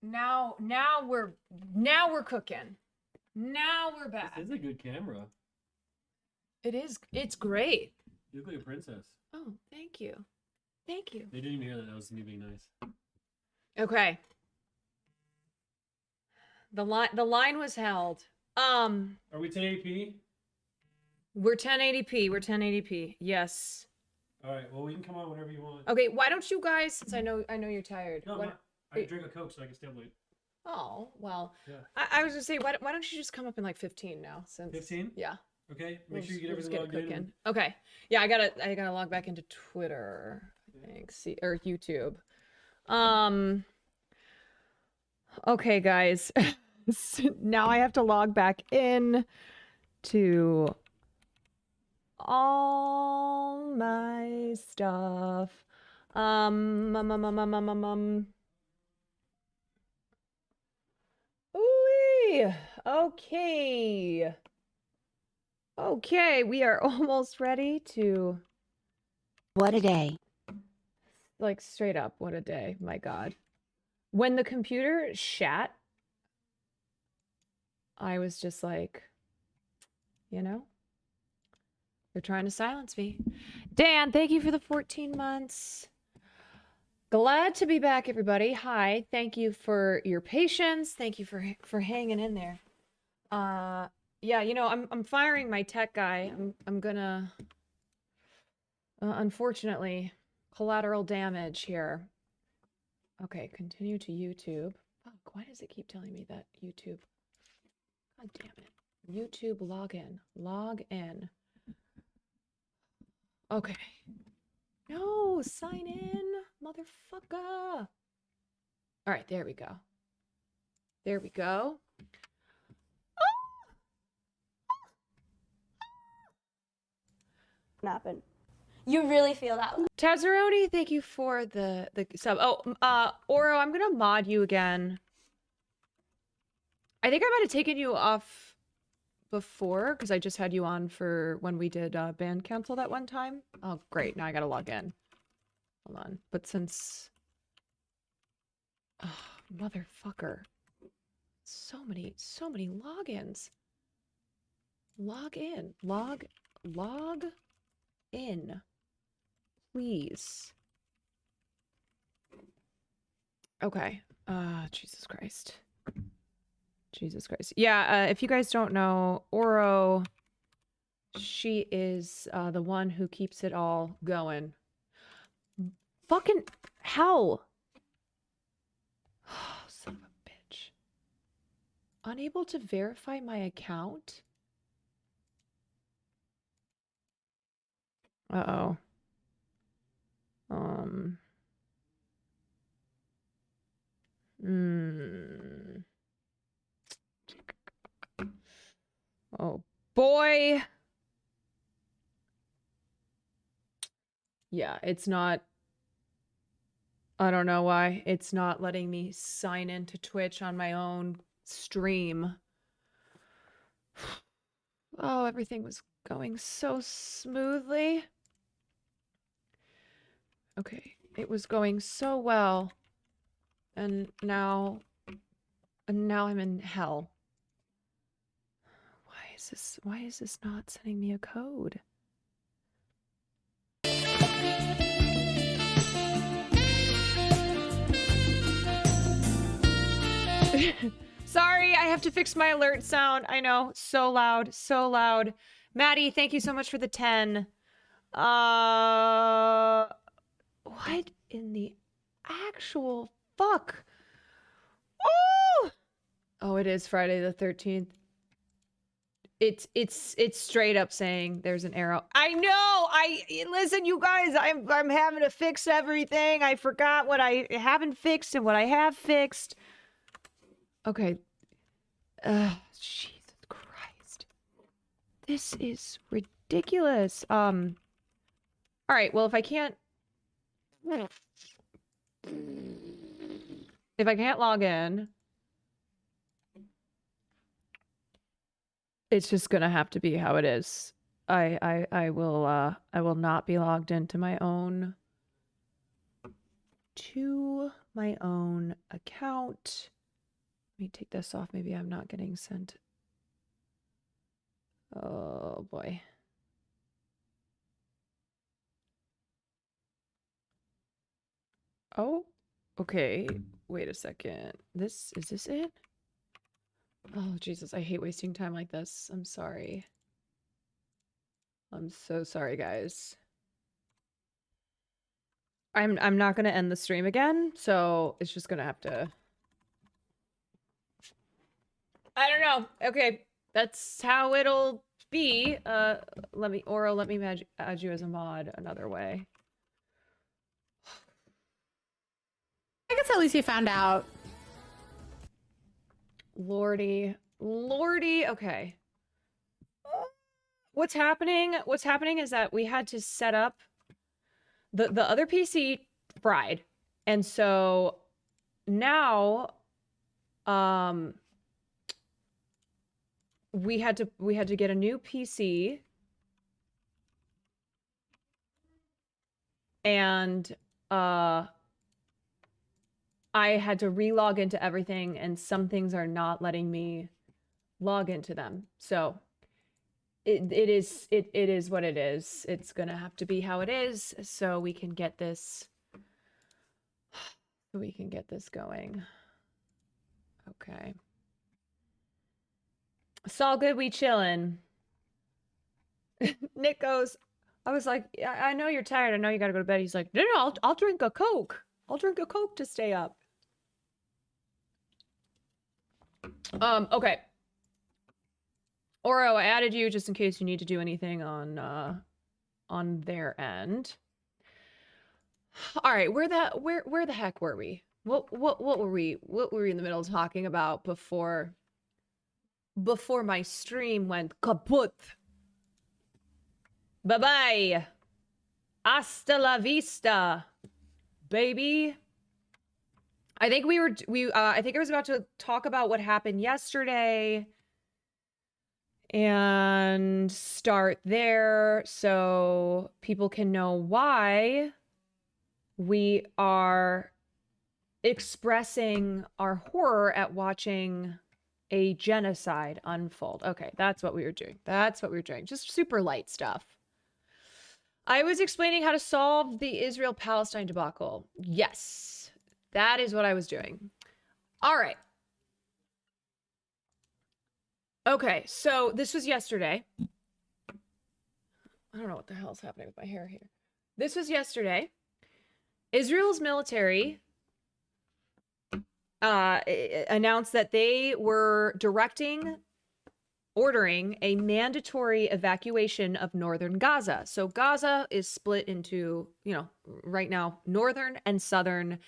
Now we're cooking. Now we're back. This is a good camera. It is. It's great. You look like a princess. Oh, thank you. Thank you. They didn't even hear that. That was me being nice. Okay. The line was held. Are we 1080p? We're 1080p. We're 1080p. Yes. All right. Well, we can come on whenever you want. Okay. Why don't you guys? Since I know you're tired. No, I drink a Coke so I can stay up late. Oh well. Yeah. I was gonna say why don't you just come up in like 15 now? Since 15? Yeah. Okay. Make sure you get everything logged in. Okay. Yeah, I gotta log back into Twitter. I think. See, or YouTube. Okay, guys. Now I have to log back in to all my stuff. Ooh, okay. Okay, we are almost ready to... What a day. Like, straight up, what a day. My God. When the computer shat, I was just like, you know, they're trying to silence me. Dan, thank you for the 14 months. Glad to be back, everybody. Hi, thank you for your patience. Thank you for hanging in there. Yeah, you know, I'm firing my tech guy. I'm gonna, unfortunately, collateral damage here. Okay, continue to YouTube. Fuck, why does it keep telling me that YouTube? God damn it. YouTube login. Log in. Okay. No, sign in, motherfucker. All right, there we go. There we go. Happen. You really feel that way. Tazzaroni, thank you for the sub. Oh, Oro, I'm gonna mod you again. I think I might have taken you off before because I just had you on for when we did band cancel that one time. Oh, great. Now I gotta log in. Hold on. But since... Oh, motherfucker. So many logins. Log in. Log in. Please. Okay. Jesus Christ. Jesus Christ. Yeah, if you guys don't know, Oro, she is the one who keeps it all going. Fucking hell. Oh, son of a bitch. Unable to verify my account? Uh-oh. Oh, boy. Yeah, it's not... I don't know why. It's not letting me sign into Twitch on my own stream. Oh, everything was going so smoothly. Okay, it was going so well. And now I'm in hell. Why is this not sending me a code? Sorry, I have to fix my alert sound. I know, so loud, so loud. Maddie, thank you so much for the 10. What in the actual fuck? Oh! Oh, it is Friday the 13th. It's straight up saying there's an error. I know. Listen, you guys. I'm having to fix everything. I forgot what I haven't fixed and what I have fixed. Okay. Jesus Christ. This is ridiculous. All right. Well, if I can't log in, it's just gonna have to be how it is. I will not be logged into my own account. Let me take this off. Maybe I'm not getting sent. Oh boy. Oh, okay. Wait a second. Is this it? Oh, Jesus. I hate wasting time like this. I'm sorry. I'm so sorry, guys. I'm not gonna end the stream again, so it's just gonna have to. I don't know. Okay, that's how it'll be. Let me add you as a mod another way. I guess at least you found out. Lordy. Okay. What's happening is that we had to set up the other PC fried. And so now we had to get a new PC, and I had to re-log into everything, and some things are not letting me log into them. So it is what it is. It's gonna have to be how it is, so we can get this going. Okay. It's all good, we chillin'. Nick goes, I was like, I know you're tired. I know you gotta go to bed. He's like, no, I'll drink a Coke. I'll drink a Coke to stay up. Okay. Oro, I added you just in case you need to do anything on their end. All right, where the heck were we? What were we in the middle of talking about before my stream went kaput? Bye-bye. Hasta la vista, baby. I think I think I was about to talk about what happened yesterday and start there so people can know why we are expressing our horror at watching a genocide unfold. Okay, that's what we were doing. Just super light stuff. I was explaining how to solve the Israel-Palestine debacle. Yes, that is what I was doing. All right. Okay, so this was yesterday. I don't know what the hell's happening with my hair here. This was yesterday. Israel's military announced that they were ordering a mandatory evacuation of northern Gaza. So Gaza is split into, right now, northern and southern,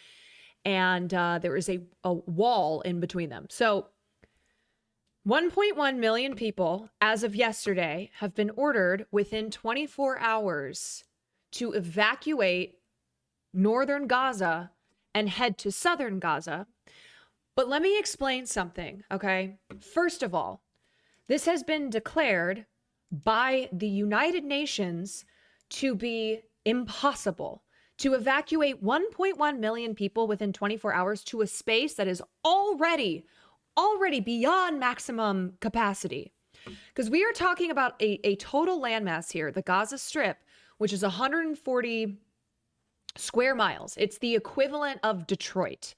and there is a wall in between them. So 1.1 million people, as of yesterday, have been ordered within 24 hours to evacuate northern Gaza and head to southern Gaza. But let me explain something, okay? First of all, this has been declared by the United Nations to be impossible to evacuate 1.1 million people within 24 hours to a space that is already beyond maximum capacity. Because we are talking about a total landmass here, the Gaza Strip, which is 140 square miles. It's the equivalent of Detroit.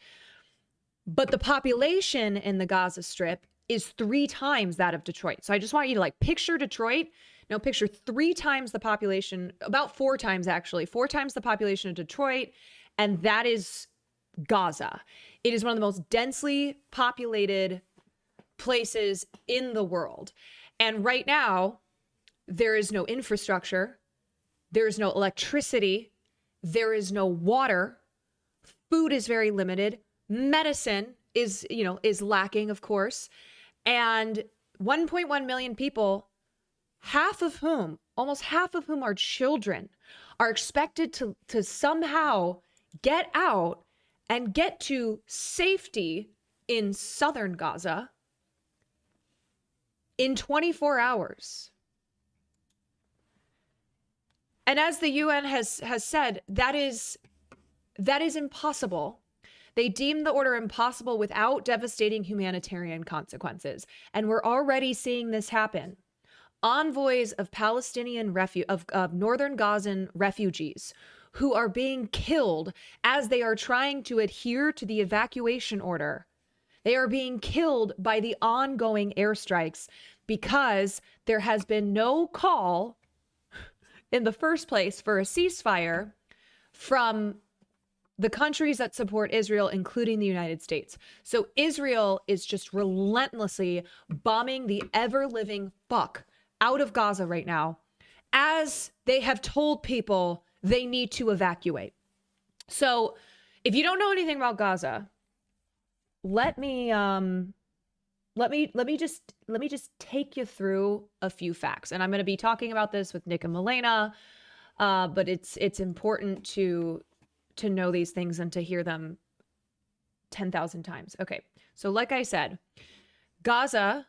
But the population in the Gaza Strip is 3 times that of Detroit. So I just want you to picture Detroit. Now picture 3 times the population, about 4 times actually, 4 times the population of Detroit. And that is Gaza. It is one of the most densely populated places in the world. And right now, there is no infrastructure. There is no electricity. There is no water. Food is very limited. Medicine is lacking, of course. And 1.1 million people, almost half of whom are children, are expected to somehow get out and get to safety in southern Gaza in 24 hours. And as the UN has said, that is impossible They deemed the order impossible without devastating humanitarian consequences. And we're already seeing this happen. Envoys of Palestinian of northern Gazan refugees who are being killed as they are trying to adhere to the evacuation order. They are being killed by the ongoing airstrikes because there has been no call in the first place for a ceasefire from the countries that support Israel, including the United States. So Israel is just relentlessly bombing the ever-living fuck out of Gaza right now, as they have told people they need to evacuate. So if you don't know anything about Gaza, let me just take you through a few facts. And I'm going to be talking about this with Nick and MALENA, but it's important to know these things and to hear them 10,000 times. Okay, so like I said, Gaza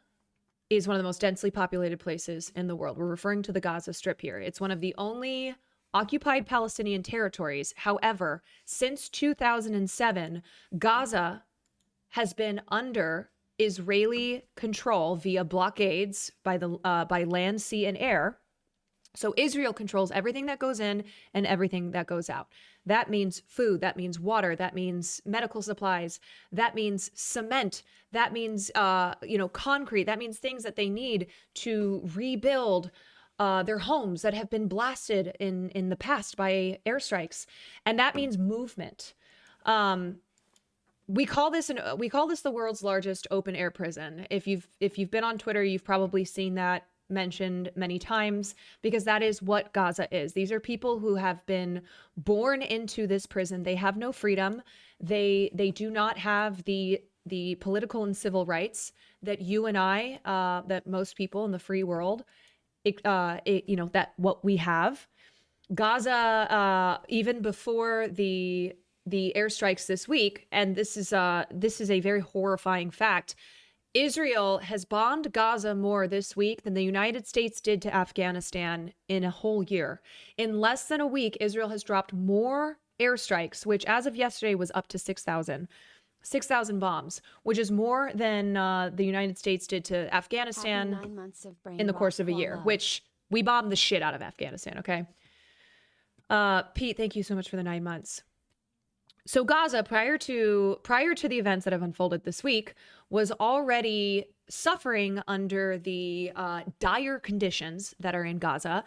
is one of the most densely populated places in the world. We're referring to the Gaza Strip here. It's one of the only occupied Palestinian territories. However, since 2007, Gaza has been under Israeli control via blockades by land, sea, and air. So Israel controls everything that goes in and everything that goes out. That means food, that means water, that means medical supplies, that means cement, that means concrete, that means things that they need to rebuild their homes that have been blasted in the past by airstrikes. And that means movement. We call this the world's largest open air prison. If you've been on Twitter, you've probably seen that mentioned many times, because that is what Gaza is. These are people who have been born into this prison. They have no freedom. They do not have the political and civil rights that you and I, that most people in the free world, that what we have. Gaza, even before the airstrikes this week, and this is a very horrifying fact, Israel has bombed Gaza more this week than the United States did to Afghanistan in a whole year. In less than a week, Israel has dropped more airstrikes, which as of yesterday was up to 6,000 bombs, which is more than the United States did to Afghanistan in the course of a year, which we bombed the shit out of Afghanistan, okay? Pete, thank you so much for the 9 months. So Gaza, prior to the events that have unfolded this week, was already suffering under the dire conditions that are in Gaza.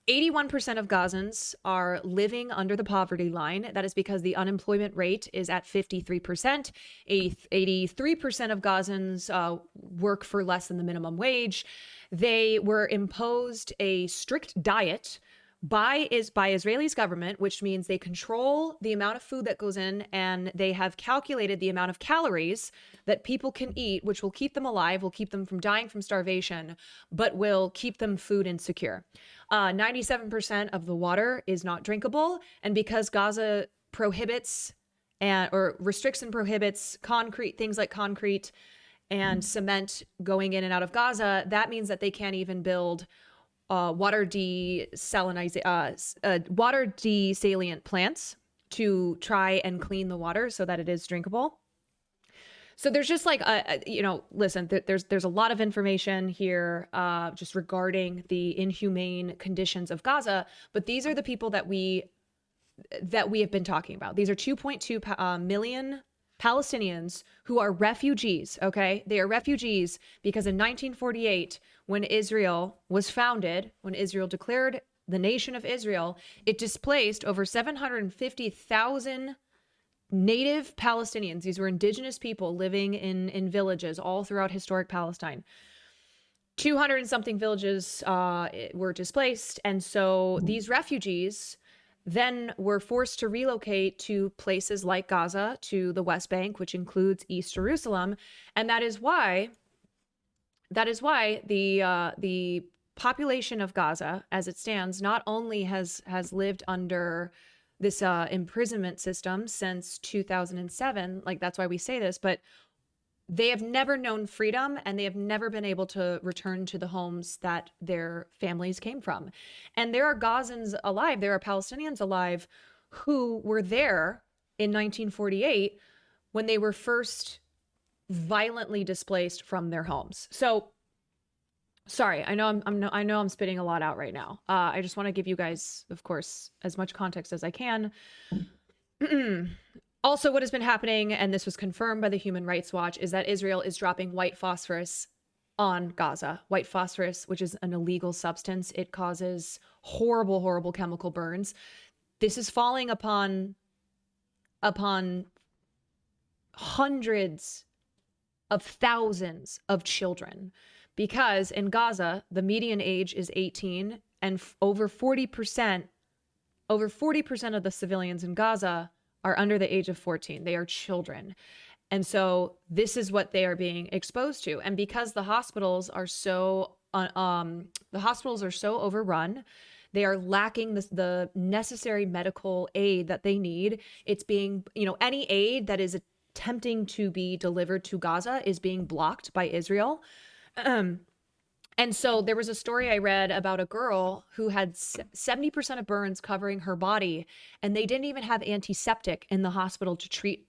81% of Gazans are living under the poverty line. That is because the unemployment rate is at 53%. 83% of Gazans work for less than the minimum wage. They were imposed a strict diet by Israel's government, which means they control the amount of food that goes in, and they have calculated the amount of calories that people can eat, which will keep them alive, will keep them from dying from starvation, but will keep them food insecure. 97% of the water is not drinkable, and because Gaza prohibits or restricts and prohibits things like concrete and cement going in and out of Gaza, that means that they can't even build water desalinant plants to try and clean the water so that it is drinkable. So there's just like, listen, there's a lot of information here just regarding the inhumane conditions of Gaza, but these are the people that we have been talking about. These are 2.2 million Palestinians who are refugees, okay? They are refugees because in 1948, when Israel was founded, when Israel declared the nation of Israel, it displaced over 750,000 native Palestinians. These were indigenous people living in villages all throughout historic Palestine. 200 and something villages were displaced. And so these refugees then were forced to relocate to places like Gaza, to the West Bank, which includes East Jerusalem. And that is why the population of Gaza, as it stands, not only has lived under this imprisonment system since 2007, like that's why we say this, but they have never known freedom, and they have never been able to return to the homes that their families came from. And there are Gazans alive, there are Palestinians alive who were there in 1948 when they were first violently displaced from their homes. So sorry, I know I'm spitting a lot out right now. I just want to give you guys, of course, as much context as I can. Also, what has been happening, and this was confirmed by the Human Rights Watch, is that Israel is dropping white phosphorus on Gaza. White phosphorus, which is an illegal substance. It causes horrible, horrible chemical burns. This is falling upon hundreds of thousands of children, because in Gaza, the median age is 18, and over 40% of the civilians in Gaza are under the age of 14. They are children. And so this is what they are being exposed to. And because the hospitals are so overrun, they are lacking the necessary medical aid that they need. It's being, any aid that is attempting to be delivered to Gaza is being blocked by Israel. And so there was a story I read about a girl who had 70% of burns covering her body, and they didn't even have antiseptic in the hospital to treat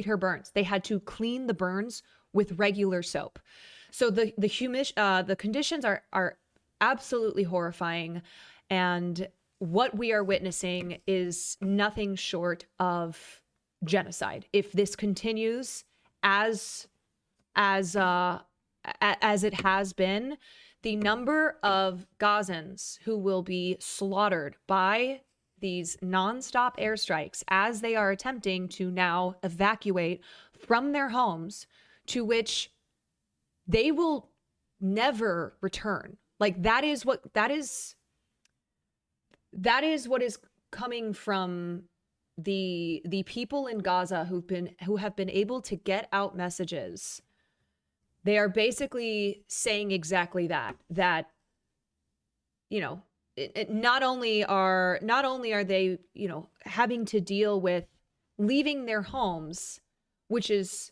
her burns. They had to clean the burns with regular soap. So the conditions are absolutely horrifying, and what we are witnessing is nothing short of genocide. If this continues as it has been, the number of Gazans who will be slaughtered by these nonstop airstrikes as they are attempting to now evacuate from their homes, to which they will never return. Like that is what is coming from the people in Gaza who have been able to get out messages. They are basically saying exactly that not only are they, having to deal with leaving their homes, which is,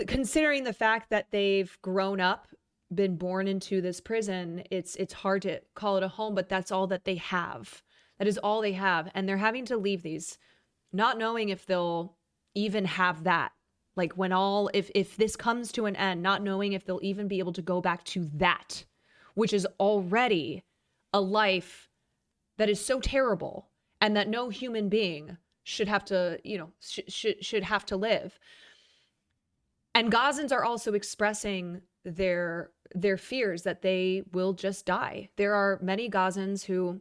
considering the fact that they've grown up, been born into this prison, it's hard to call it a home, but that's all that they have. That is all they have. And they're having to leave these, not knowing if they'll even have that. Like if this comes to an end, not knowing if they'll even be able to go back to that, which is already a life that is so terrible and that no human being should have to, should have to live. And Gazans are also expressing their fears that they will just die. There are many Gazans who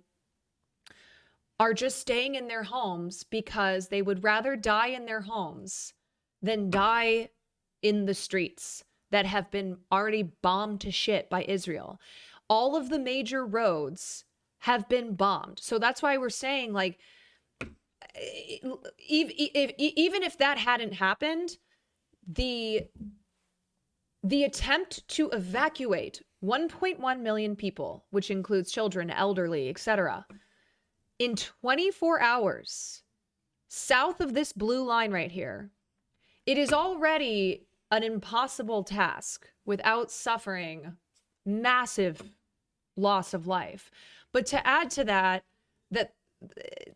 are just staying in their homes because they would rather die in their homes than die in the streets that have been already bombed to shit by Israel. All of the major roads have been bombed. So that's why we're saying, like, even if that hadn't happened, the attempt to evacuate 1.1 million people, which includes children, elderly, etc., in 24 hours, south of this blue line right here, it is already an impossible task without suffering massive loss of life. But to add to that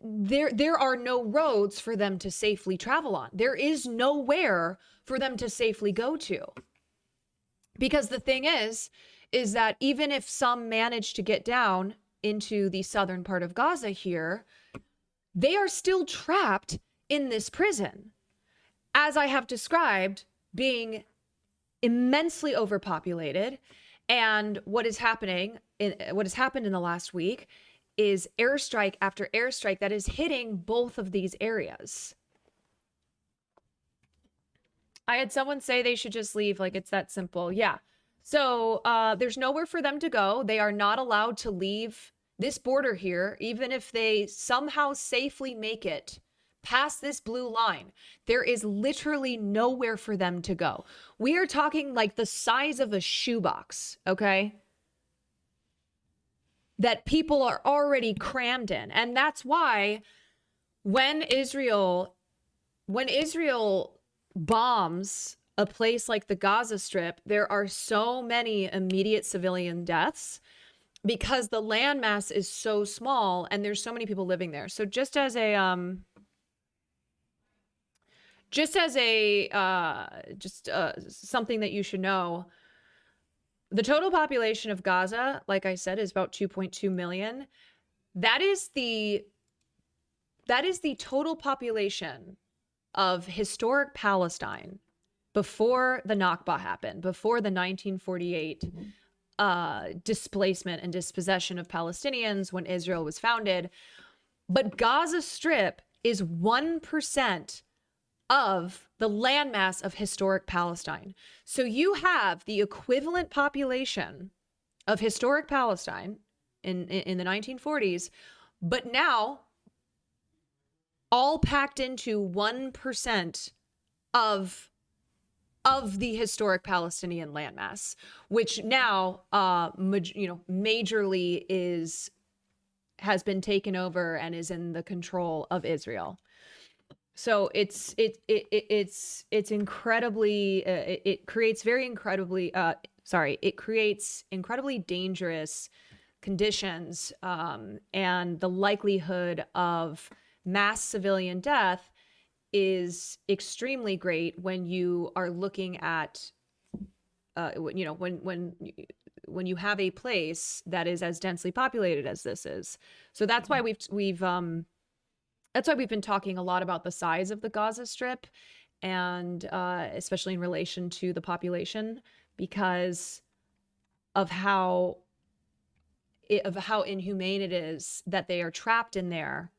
there are no roads for them to safely travel on. There is nowhere for them to safely go to. Because the thing is that even if some manage to get down into the southern part of Gaza here, they are still trapped in this prison, as I have described, being immensely overpopulated. And what has happened in the last week is airstrike after airstrike that is hitting both of these areas. I had someone say they should just leave, like it's that simple. Yeah. So there's nowhere for them to go. They are not allowed to leave this border here, even if they somehow safely make it past this blue line. There is literally nowhere for them to go. We are talking like the size of a shoebox, okay? That people are already crammed in. And that's why when Israel bombs a place like the Gaza Strip, there are so many immediate civilian deaths because the landmass is so small and there's so many people living there. So just as a just as a something that you should know, the total population of Gaza, like I said, is about 2.2 million. That is the total population of historic Palestine before the Nakba happened, before the 1948 displacement and dispossession of Palestinians when Israel was founded. But Gaza Strip is 1% of the landmass of historic Palestine. So you have the equivalent population of historic Palestine in the 1940s, but now all packed into 1% of the historic Palestinian landmass, which now majorly has been taken over and is in the control of Israel. So it's incredibly it creates incredibly dangerous conditions, and the likelihood of mass civilian death is extremely great when you are looking at when you have a place that is as densely populated as this is. So that's why that's why we've been talking a lot about the size of the Gaza Strip, and especially in relation to the population, because of how inhumane it is that they are trapped in there,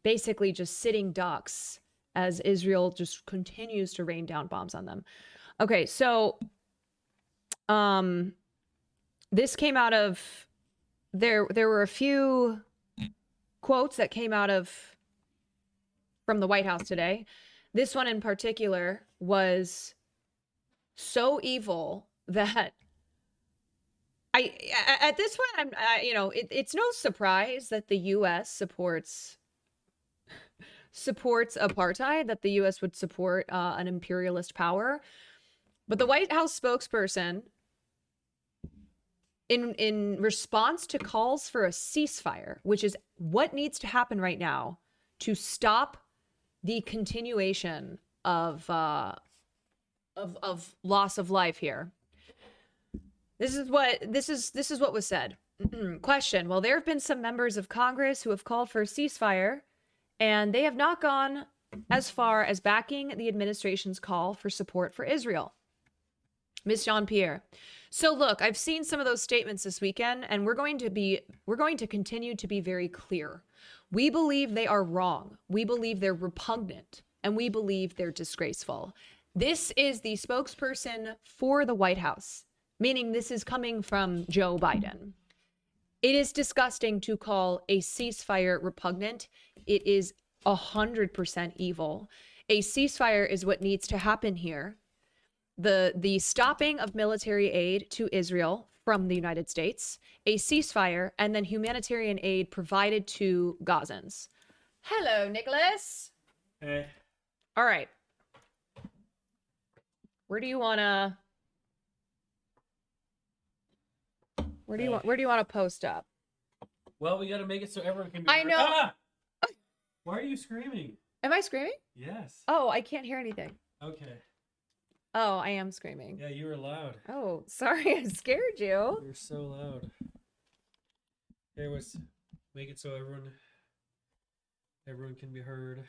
basically just sitting ducks as Israel just continues to rain down bombs on them. Okay, so this came out of there were a few quotes that came out from the White House today. This one in particular was so evil that at this point it's no surprise that the US supports apartheid, that the US would support an imperialist power. But the White House spokesperson, in response to calls for a ceasefire, which is what needs to happen right now to stop the continuation of loss of life here. This is what was said. Question: well, there have been some members of Congress who have called for a ceasefire, and they have not gone as far as backing the administration's call for support for Israel. Ms. Jean-Pierre. So look, I've seen some of those statements this weekend, and we're going to continue to be very clear. We believe they are wrong. We believe they're repugnant, and we believe they're disgraceful. This is the spokesperson for the White House, meaning this is coming from Joe Biden. It is disgusting to call a ceasefire repugnant. It is 100% evil. A ceasefire is what needs to happen here. The stopping of military aid to Israel from the United States, a ceasefire, and then humanitarian aid provided to Gazans. Hello, Nicholas. Hey. All right. Where do you want to post up? Well, we got to make it so everyone can be I know. Ah! Why are you screaming? Am I screaming? Yes. Oh, I can't hear anything. Okay. Oh, I am screaming. Yeah, you were loud. Oh, sorry, I scared you. You're so loud. Anyways, make it so everyone can be heard.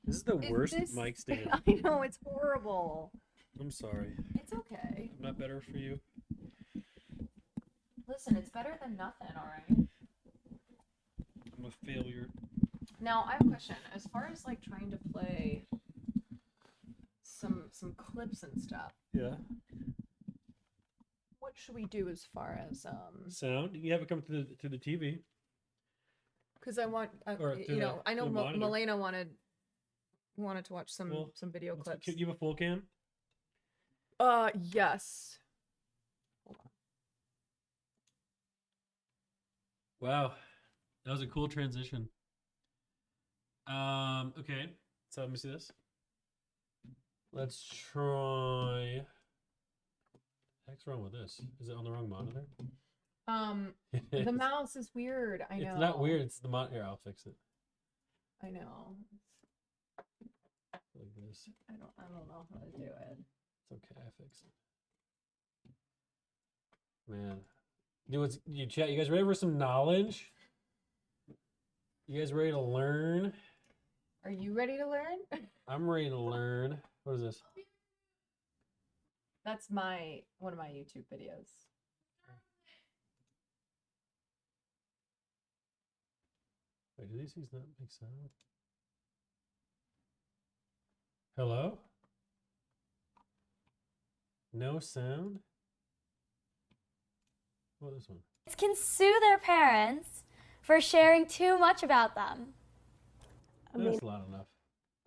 This is the worst mic stand. I know, it's horrible. I'm sorry. It's okay. I'm not better for you. Listen, it's better than nothing, all right? I'm a failure. Now, I have a question. As far as like trying to play some clips and stuff. Yeah. What should we do as far as sound? You have it come through the TV. Because I want I know MALENA wanted to watch some video clips. Can you have a full cam? Yes. Hold on. Wow. That was a cool transition. Okay. So let me see this. Let's try. What's wrong with this? Is it on the wrong monitor? The mouse is weird. I know. It's not weird. It's the monitor. Here, I'll fix it. I know. like this. I don't know how to do it. It's okay, I fix it. Man. You chat, you guys ready for some knowledge? You guys ready to learn? Are you ready to learn? I'm ready to learn. What is this? That's one of my YouTube videos. Wait, do these things not make sound? Hello? No sound? What is this one? Can sue their parents for sharing too much about them. That's loud enough.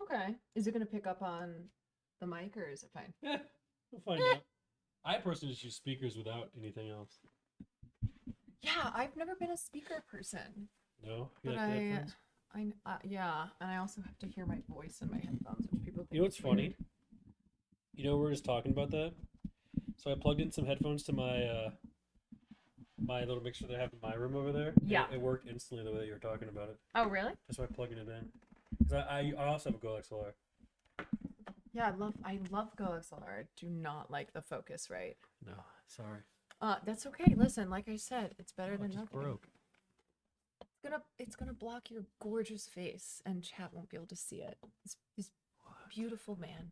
Okay. Is it gonna pick up on the mic or is it fine? Yeah, we'll find out. I personally just use speakers without anything else. Yeah, I've never been a speaker person. No? You But like the headphones? yeah, and I also have to hear my voice in my headphones, which people think You know what's is weird. funny? You know, we were just talking about that. So I plugged in some headphones to my my little mixer that I have in my room over there. Yeah. It worked instantly the way you were talking about it. Oh, really? Just by plugging it in. Because I also have a Go XLR. Yeah, I love Go XLR. I do not like the Focusrite. No, sorry. That's okay. Listen, like I said, it's better Oh, than it just nothing. broke. It's gonna block your gorgeous face, and chat won't be able to see it. This beautiful man.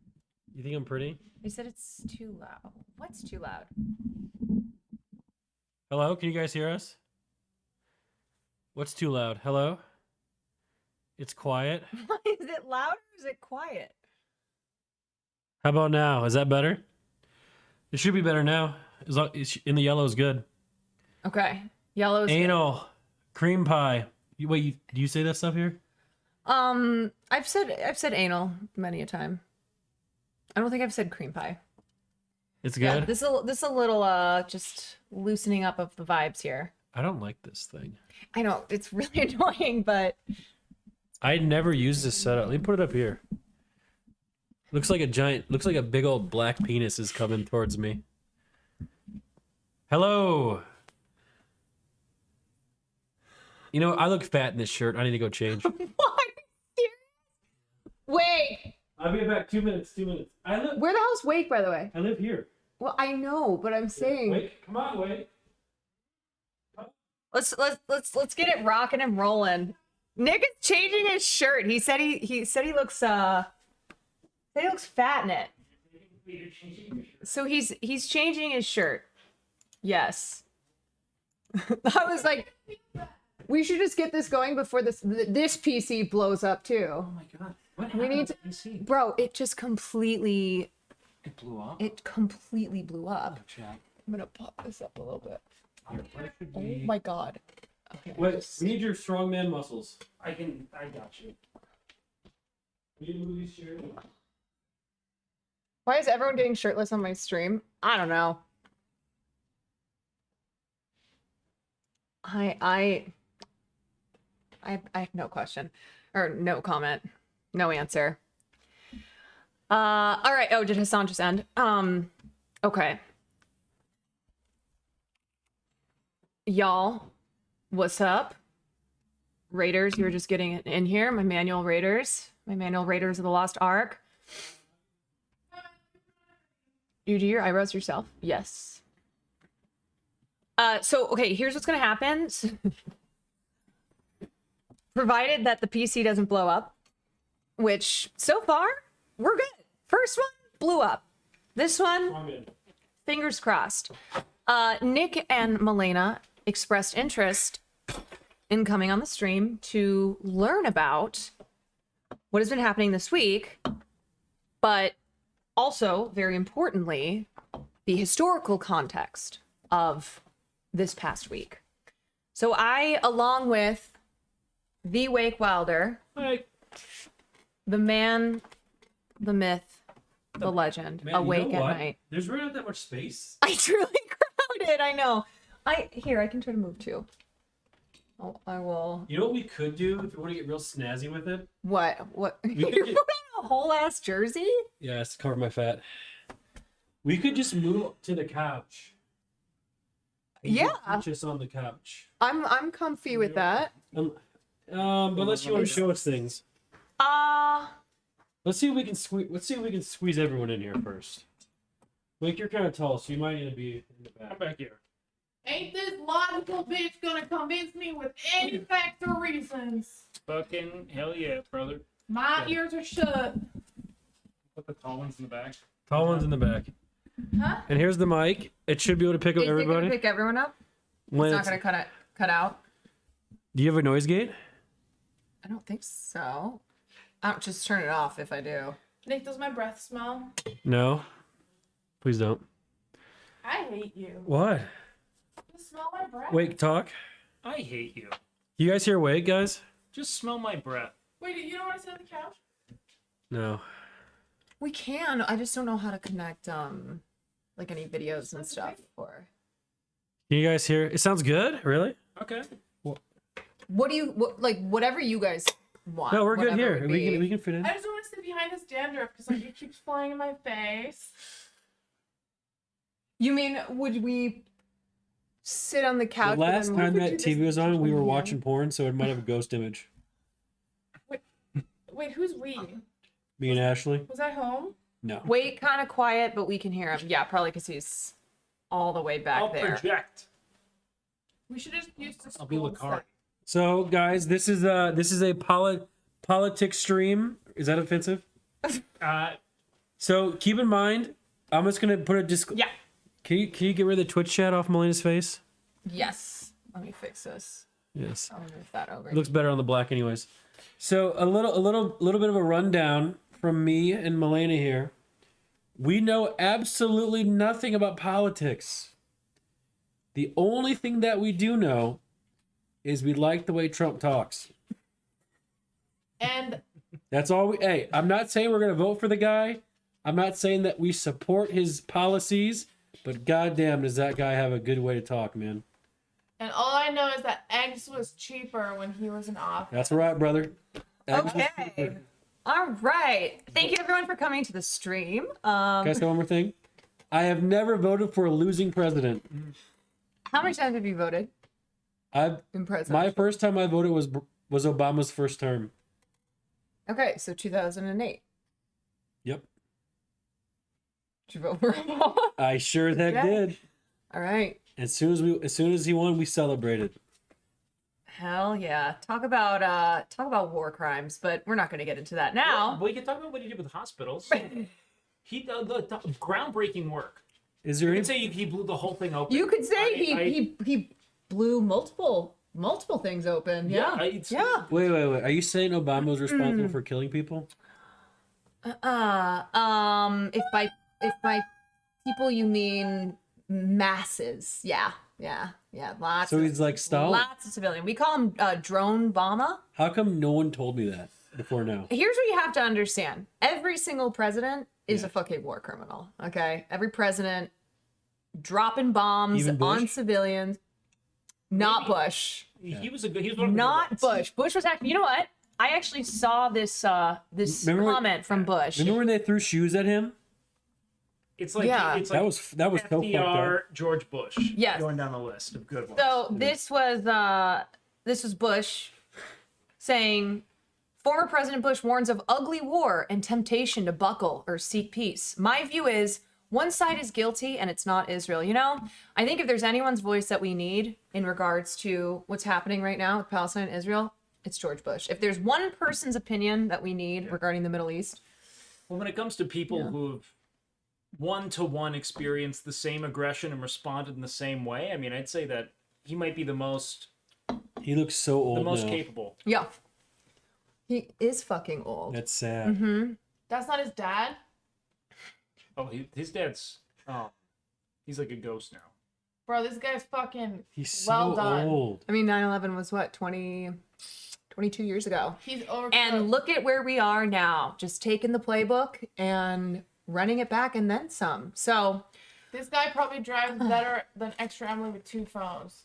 You think I'm pretty? They said it's too loud. What's too loud? Hello? Can you guys hear us? What's too loud? Hello? It's quiet. Is it loud or is it quiet? How about now? Is that better? It should be better now. As long, in the yellow is good. Okay. Yellow's good. Anal. Cream pie. Do you say that stuff here? I've said anal many a time. I don't think I've said cream pie. It's Yeah, good? this is a little just loosening up of the vibes here. I don't like this thing. I know it's really annoying, but I never used this setup. Let me put it up here. Looks like a big old black penis is coming towards me. Hello. You know, I look fat in this shirt. I need to go change. what? Wait, I'll be back. 2 minutes. 2 minutes. where the hell's Wake, by the way? I live here. Well, I know, but I'm saying Wait, come on, wait. let's get it rocking and rolling. Nick is changing his shirt. He said he looks fat in it. So he's changing his shirt. Yes. I was like, we should just get this going before this PC blows up too. Oh my god. What We need to, PC? bro. It just completely. It blew up. It completely blew up. Chat. I'm gonna pop this up a little bit. Here, where should Oh we- my god. Okay. Wait, we need your strongman muscles. I got you. We need to move these chairs. Why is everyone getting shirtless on my stream? I don't know. I have no question or no comment, no answer. All right. Oh, did Hassan just end? Okay. Y'all, what's up? Raiders, you were just getting in here. My manual Raiders of the Lost Ark. You do your eyebrows yourself? Yes. So, okay, here's what's gonna happen. Provided that the PC doesn't blow up, which so far, we're good. First one blew up. This one, Strongman. fingers crossed. Nick and Malena expressed interest in coming on the stream to learn about what has been happening this week, but also, very importantly, the historical context of this past week. So I, along with the Wake Wilder, Hey, the man, the myth, the legend, man, awake you know at what? night. There's really not that much space. It's really crowded, I know. I can try to move too. Oh, I will. You know what we could do if you want to get real snazzy with it? What? could You get- put on a whole ass jersey? Yeah, it's to cover my fat. We could just move to the couch. And Yeah. put Just on the couch. I'm comfy with that. But unless you want to show us things. Let's see if we can squeeze. Let's see if we can squeeze everyone in here first. Wake, you're kind of tall, so you might need to be in the back. I'm back here. Ain't this logical bitch gonna convince me with any facts or reasons? Fucking hell yeah, brother. My Yeah. ears are shut. Put the tall ones in the back. Tall one's in the back. Huh? And here's the mic. It should be able to pick up Is it everybody. gonna pick everyone up? When It's not it's- gonna cut out. Do you have a noise gate? I don't think so. I'll just turn it off if I do. Nick, does my breath smell? No. Please don't. I hate you. What? You smell my breath. Wake, talk. I hate you. You guys hear Wake, guys? Just smell my breath. Wait, you don't want to sit on the couch? No. We can. I just don't know how to connect like any videos and stuff. Or Can you guys hear? It sounds good. Really? Okay. what do you like? Whatever you guys want. No, we're good whatever here. would We be. can fit in. I just don't want to sit behind this dandruff because like it keeps flying in my face. You mean would we sit on the The couch? last and then time we that could do TV this was on, we were here? watching porn, so it might have a ghost image. Wait, who's we? Me and Ashley. Was I home? No. Wait, kind of quiet, but we can hear him. Yeah, probably because he's all the way back I'll there. project. We should just use the I'll be school Lucari. set. So, guys, this is a politics stream. Is that offensive? So keep in mind, I'm just gonna put a Yeah. Can you get rid of the Twitch chat off Melena's face? Yes. Let me fix this. Yes. I'll move that over. It looks better on the black, anyways. So a little bit of a rundown from me and Malena here. We know absolutely nothing about politics. The only thing that we do know is we like the way Trump talks. And That's all we. Hey, I'm not saying we're gonna vote for the guy. I'm not saying that we support his policies, but goddamn, does that guy have a good way to talk, man? all I know is that eggs was cheaper when he was in office. That's right, brother. Okay. All right. Thank you everyone for coming to the stream. Can I say one more thing? I have never voted for a losing president. How many times have you voted I've in president? my first time I voted was Obama's first term. Okay, so 2008. Yep. Did you vote for Obama? I sure as heck Okay. did. All right. As soon as he won, we celebrated. Hell yeah. Talk about war crimes, but we're not going to get into that now. We can talk about what he did with hospitals. He did the groundbreaking work. Is there You any? could say he blew the whole thing open. You could say I- he blew multiple things open. Yeah. it's- Yeah. Wait. Are you saying Obama was responsible for killing people? If by people you mean masses. Yeah. Lots. So of, he's like Stalin. lots of civilian. We call him Drone Obama. How come no one told me that before now? Here's what you have to understand. Every single president is Yeah. a fucking war criminal. Okay? Every president dropping bombs Even Bush? on civilians. Not Maybe. Bush. He was one of the Not good ones. Bush. Bush was actually. You know what? I actually saw this Remember when- comment from Bush. Remember when they threw shoes at him? It's like Yeah. it's like That was so fucked up. FDR, George Bush. Yes. Going down the list of good ones. So this was Bush saying, former President Bush warns of ugly war and temptation to buckle or seek peace. My view is one side is guilty and it's not Israel. You know, I think if there's anyone's voice that we need in regards to what's happening right now with Palestine and Israel, it's George Bush. If there's one person's opinion that we need regarding the Middle East, well, when it comes to people who have one-to-one experienced the same aggression and responded in the same way, I mean, I'd say that he might be the most He looks so old now. capable. yeah, he is fucking old. That's sad. That's not his dad. Oh, his dad's he's like a ghost now. Bro, this guy's fucking He's so well done. old. I mean, 9/11 was what, 22 years ago. He's over. And look at where we are now, just taking the playbook and running it back and then some. So, This guy probably drives better than extra Emily with 2 phones.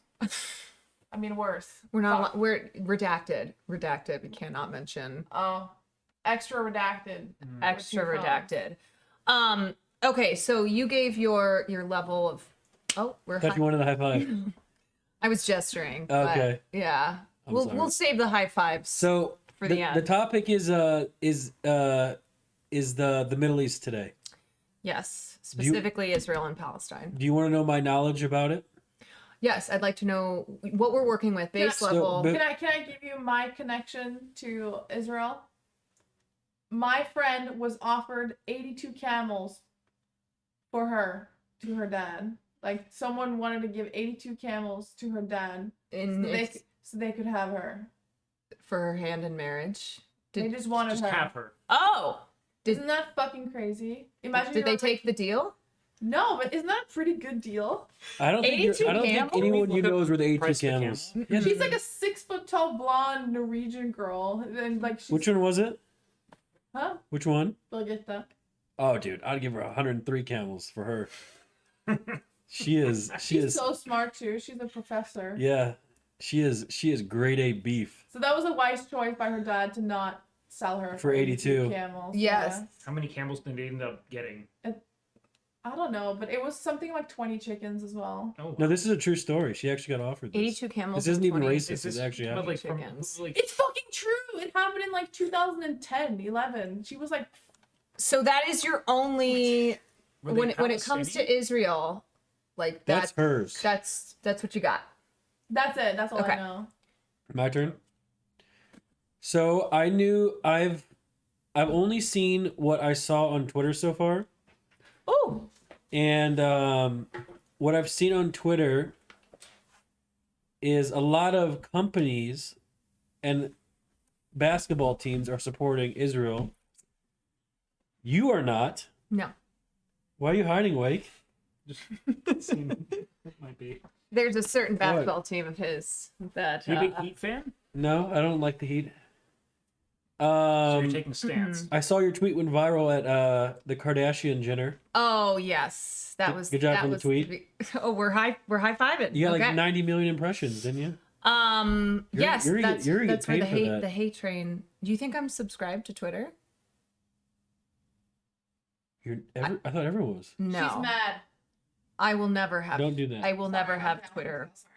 I mean, worse. we're redacted. Redacted. We cannot mention Oh, extra redacted. extra With 2 phones. redacted. Okay, so you gave your level of we're Thought you wanted a high five. I was gesturing. Okay. But yeah. I'm We'll sorry. save the high fives. So For the end. topic is is the Middle East today. Yes, specifically Israel and Palestine. Do you want to know my knowledge about it? Yes, I'd like to know what we're working with, base So, level. but- Can I give you my connection to Israel? My friend was offered 82 camels for her to her dad. Like someone wanted to give 82 camels to her dad so they could have her. For her hand in marriage. They just wanted Just her. have her. Oh, Isn't that fucking crazy? Imagine. did you're they like- take the deal? No, but isn't that a pretty good deal? I don't think 82 I don't think camels? anyone you Look up know is worth 82 price of a camels. camel. Yeah, She's like a 6 foot tall blonde Norwegian girl, and like she's Which one was it? huh? Which one? Birgitta. Oh, dude, I'd give her 103 camels for her. She is. She's so smart too. She's a professor. Yeah, she is. She is grade A beef. So that was a wise choice by her dad to not sell her For 82 camels. Yes. How many camels did they end up getting? Yeah. I don't know, but it was something like 20 chickens as well. Oh, No, this is a true story. She actually got offered this. 82 camels. This isn't and even 20 racist. This actually but, happened. like, from, chickens. like, It's fucking true. It happened in like 2010, 11. She was like, So that is your only were they when it comes to Palestinian? Israel, like That's hers. that's what you got. that's it. That's all Okay. I know. My turn. So I knew I've only seen what I saw on Twitter so far, Oh, and what I've seen on Twitter is a lot of companies and basketball teams are supporting Israel. You are not. no. Why are you hiding, Wake? It might be. There's a certain basketball team of his that You a big Heat fan? No, I don't like the Heat. So you're taking a stance. I saw your tweet went viral at the Kardashian Jenner. Oh yes, that was good job that for the was tweet. Oh, we're high fiving. You got okay. like 90 million impressions, didn't you? Yes, you're gonna that's get where paid the for hate that. the hate train. Do you think I'm subscribed to Twitter? I thought everyone was. No, She's mad. I will never have. Don't do that. I will never have Okay, Twitter sorry.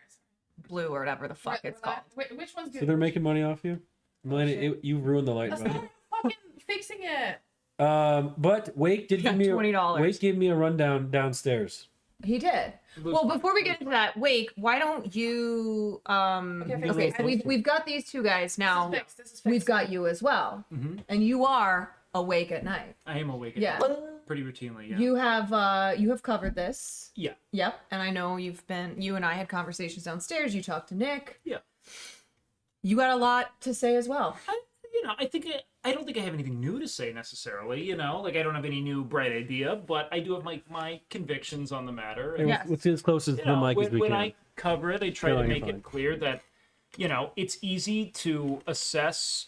Blue or whatever the fuck it's called. Which one's good? So they're making money off you? Melania, you ruined the light That's button. not fucking fixing it. But Wake did give me $20. Wake gave me a rundown downstairs. He did. Well, before we get into that, Wake, why don't you? Okay, so we've got these two guys now. This is fixed. We've got you as well, and you are awake at night. I am awake at Yeah. night, pretty routinely. Yeah. You have covered this. Yeah. Yep, and I know you and I had conversations downstairs. You talked to Nick. Yeah. You got a lot to say as well. I don't think I have anything new to say necessarily. Like I don't have any new bright idea, but I do have my convictions on the matter. Hey, Yes. let's get as close to the mic as we when can. I cover it, I try No, to you're make fine. it clear that it's easy to assess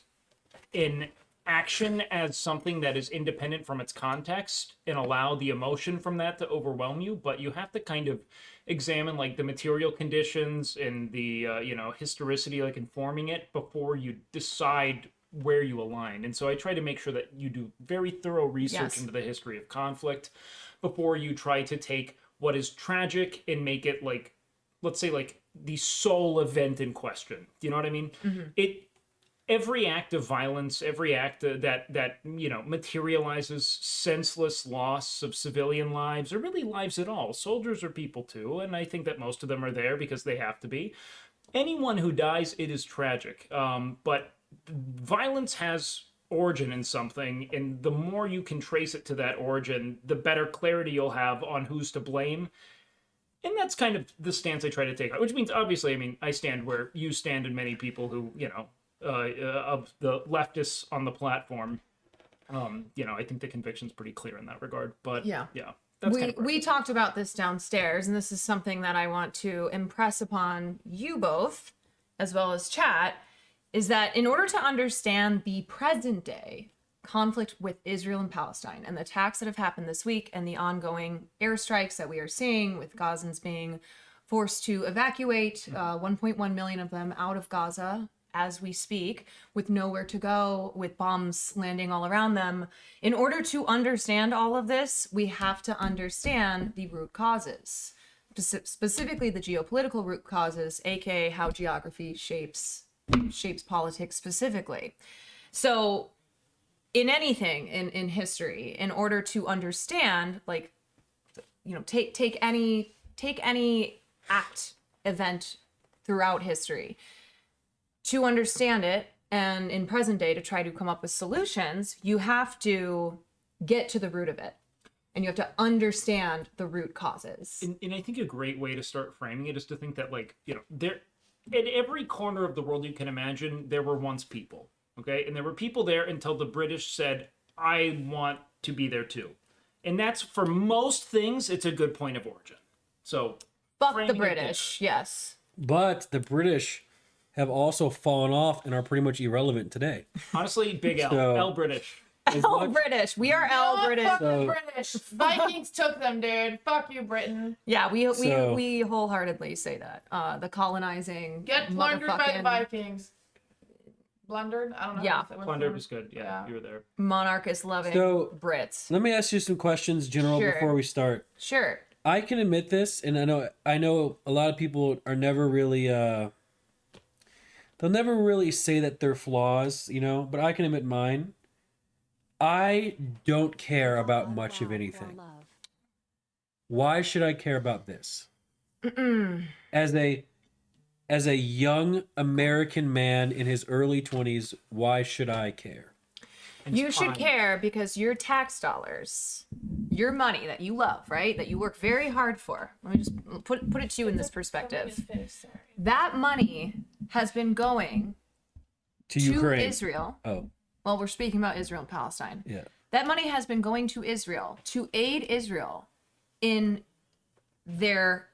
an action as something that is independent from its context and allow the emotion from that to overwhelm you, but you have to kind of examine like the material conditions and the historicity like informing it before you decide where you align. And so I try to make sure that you do very thorough research Yes. into the history of conflict before you try to take what is tragic and make it like, let's say, like the sole event in question. Do you know what I mean? Every act of violence, every act that materializes senseless loss of civilian lives, or really lives at all. Soldiers are people too, and I think that most of them are there because they have to be. Anyone who dies, it is tragic. But violence has origin in something, and the more you can trace it to that origin, the better clarity you'll have on who's to blame. And that's kind of the stance I try to take, which means, obviously, I stand where you stand and many people who, of the leftists on the platform. I think the conviction's pretty clear in that regard. But Yeah. that's we kind of where we talked about this downstairs, and this is something that I want to impress upon you both, as well as chat, is that in order to understand the present day conflict with Israel and Palestine and the attacks that have happened this week and the ongoing airstrikes that we are seeing with Gazans being forced to evacuate, 1.1 million of them out of Gaza as we speak, with nowhere to go, with bombs landing all around them. In order to understand all of this, we have to understand the root causes, specifically the geopolitical root causes, aka how geography shapes politics specifically. So in anything in history, in order to understand, like, you know, take any event throughout history, to understand it, and in present day to try to come up with solutions, you have to get to the root of it, and you have to understand the root causes. And I think a great way to start framing it is to think that, like, you know, there, in every corner of the world you can imagine, there were once people, okay? And there were people there until the British said, I want to be there too. And that's, for most things, it's a good point of origin. So, Fuck the framing it British, yes. But the British have also fallen off and are pretty much irrelevant today. honestly, big L. So- L British. L British. We are L Oh, British. fuck the So- British. Vikings took them, dude. Fuck you, Britain. Yeah, So- we wholeheartedly say that. The colonizing, Get plundered by the motherfucking Vikings. Blundered? I don't know. Yeah. how to say what's Plunder the- was good. Yeah, Yeah. you were there. monarchist loving So- Brits. Let me ask you some questions, General, Sure. before we start. Sure. I can admit this, and I know a lot of people are never really they'll never really say that they're flaws, you know, but I can admit mine. I don't care about much of anything. Why should I care about this? As a young American man in his early 20s, why should I care? You should fine. care because your tax dollars, your money that you love, right? That you work very hard for. Let me just put it to you in this perspective. That money has been going To to Ukraine. Israel. Oh, Well, we're speaking about Israel and Palestine. yeah. That money has been going to Israel to aid Israel in their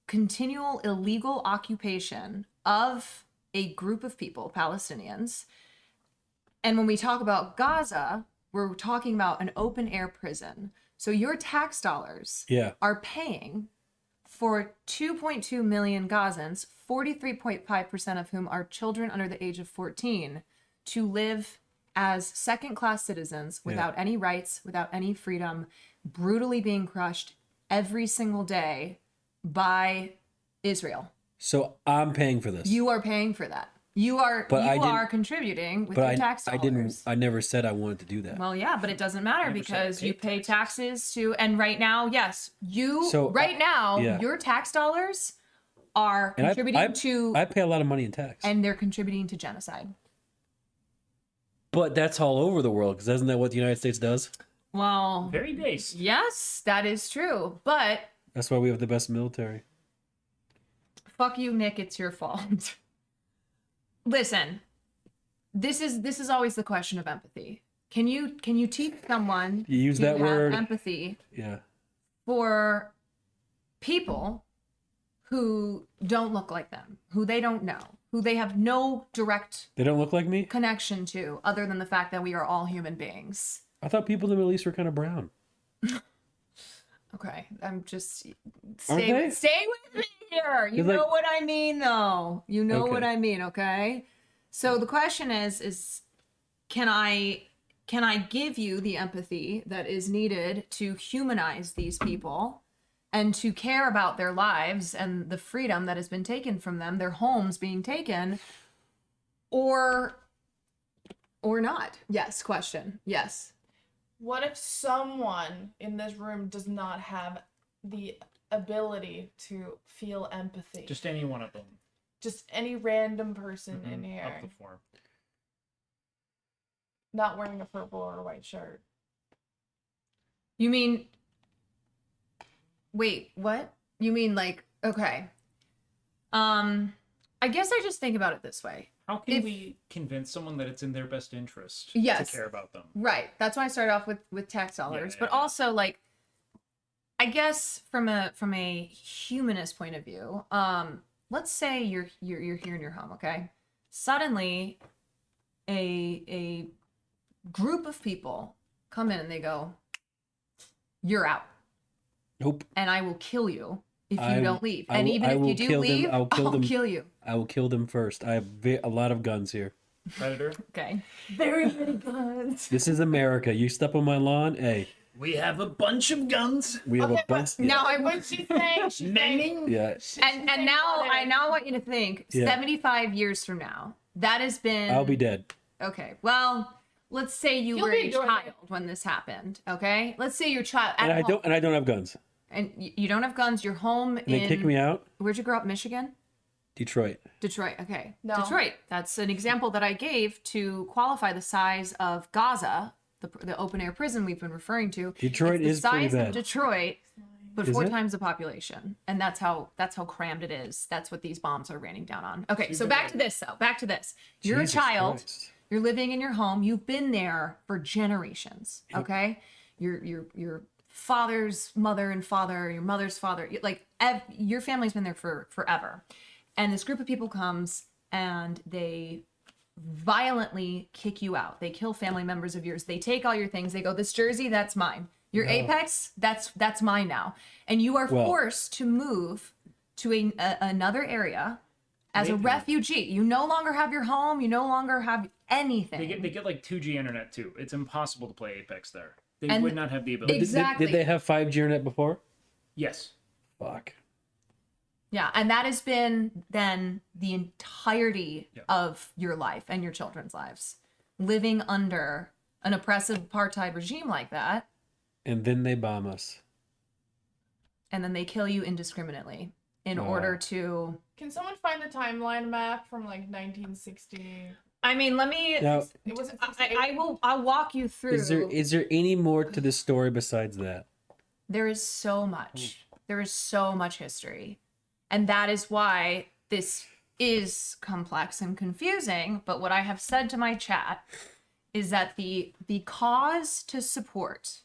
continual illegal occupation of a group of people, Palestinians. And when we talk about Gaza, we're talking about an open air prison. So your tax dollars Yeah. are paying for 2.2 million Gazans, 43.5% of whom are children under the age of 14, to live as second-class citizens without any rights, without any freedom, brutally being crushed every single day by Israel. So I'm paying for this. You are paying for that. You are But I didn't- contributing with but your tax dollars. I never said I wanted to do that. Well, yeah, but it doesn't matter Never said because pay you pay taxes to, and right now, yes, right now, yeah. your tax dollars are And contributing to, I pay a lot of money in tax. and they're contributing to genocide. But that's all over the world, because isn't that what the United States does? Well, Very based. yes, that is true, but That's why we have the best military. fuck you, Nick, it's your fault. Listen, this is always the question of empathy. Can you teach someone You use to that have word. empathy Yeah. for people who don't look like them, who they don't know, who they have no direct They don't look like me? connection to, other than the fact that we are all human beings? I thought people in the Middle East were kind of brown. Okay, I'm just they? stay with me here. You It's know like- what I mean, though. You know what Okay. I mean, okay? So the question is can I give you the empathy that is needed to humanize these people and to care about their lives and the freedom that has been taken from them, their homes being taken, or not? Yes, question. Yes. What if someone in this room does not have the ability to feel empathy? Just any one of them. Just any random person in Up here, the floor. not wearing a purple or a white shirt. You mean, wait, what? You mean like, okay. I guess I just think about it this way. How can If- we convince someone that it's in their best interest Yes. to care about them? Right. That's why I started off with tax dollars, but also like, I guess from a humanist point of view, let's say you're here in your home, okay? Suddenly, a group of people come in and they go, "You're out, Nope. and I will kill you if you I- don't leave. I And will- even I if will you do kill them- leave, I will kill I'll them. kill you." I will kill them first. I have a lot of guns here. Predator? Okay. Very many guns. This is America. You step on my lawn, hey, We have a bunch of guns. we have a bunch. Now I When she's saying, she's saying, Yeah, and now I now want you to think Yeah. 75 years from now. That has been I'll be dead. okay. Well, let's say you You'll were be a enjoying child it. when this happened, okay? Let's say your child at And I home, don't have guns. and you don't have guns. You're home And they in kick me out. Where'd you grow up? Michigan? Detroit. Detroit. Okay. No. Detroit. That's an example that I gave to qualify the size of Gaza, the open air prison we've been referring to. Detroit It's the is pretty size of bad. Detroit, but Is 4 it? times the population, and that's how crammed it is. That's what these bombs are raining down on. Okay, so back to this though. Back to this. You're Jesus a child. Christ. You're living in your home. You've been there for generations. Okay, your father's mother and father, your mother's father, your family's been there for forever. And this group of people comes and they violently kick you out. They kill family members of yours. They take all your things. They go, this jersey, that's mine. Your Apex, that's mine now. And you are Well- forced to move to another area as a refugee. You no longer have your home. You no longer have anything. They get like 2G internet too. It's impossible to play Apex there. They And would not have the ability. Exactly. Did they have 5G internet before? Yes. Fuck. Yeah, and that has been then the entirety Yeah. of your life and your children's lives. Living under an oppressive apartheid regime like that, And then they bomb us. and then they kill you indiscriminately in Wow. order to... Can someone find the timeline map from like 1960? I mean, let me... Now, It wasn't. I'll walk you through. is there any more to this story besides that? There is so much. There is so much history. And that is why this is complex and confusing. But what I have said to my chat is that the cause to support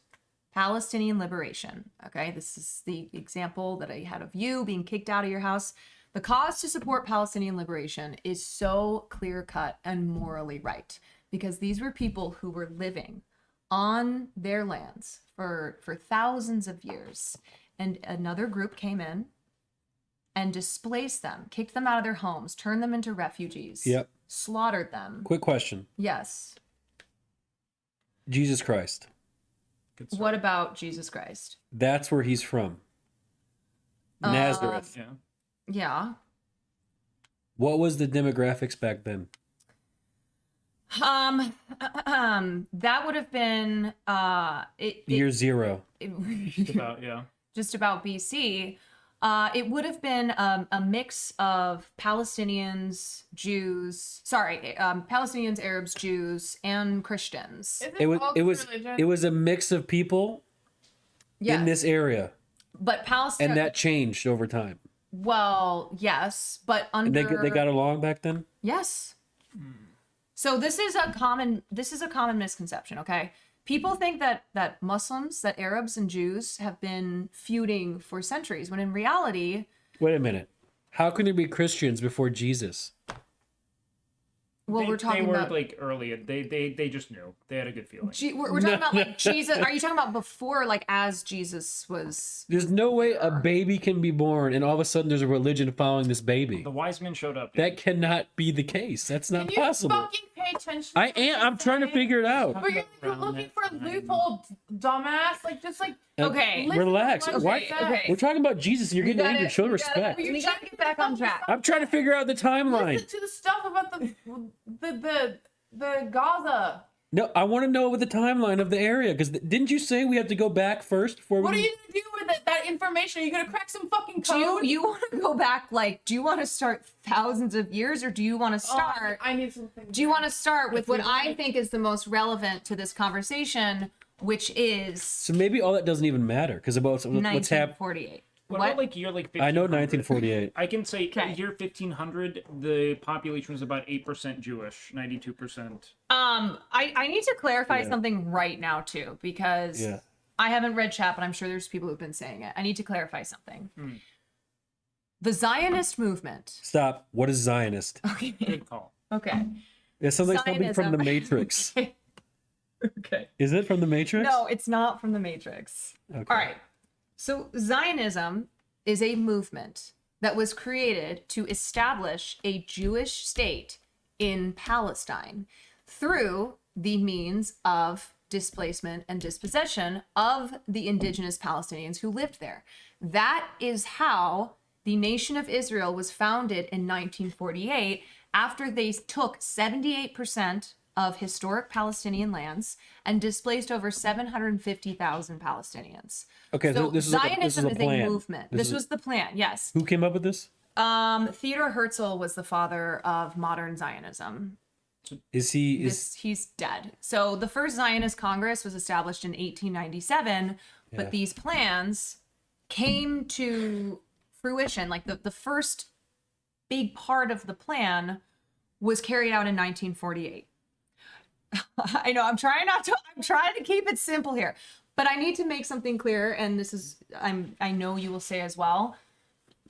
Palestinian liberation, okay, this is the example that I had of you being kicked out of your house. The cause to support Palestinian liberation is so clear-cut and morally right, because these were people who were living on their lands for thousands of years, and another group came in and displaced them, kicked them out of their homes, turned them into refugees, Yep. slaughtered them. Quick question. Yes. Jesus Christ. Good start. What about Jesus Christ? That's where he's from. Nazareth. Yeah. Yeah. What was the demographics back then? That would have been Year zero. Just about, yeah. just about BC. It would have been a mix of Palestinians, Palestinians, Arabs, Jews, and Christians. It was a mix of people Yes. in this area, But Palestine, and that changed over time. well, yes, but And under they got along back then. yes. So this is a common misconception. Okay, people think that Muslims, that Arabs and Jews have been feuding for centuries, when in reality, Wait a minute. How can there be Christians before Jesus? well, we're talking they were about like early. They just knew. They had a good feeling. we're talking about like Jesus. Are you talking about before, like as Jesus was? There's no way a baby can be born and all of a sudden there's a religion following this baby. The wise men showed up. That cannot be the case. That's not Can you possible. fucking pay attention? I to am. what I'm trying to saying? figure it out. But you're looking for a loophole, dumbass. Like just like. Okay. listen to Relax. what Why? I said. okay. We're talking about Jesus and you're getting angry. Show respect. We gotta get back on track. I'm trying to figure out the timeline. Listen to the stuff about the Gaza. No, I want to know what the timeline of the area, because didn't you say we have to go back first before we? What are you gonna do with that information? Are you gonna crack some fucking Do code? you want to go back? Like, do you want to start thousands of years, or do you want to start? I need something. Do you want to start with what I think is the most relevant to this conversation, which is So maybe all that doesn't even matter, because about what's happened. 1948? What about like year like 1500? I know 1948. I can say Okay. year 1500, the population was about 8% Jewish, 92%. I need to clarify Yeah. something right now too, because Yeah. I haven't read chat, but I'm sure there's people who've been saying it. I need to clarify something. The Zionist movement. Stop. What is Zionist? Okay. Good call. Okay. It sounds like something from the Zionism. Matrix. Okay. Is it from the Matrix? No, it's not from the Matrix. Okay. All right. So Zionism is a movement that was created to establish a Jewish state in Palestine through the means of displacement and dispossession of the indigenous Palestinians who lived there. That is how the nation of Israel was founded in 1948, after they took 78% of historic Palestinian lands and displaced over 750,000 Palestinians. Okay, so this is Zionism a is plan. a movement. This was the plan, yes. Who came up with this? Theodor Herzl was the father of modern Zionism. He's dead. So the first Zionist Congress was established in 1897, but these plans came to fruition. Like the first big part of the plan was carried out in 1948. I know I'm trying to keep it simple here, but I need to make something clear, and this is I know you will say as well.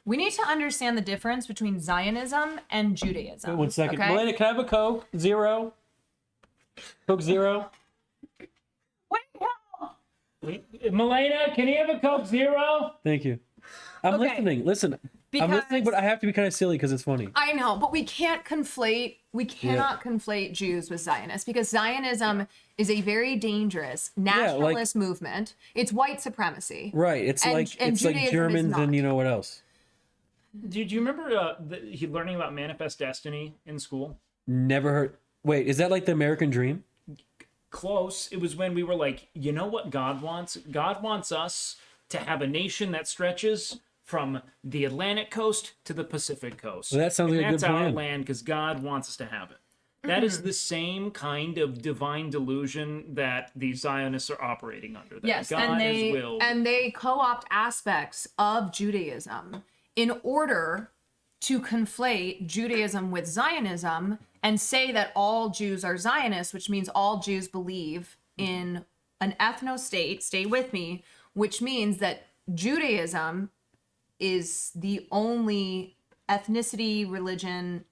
We need to understand the difference between Zionism and Judaism. Wait, 1 second. Okay? Malena, can I have a Coke? Zero. Coke Zero. Malena, can you have a Coke Zero? Thank you. I'm Okay. listening. Listen, I'm listening, but I have to be kind of silly because it's funny. I know, but we cannot conflate Jews with Zionists, because Zionism is a very dangerous nationalist movement. It's white supremacy. Right. It's And- like and it's like Judaism is Germans not. and you know what else? Did you remember learning about Manifest Destiny in school? Never heard. Wait, is that like the American dream? Close. It was when we were like, you know what God wants? God wants us to have a nation that stretches from the Atlantic coast to the Pacific coast. Well, that sounds And like a good that's our plan. land because God wants us to have it. That is the same kind of divine delusion that the Zionists are operating under. That Yes, God and has willed. they co-opt aspects of Judaism in order to conflate Judaism with Zionism and say that all Jews are Zionists, which means all Jews believe in an ethno-state, stay with me, which means that Judaism is the only ethnicity, religion,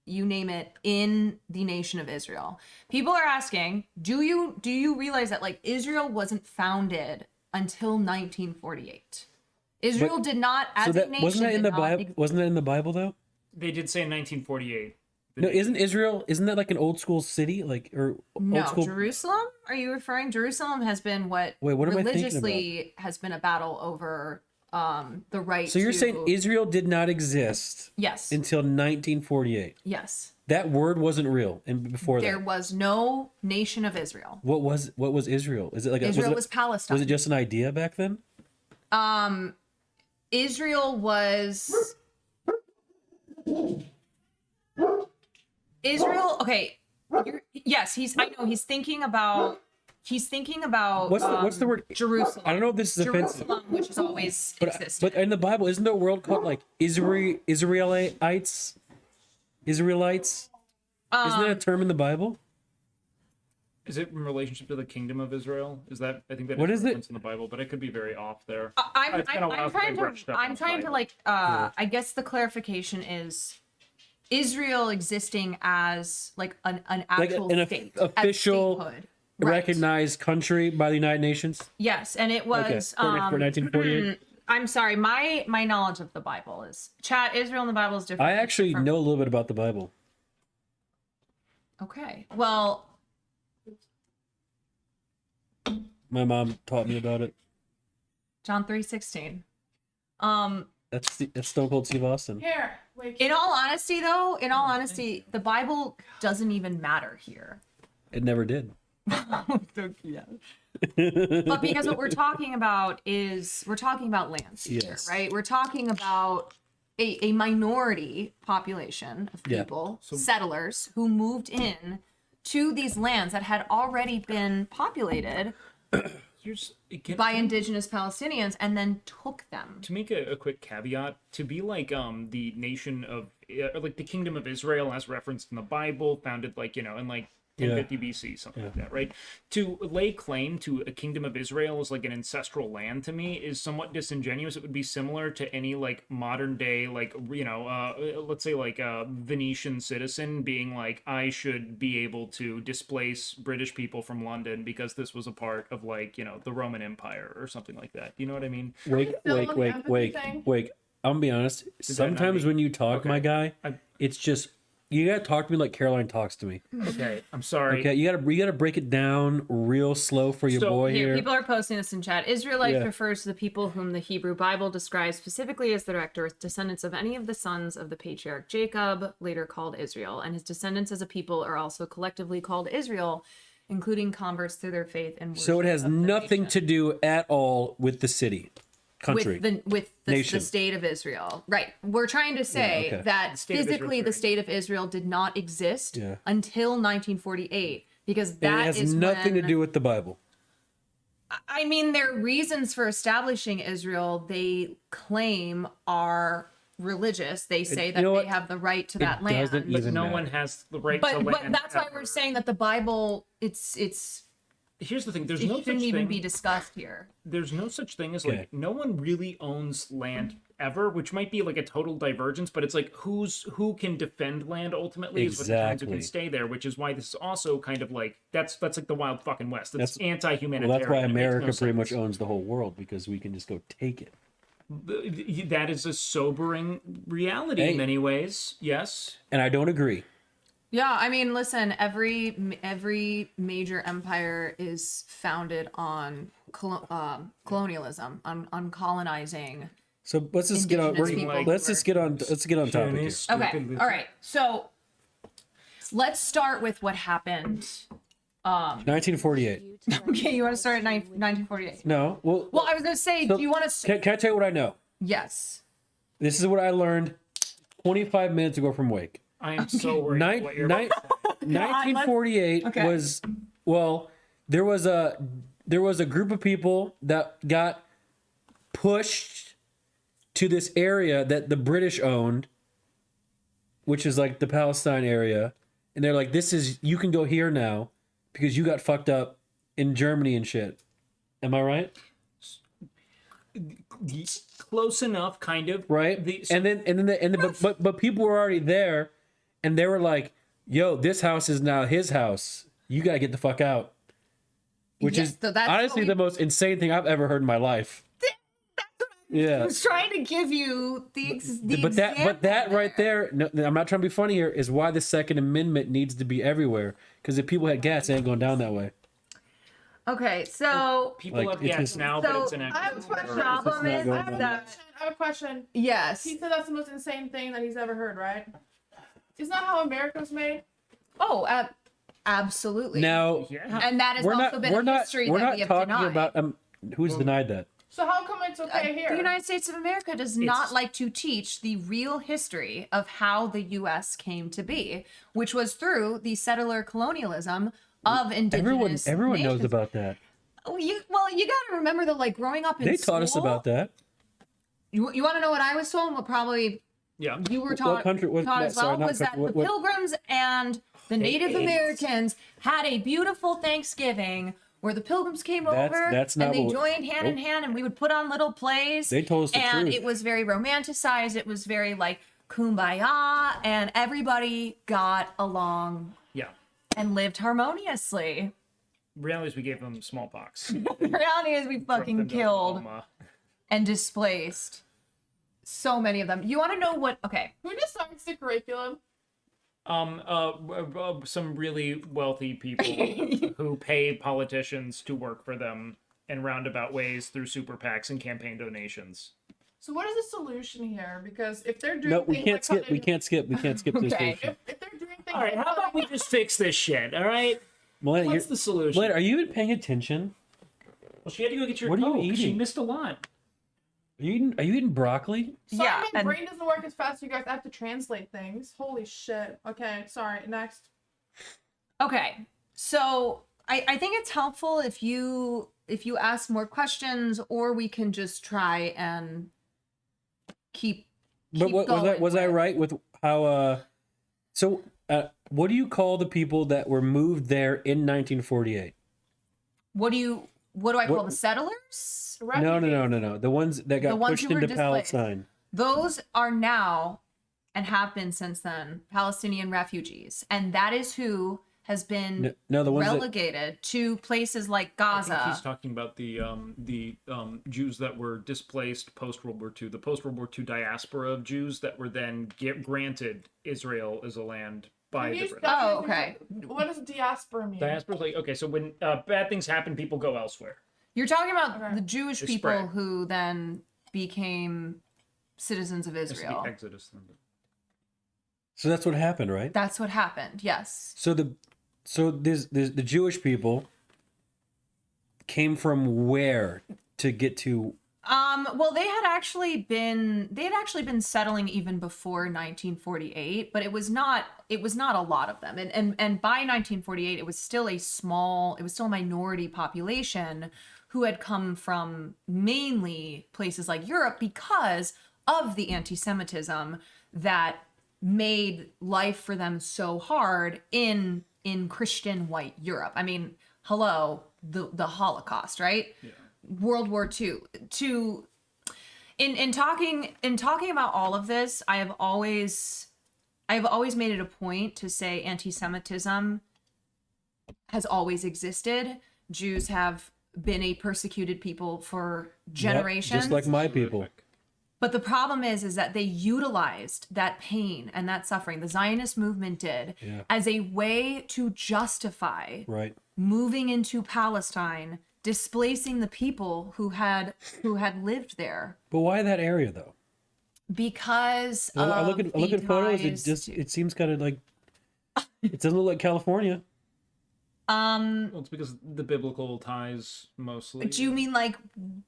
you name it, in the nation of Israel. People are asking, do you realize that like Israel wasn't founded until 1948? Israel did not, as a nation, wasn't that in did the not Bible? Wasn't that in the Bible though? They did say in 1948. No, isn't that like an old school city, like or No, old school? Jerusalem? Are you referring? Jerusalem has been what Wait, what am I thinking religiously has been a battle over the right. So you're to... saying Israel did not exist Yes. until 1948? Yes. That word wasn't real, and before There that, was no nation of Israel. what was Israel? Is it like Israel was Palestine. Was it just an idea back then? Israel was Israel. Okay. Yes, I know he's thinking about. What's the word? Jerusalem. I don't know if this is offensive. Jerusalem, which has always But existed. in the Bible, isn't there a world called like Israelites? Israelites? Isn't that a term in the Bible? Is it in relationship to the kingdom of Israel? Is that I think that What is is it? referenced in the Bible, but I could be very off there. I'm It's been a while since I brushed up on the trying to Bible. like I guess the clarification is Israel existing as like an Like actual an state, official as statehood. Right. recognized country by the United Nations? Yes, and it was For 1948. I'm sorry, my knowledge of the Bible is chat Israel in the Bible is different. I actually know a little bit about the Bible. Okay. Well, My mom taught me about it. John 3:16. That's Stone Cold Steve Austin. Here, wait. In all honesty, the Bible doesn't even matter here. It never did. But because what we're talking about lands here, Yes. right? We're talking about a minority population of Yeah. people, settlers, who moved in to these lands that had already been populated by indigenous Palestinians and then took them. To make a quick caveat, to be like the nation of like the kingdom of Israel as referenced in the Bible, founded like in like 1050 BC, something like that, right? To lay claim to a kingdom of Israel as like an ancestral land to me is somewhat disingenuous. It would be similar to any like modern day like let's say like a Venetian citizen being like, I should be able to displace British people from London because this was a part of like the Roman Empire or something like that. You know what I mean? Wait. Still on the empathy thing? I'm gonna be honest. that not Sometimes me? when you talk, Okay. my guy, I- it's just gotta talk to me like Caroline talks to me. Okay, I'm sorry. Okay, you gotta break it down real slow for your So, boy Here, here. people are posting this in chat. Israelites Yeah. refers to the people whom the Hebrew Bible describes specifically as the direct descendants of any of the sons of the patriarch Jacob, later called Israel, and his descendants as a people are also collectively called Israel, including converts through their faith and worship So it has of the nothing nation. to do at all with the city, country. with the Nation. state of Israel. Right. We're trying to say okay. that state of Israel physically is the great. state of Israel did not exist Yeah. until 1948 because And that it has is nothing when, to do with the Bible. I mean, their reasons for establishing Israel, they claim, are religious. They say that know they what? have the right to It that land. doesn't But even no matter. one has the right to But land. that's why we're ever. saying that the Bible, it's Here's the thing. There's it no such shouldn't even thing. be discussed here. There's no such thing as Okay. like no one really owns land ever, which might be like a total divergence, but it's like who can defend land ultimately is what determines who Exactly. can stay there, which is why this is also kind of like that's like the wild fucking west. It's Well, anti-humanitarian. that's why It makes America no pretty much sense. owns the whole world because we can just go take it. That is a sobering reality Hey. in many ways. Yes. And I don't agree. Yeah, I mean, listen, every major empire is founded on colonialism, on colonizing. So let's just get on. Indigenous people Let's just get on. Let's get on topic here. Okay, all right. So let's start with what happened. 1948. Okay, you want to start at 1948? No. Well, Well, I was gonna say, So- do you want to? can I tell you what I know? Yes. This is what I learned 25 minutes ago from Wake. I am so worried Nine- what you're about to say. 1948 Okay. was there was a group of people that got pushed to this area that the British owned, which is like the Palestine area, and they're like, you can go here now because you got fucked up in Germany and shit. Am I right? Close enough, kind of. Right? But people were already there, and they were like, "Yo, this house is now his house. You gotta get the fuck out." Which Yes, is so that's honestly what we- the most insane thing I've ever heard in my life. I Yeah, was trying to give you the but that example right there, no, I'm not trying to be funny here, is why the Second Amendment needs to be everywhere. Because if people had gas, they ain't going down that way. Okay, so People Like, have it's gas just- now, So, but it's an I have a question. problem is going I have a that question. I have a question. yes. He said that's the most insane thing that he's ever heard, right? Isn't that how America was made? Oh, absolutely. Now, Yeah. and that has we're also not been we're a not history we're that not we have talking denied. about who's denied that. So how come it's okay here? The United States of America does not like to teach the real history of how the U.S. came to be, which was through the settler colonialism of indigenous Everyone knows nations. about that. Well, you got to remember that, like growing up in They school, taught us about that. You want to know what I was told? Well, probably Yeah. you were What taught, country- what- taught no, as well. sorry, not Was that country, the what- Pilgrims and the Native Americans had a beautiful Thanksgiving where the Pilgrims came over that's not and they what- joined hand in nope. hand, and we would put on little plays. They told us the and truth. it was very romanticized. It was very like kumbaya, and everybody got along Yeah. and lived harmoniously. Reality is we gave them smallpox. The reality is we fucking Them to killed Oklahoma. and displaced so many of them. You want to know what? Okay. Who decides the curriculum? Some really wealthy people who pay politicians to work for them in roundabout ways through super PACs and campaign donations. So what is the solution here? Because if they're doing No, we things can't like skip. how We they- can't skip. We can't skip this Okay. station. If they're doing things All right, like how about we just fix this shit? All right, Milena, what's the solution? Milena, are you even paying attention? Well, she had to go get your What are you Coke. She eating? missed a lot. Are you eating broccoli? Sorry, Yeah, my and- brain doesn't work as fast as you guys. I have to translate things. Holy shit. Okay, sorry. Next. Okay. So I think it's helpful if you ask more questions, or we can just try and keep But what, going was I with- right with how? What do you call the people that were moved there in 1948? What do I call What- the settlers? No. The ones that got The ones pushed who were into displaced. Palestine. Those are now and have been since then Palestinian refugees, and that is who has been No, the ones that relegated to places like I think Gaza. he's talking about the Jews that were displaced post World War II, the post World War II diaspora of Jews that were then granted Israel as a land by Can the you British. stop Oh, using okay. What does diaspora mean? Diaspora is like, okay, so when bad things happen, people go elsewhere. You're talking about Okay. the Jewish They people spread. who then became citizens of It's the Israel. Exodus. so that's what happened, right? That's what happened. Yes. So there's the Jewish people came from where to get to? Well, they had actually been settling even before 1948, but it was not a lot of them. And by 1948, it was still a minority population who had come from mainly places like Europe because of the anti-Semitism that made life for them so hard in Christian white Europe. I mean, hello, the Holocaust, right? Yeah. World War II. In talking about all of this, I have always made it a point to say anti-Semitism has always existed. Jews have been a persecuted people for generations. Yep, just like my people. But the problem is that they utilized that pain and that suffering, the Zionist movement did, as a way to justify Right. moving into Palestine, displacing the people who had lived there. But why that area though? Because I look of at the photos. ties It seems kind of like it doesn't look like California. Well, it's because the biblical ties mostly. do you mean like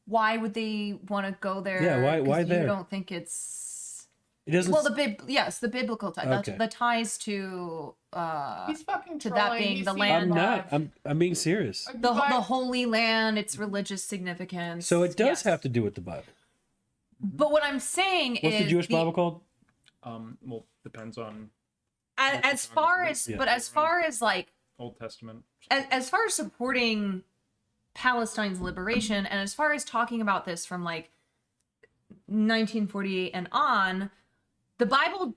why would they want to go there? Yeah, why 'Cause there? You don't think it's It doesn't. well the biblical ties, Okay. the ties to He's fucking to trolling. that being He's the seen land I'm a not. lot. I'm being serious. the Why- Holy Land, its religious significance. So it does Yes. have to do with the Bible. But what I'm saying What's is the Jewish Bible called? Well, depends on as far as Yeah. but as far as like Old Testament. as far as supporting Palestine's liberation and as far as talking about this from like 1948 and on, the Bible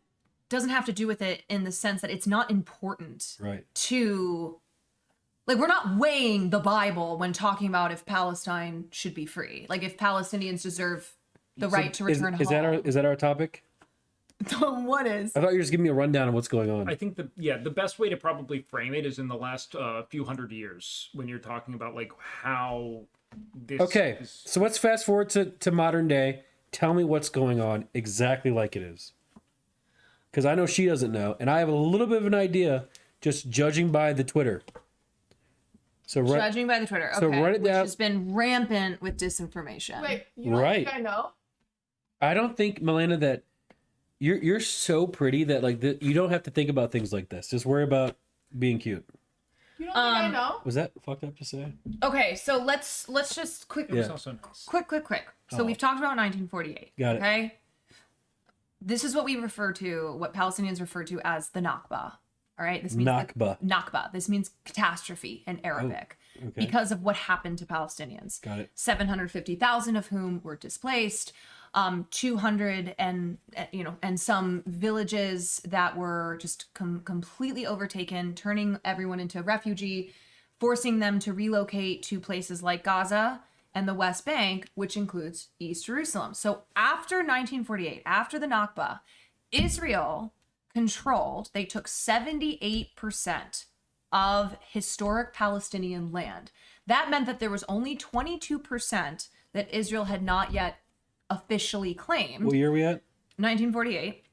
doesn't have to do with it in the sense that it's not important Right. to like we're not weighing the Bible when talking about if Palestine should be free, like if Palestinians deserve the right to return home. Is that our topic? What is? I thought you were just giving me a rundown of what's going on. I think the best way to probably frame it is in the last few hundred years when you're talking about like how this. Okay, is- so let's fast forward to modern day. Tell me what's going on exactly like it is. Because I know she doesn't know, and I have a little bit of an idea just judging by the Twitter. So Judging by the Twitter, okay, so write it which down. has been rampant with disinformation. Wait, you don't Right. think I know? I don't think, Malena, that you're so pretty that like you don't have to think about things like this. Just worry about being cute. You don't think I know? Was that fucked up to say? Okay, so let's just It was Yeah. also nice. quick. So we've talked about 1948. Got it. Okay. This is what what Palestinians refer to as the Nakba. All right. This means Nakba. Nakba. This means catastrophe in Arabic okay. because of what happened to Palestinians. Got it. 750,000 of whom were displaced. 200 and some villages that were just completely overtaken, turning everyone into refugee, forcing them to relocate to places like Gaza and the West Bank, which includes East Jerusalem. So after 1948, after the Nakba, Israel they took 78% of historic Palestinian land. That meant that there was only 22% that Israel had not yet officially claimed. What year are we at? 1948.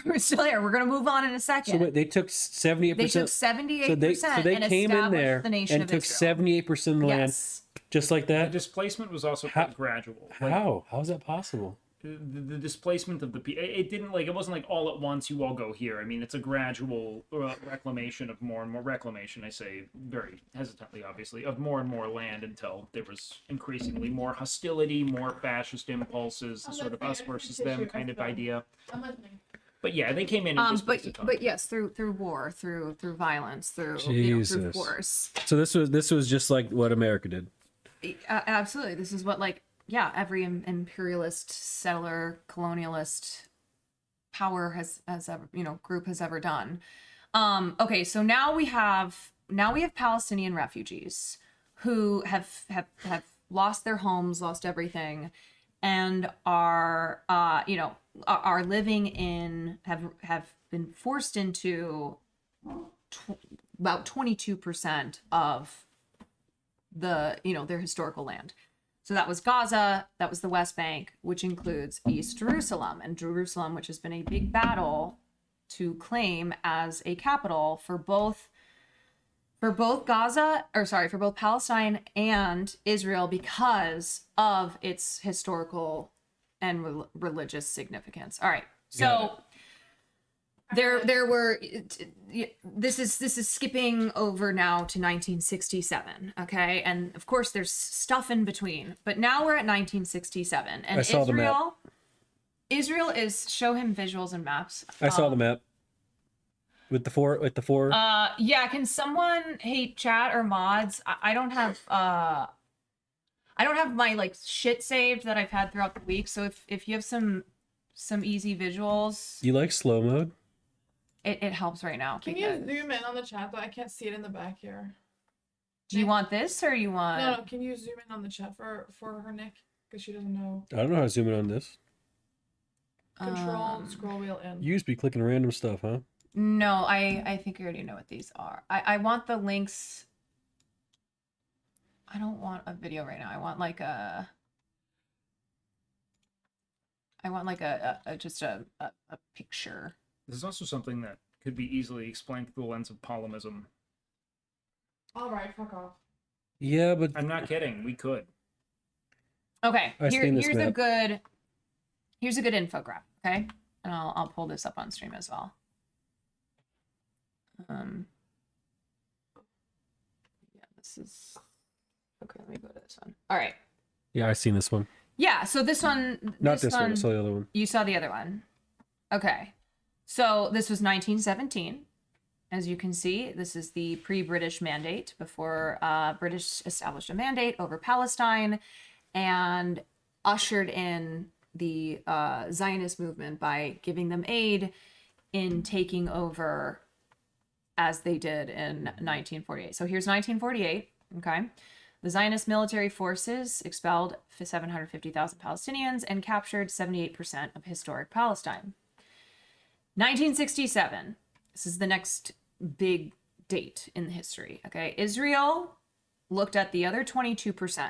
We're still there. We're going to move on in a second. So wait, they took 78%. They took 78% So they and came in established there the nation and of took Israel. 78% of the land, Yes. just like The that. displacement was also quite gradual. Like, How? How is that possible? the displacement of the people, it didn't like, it wasn't like all at once you all go here. I mean, it's a gradual reclamation of more and more reclamation, I say very hesitantly obviously, of more and more land until there was increasingly more hostility, more fascist impulses, the sort of us versus them kind of idea. I'm listening. But yeah, they came in and displaced a ton. But yes, through war, through violence, through through Jesus. force. So this was just like what America did. Absolutely, this is what every imperialist, settler, colonialist power has ever group has ever done. Okay, so now we have Palestinian refugees who have lost their homes, lost everything, and are are living in have been forced into about 22% of the their historical land. So that was Gaza, that was the West Bank, which includes East Jerusalem, and Jerusalem, which has been a big battle to claim as a capital for both Palestine and Israel because of its historical and religious significance. All right. So there were this is skipping over now to 1967, okay? And of course there's stuff in between, but now we're at 1967 and I saw the map. Israel is, show him visuals and maps. I saw the map with the four. Yeah, can someone, hey, chat or mods, I don't have my like shit saved that I've had throughout the week, so if you have some easy visuals, You like slow mode? it helps right now. Can you zoom in on the chat though? I can't see it in the back here. Do you want this or you want? No, can you zoom in on the chat for her, Nick? Because she doesn't know. I don't know how to zoom in on this. Control scroll wheel in. You used to be clicking random stuff, huh? No, I think I already know what these are. I want the links. I don't want a video right now. I want like a just a picture. This is also something that could be easily explained through the lens of polymism. All right, fuck off. Yeah, but I'm not kidding. We could. Okay, I've seen this here's map. a good infographic, okay? And I'll pull this up on stream as well. Yeah, this is okay. Let me go to this one. All right. yeah, I've seen this one. Yeah, so this one. Not this one. I saw the other one. You saw the other one. Okay. So this was 1917. As you can see, this is the pre-British mandate before British established a mandate over Palestine and ushered in the Zionist movement by giving them aid in taking over as they did in 1948. So here's 1948, okay? The Zionist military forces expelled 750,000 Palestinians and captured 78% of historic Palestine. 1967, this is the next big date in the history, okay? Israel looked at the other 22%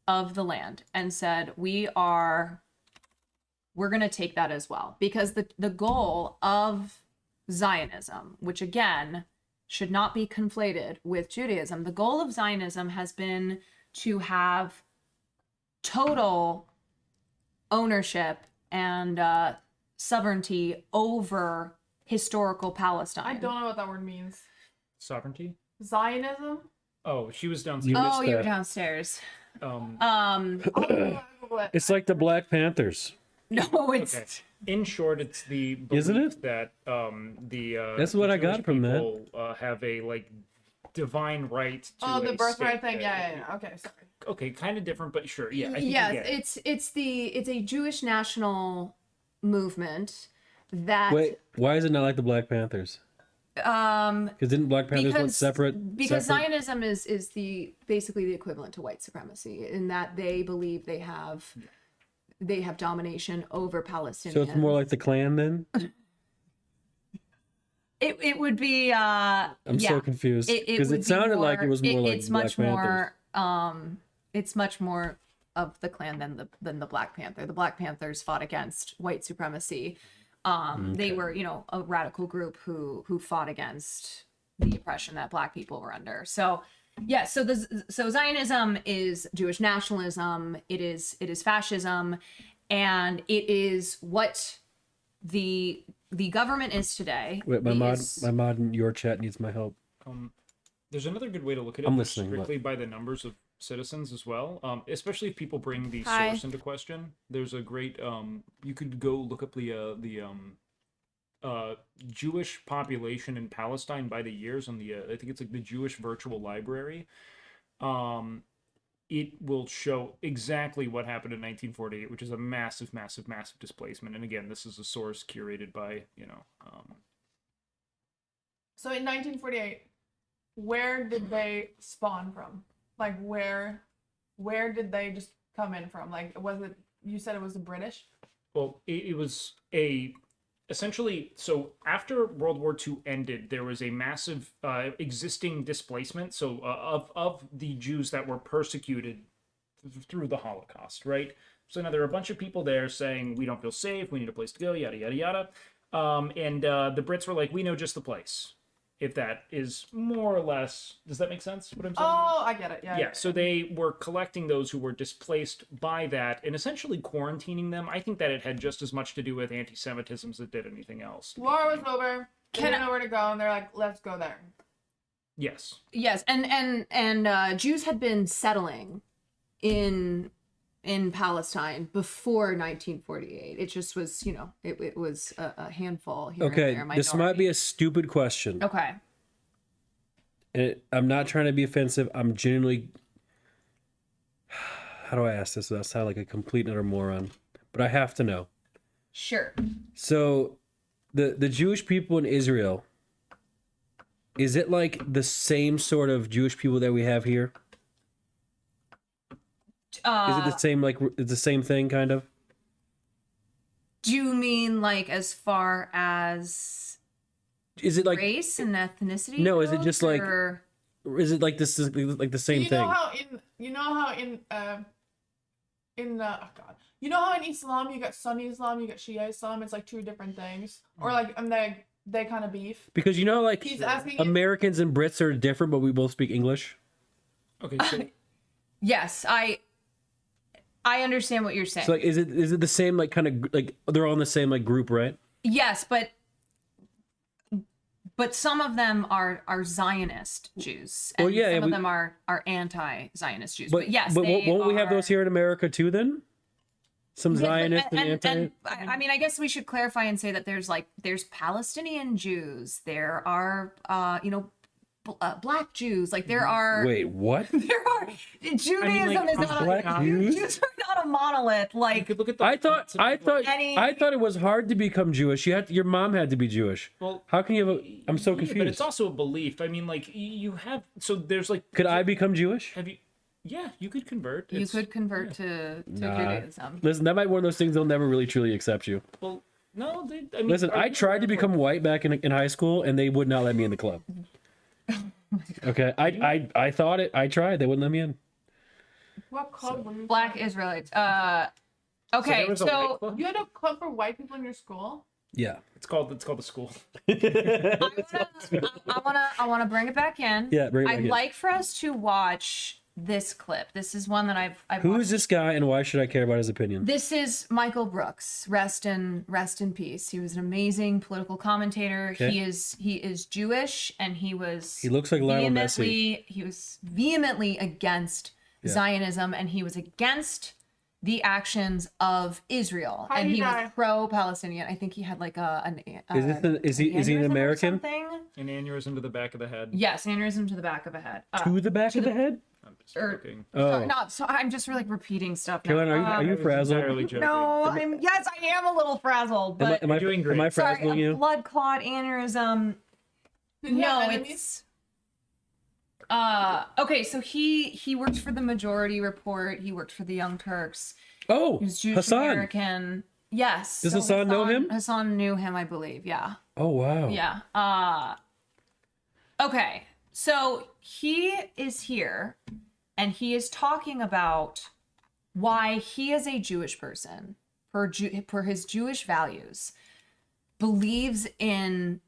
of the land and said, we're going to take that as well. Because the goal of Zionism, which again should not be conflated with Judaism, the goal of Zionism has been to have total ownership and sovereignty over historical Palestine. I don't know what that word means. Sovereignty? Zionism? Oh, she was down. You missed Oh, you were that. downstairs. It's like the Black Panthers. No, it's Okay. In short, it's the belief Isn't it? that the That's what I got Jewish from that. people, have a like divine right to Oh, the a birthright state thing. that- Yeah. Okay, sorry. Okay, kind of different, but sure. Yeah, I think yeah, you get it. it's a Jewish national movement that Wait, why is it not like the Black Panthers? Because didn't Black Panthers want separate? Because separate? Zionism is basically the equivalent to white supremacy in that they believe they have domination over Palestinians. So it's more like the Klan then? it would be I'm so confused because would it be sounded like it was more like it's Black much Panthers. more it's much more of the Klan than the Black Panther. The Black Panthers fought against white supremacy. They were, a radical group who fought against the oppression that Black people were under. So, yeah, so Zionism is Jewish nationalism. It is fascism, and it is what the government is today. Wait, my mod in your chat needs my help. There's another good way to look at it. I'm just listening, strictly by the numbers of citizens as well. Especially if people bring the Hi. source into question. There's a great you could go look up the Jewish population in Palestine by the years on the I think it's like the Jewish Virtual Library. It will show exactly what happened in 1948, which is a massive displacement. And again, this is a source curated by So in 1948, where did they spawn from? Like where did they just come in from? Like was it? You said it was the British. Well, it was essentially, so after World War II ended, there was a massive existing displacement. So of the Jews that were persecuted through the Holocaust, right? So now there are a bunch of people there saying we don't feel safe, we need a place to go, yada yada yada. And the Brits were like, we know just the place. If that is more or less, does that make sense? What I'm saying? Oh, I get it. Yeah. Yeah, so they were collecting those who were displaced by that and essentially quarantining them. I think that it had just as much to do with anti-Semitism as it did anything else. War was over. They didn't know where to go, and they're like, let's go there. Yes. Yes, and Jews had been settling in Palestine before 1948. It just was, you know, it was a handful here and Okay, there, this might be a stupid question. Okay. And I'm not trying to be offensive. I'm genuinely. How do I ask this without sounding like a complete and utter moron? But I have to know. Sure. So, the Jewish people in Israel, is it like the same sort of Jewish people that we have here? Is it the same, like, it's the same thing, kind of? Do you mean like as far as Is it like race and ethnicity? No, is it goes, just like- or- is it like this is like the same you thing? know how oh God, you know how in Islam you got Sunni Islam, you got Shia Islam. It's like two different things, or like they kind of beef. Because you know, like, He's asking Americans and Brits are different, but we both speak English. Okay, so Yes, I understand what you're saying. So, like, is it the same, like, kind of like they're all in the same like group, right? Yes, but some of them are Zionist Jews, and Well, yeah, some of we- them are anti-Zionist Jews. But yes, but they won't we have those are- here in America too? Then some Zionists and anti. and I mean, I guess we should clarify and say that there's Palestinian Jews, there are Black Jews, like there are. Wait, what? There are Judaism is not Black a Jews? Jews are not a monolith. you Like could look at the. I thought Any- it was hard to become Jewish. Your mom had to be Jewish. Well, How can you have I'm so yeah, confused. but it's also a belief. I mean, like you have. So there's like. Could I become Jewish? Have you? Yeah, you could convert. you It's- could convert to Nah. Judaism. Listen, that might be one of those things they'll never really truly accept you. Well, no. I mean, Listen, are I you tried to aware become white back in high school, and they would not let me in the club. Okay, I thought it. I tried. They wouldn't let me in. What club were you? Black from? Israelites. there Okay, was a so white club? You had a club for white people in your school. Yeah. It's called the school. I wanna bring it back in. Yeah, bring it back I'd in. like for us to watch this clip. This is one that I've Who watched. is this guy, and why should I care about his opinion? This is Michael Brooks. Rest in peace. He was an amazing political commentator. Okay. He is Jewish, and he looks like Lionel Messi. He was vehemently against Yeah. Zionism, and he was against the actions of Israel, How'd and he he was die? pro-Palestinian. I think he had like Is he an aneurysm or American? something? An aneurysm to the back of the head. Yes, aneurysm to the back of the head. To the back of the head? I'm just Or- joking. Oh, So I'm just like repeating stuff now. Caroline, are you I was frazzled? entirely joking. No, yes, I am a little frazzled, but Am I doing great. Am I sorry, frazzling a you? blood clot aneurysm. Did he No, have enemies? it's okay. So he worked for the Majority Report. He worked for the Young Turks. Oh, He was Jewish Hassan. American. Yes. Does so Hassan know him? Hassan knew him, I believe. Yeah. Oh, wow. Yeah. Okay. So he is here and he is talking about why he is a Jewish person, per his Jewish values, believes in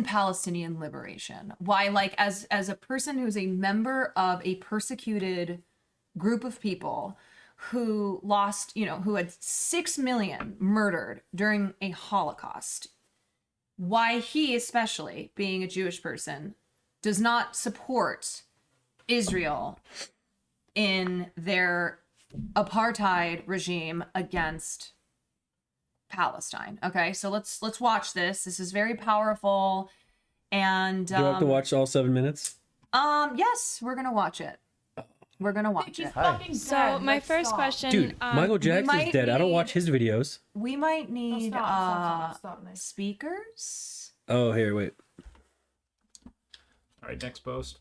Palestinian liberation. Why, like, as a person who's a member of a persecuted group of people who lost, who had 6 million murdered during a Holocaust, why he, especially being a Jewish person, does not support Israel in their apartheid regime against Palestine. Okay, so let's watch this. This is very powerful, and Do I have to watch all 7 minutes? yes, we're gonna watch it. We're gonna watch He's it. fucking So dead. my Like, first stop. question, Dude, Michael Jackson's might dead. I don't need- watch his videos. We might No, need stop, Nick. speakers. Oh, here, wait. All right, next post.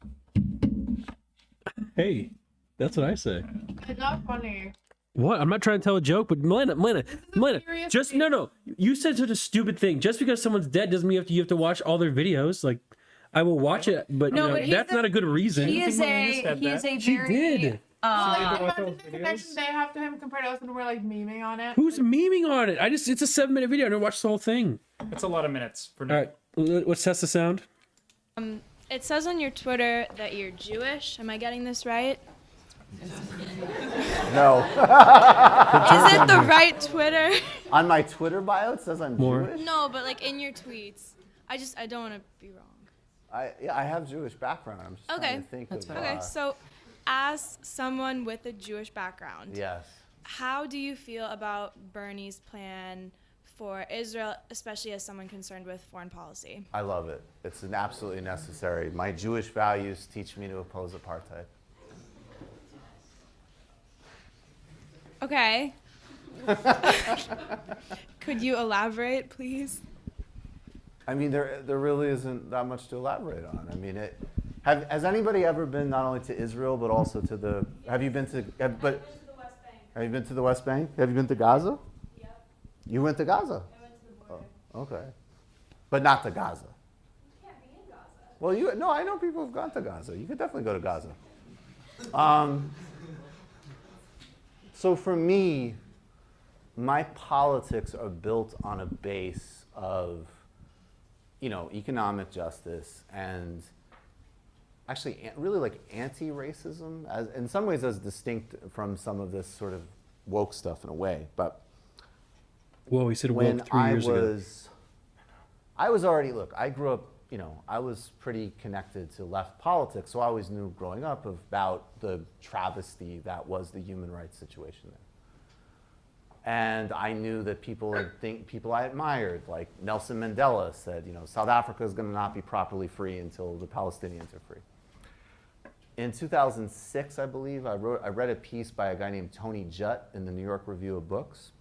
Hey, that's what I say. It's not funny. What? I'm not trying to tell a joke, but Milena, serious just thing. no. You said such a stupid thing. Just because someone's dead doesn't mean you have to watch all their videos. Like, I will watch it, but, No, you know, but he's that's a- not a good reason. He is Milena a said he is that. a She very did. Like, With imagine those the connection videos? they have to him compared to us, and we're like memeing on it. Who's memeing on it? It's a 7-minute video. I never watched the whole thing. That's a lot of minutes for All now. right, let's test the sound. It says on your Twitter that you're Jewish. Am I getting this right? No. Is it the right Twitter? On my Twitter bio, it says I'm More. Jewish. No, but like in your tweets. I don't want to be wrong. I have Jewish background. I'm just Okay. trying to think of. Okay, so as someone with a Jewish background, Yes. how do you feel about Bernie's plan for Israel, especially as someone concerned with foreign policy? I love it. It's an absolutely necessary. My Jewish values teach me to oppose apartheid. Okay. Could you elaborate, please? I mean, there really isn't that much to elaborate on. I mean, has anybody ever been not only to Israel but also to the? Have you been to? Have you been to the West Bank? Have you been to Gaza? Yep. You went to Gaza. I went to the border. Oh, okay, but not to Gaza. You can't be in Gaza. Well, I know people who've gone to Gaza. You could definitely go to Gaza. So for me, my politics are built on a base of, economic justice and actually really like anti-racism, as in some ways as distinct from some of this sort of woke stuff in a way. But Whoa, he said when woke 3 years ago. I was already, look, I grew up, I was pretty connected to left politics, so I always knew growing up about the travesty that was the human rights situation there. And I knew that people I admired, like Nelson Mandela said, South Africa is going to not be properly free until the Palestinians are free. In 2006, I believe, I read a piece by a guy named Tony Judt in the New York Review of Books,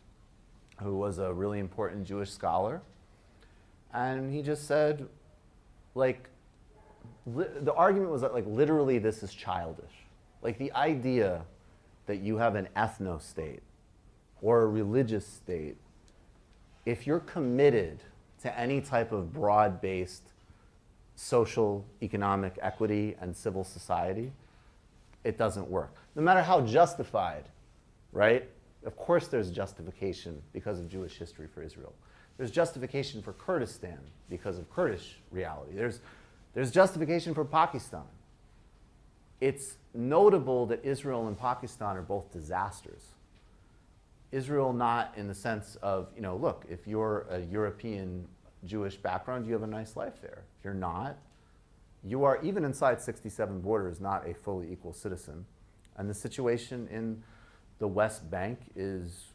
who was a really important Jewish scholar. And he just said, the argument was that, literally this is childish. Like, the idea that you have an ethno-state or a religious state, if you're committed to any type of broad-based social, economic equity and civil society, it doesn't work. No matter how justified, right? Of course there's justification because of Jewish history for Israel. There's justification for Kurdistan because of Kurdish reality. There's justification for Pakistan. It's notable that Israel and Pakistan are both disasters. Israel not in the sense of, look, if you're a European Jewish background, you have a nice life there. If you're not, you are, even inside 67 borders, not a fully equal citizen. And the situation in the West Bank is,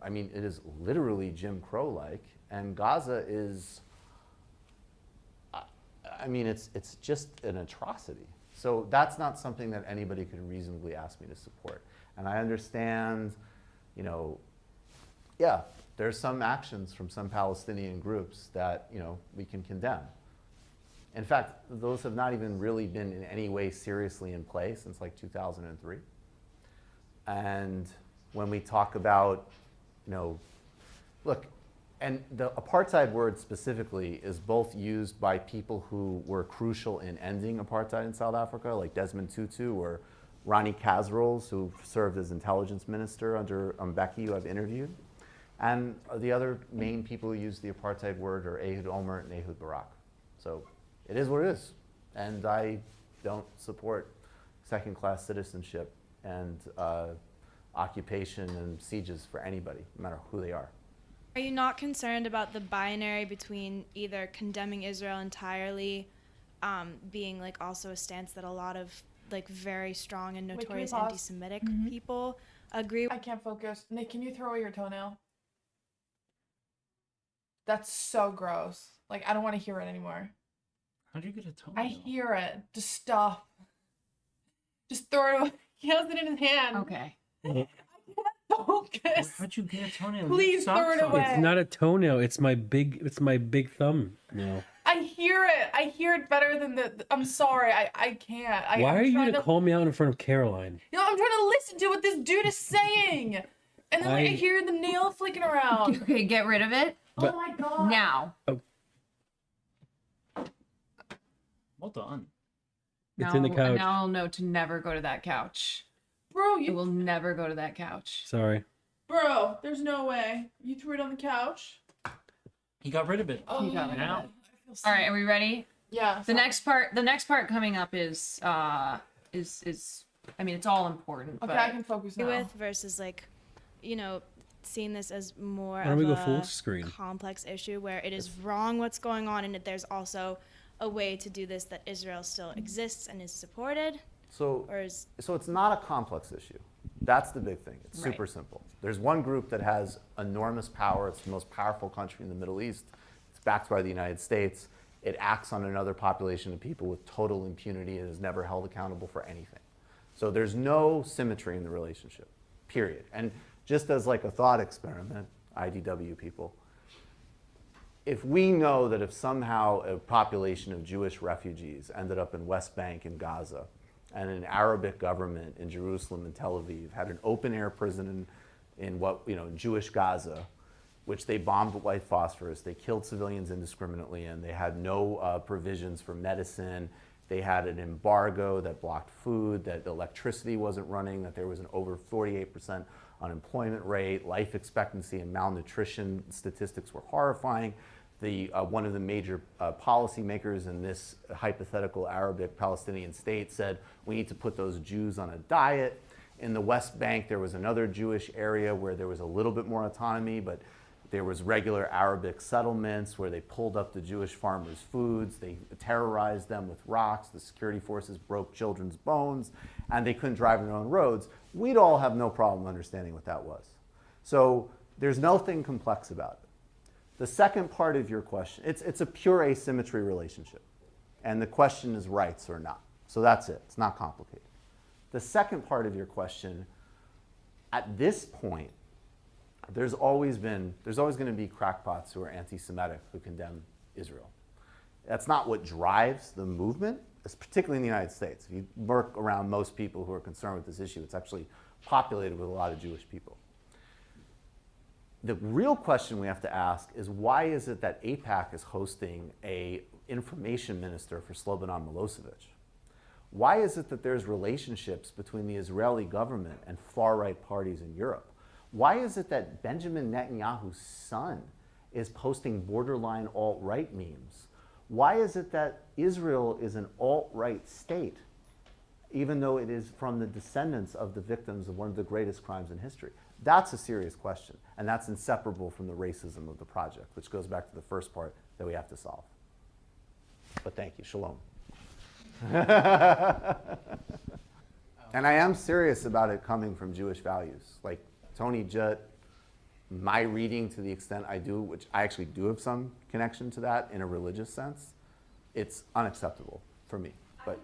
it is literally Jim Crow-like, and Gaza is, it's just an atrocity. So that's not something that anybody could reasonably ask me to support. And I understand, there's some actions from some Palestinian groups that, we can condemn. In fact, those have not even really been in any way seriously in play since 2003. And when we talk about, look, and the apartheid word specifically is both used by people who were crucial in ending apartheid in South Africa, like Desmond Tutu or Ronnie Kasrils, who served as intelligence minister under Mbeki, who I've interviewed. And the other main people who use the apartheid word are Ehud Olmert and Ehud Barak. So it is what it is. And I don't support second-class citizenship and occupation and sieges for anybody, no matter who they are. Are you not concerned about the binary between either condemning Israel entirely, being also a stance that a lot of very strong and Wait, can we notorious pause? anti-Semitic people agree with? I can't focus. Nick, can you throw away your toenail? That's so gross. I don't want to hear it anymore. How'd you get a toenail? I hear it. Just stop. Just throw it away. He has it in his hand. Okay. I can't focus. How'd you get a toenail? Please throw it away. It's not a toenail. It's my big thumb nail. I hear it. I hear it better than I'm sorry. I can't. Why I'm are you trying gonna to, call me out in front of Caroline? You know, I'm trying to listen to what this dude is saying. And then I hear the nail flicking around. Okay, get rid of it But- Oh my god. now. Well done. It's in the couch. Now I'll know to never go to that couch. Bro, I will never go to that couch. Sorry. Bro, there's no way. You threw it on the couch? He got rid of it. Oh, You got rid of now. it. All right, are we ready? Yeah. The next part coming up is I mean, it's all important. Okay, but I can focus now. With versus like, you know, seeing this as more Why don't of we go a full screen? complex issue where it is wrong what's going on, and that there's also a way to do this that Israel still exists and is supported, So, or is so it's not a complex issue. That's the big thing. It's Right. super simple. There's one group that has enormous power. It's the most powerful country in the Middle East. It's backed by the United States. It acts on another population of people with total impunity and is never held accountable for anything. So there's no symmetry in the relationship, period. And just as like a thought experiment, IDW people, if we know that if somehow a population of Jewish refugees ended up in West Bank and Gaza, and an Arabic government in Jerusalem and Tel Aviv had an open air prison in what, you know, Jewish Gaza, which they bombed with white phosphorus, they killed civilians indiscriminately, and they had no provisions for medicine. They had an embargo that blocked food, that the electricity wasn't running, that there was an over 48% unemployment rate, life expectancy and malnutrition statistics were horrifying. One of the major policymakers in this hypothetical Arabic Palestinian state said, we need to put those Jews on a diet. In the West Bank, there was another Jewish area where there was a little bit more autonomy, but there was regular Arabic settlements where they pulled up the Jewish farmers' foods, they terrorized them with rocks, the security forces broke children's bones, and they couldn't drive on their own roads. We'd all have no problem understanding what that was. So there's nothing complex about it. The second part of your question, it's a pure asymmetry relationship. And the question is rights or not. So that's it. It's not complicated. The second part of your question, at this point, there's always going to be crackpots who are anti-Semitic who condemn Israel. That's not what drives the movement, particularly in the United States. If you work around most people who are concerned with this issue, it's actually populated with a lot of Jewish people. The real question we have to ask is, why is it that AIPAC is hosting an information minister for Slobodan Milosevic? Why is it that there's relationships between the Israeli government and far-right parties in Europe? Why is it that Benjamin Netanyahu's son is posting borderline alt-right memes? Why is it that Israel is an alt-right state, even though it is from the descendants of the victims of one of the greatest crimes in history? That's a serious question, and that's inseparable from the racism of the project, which goes back to the first part that we have to solve. But thank you. Shalom. And I am serious about it coming from Jewish values. Like Tony Judd, my reading, to the extent I do, which I actually do have some connection to that in a religious sense, it's unacceptable for me. But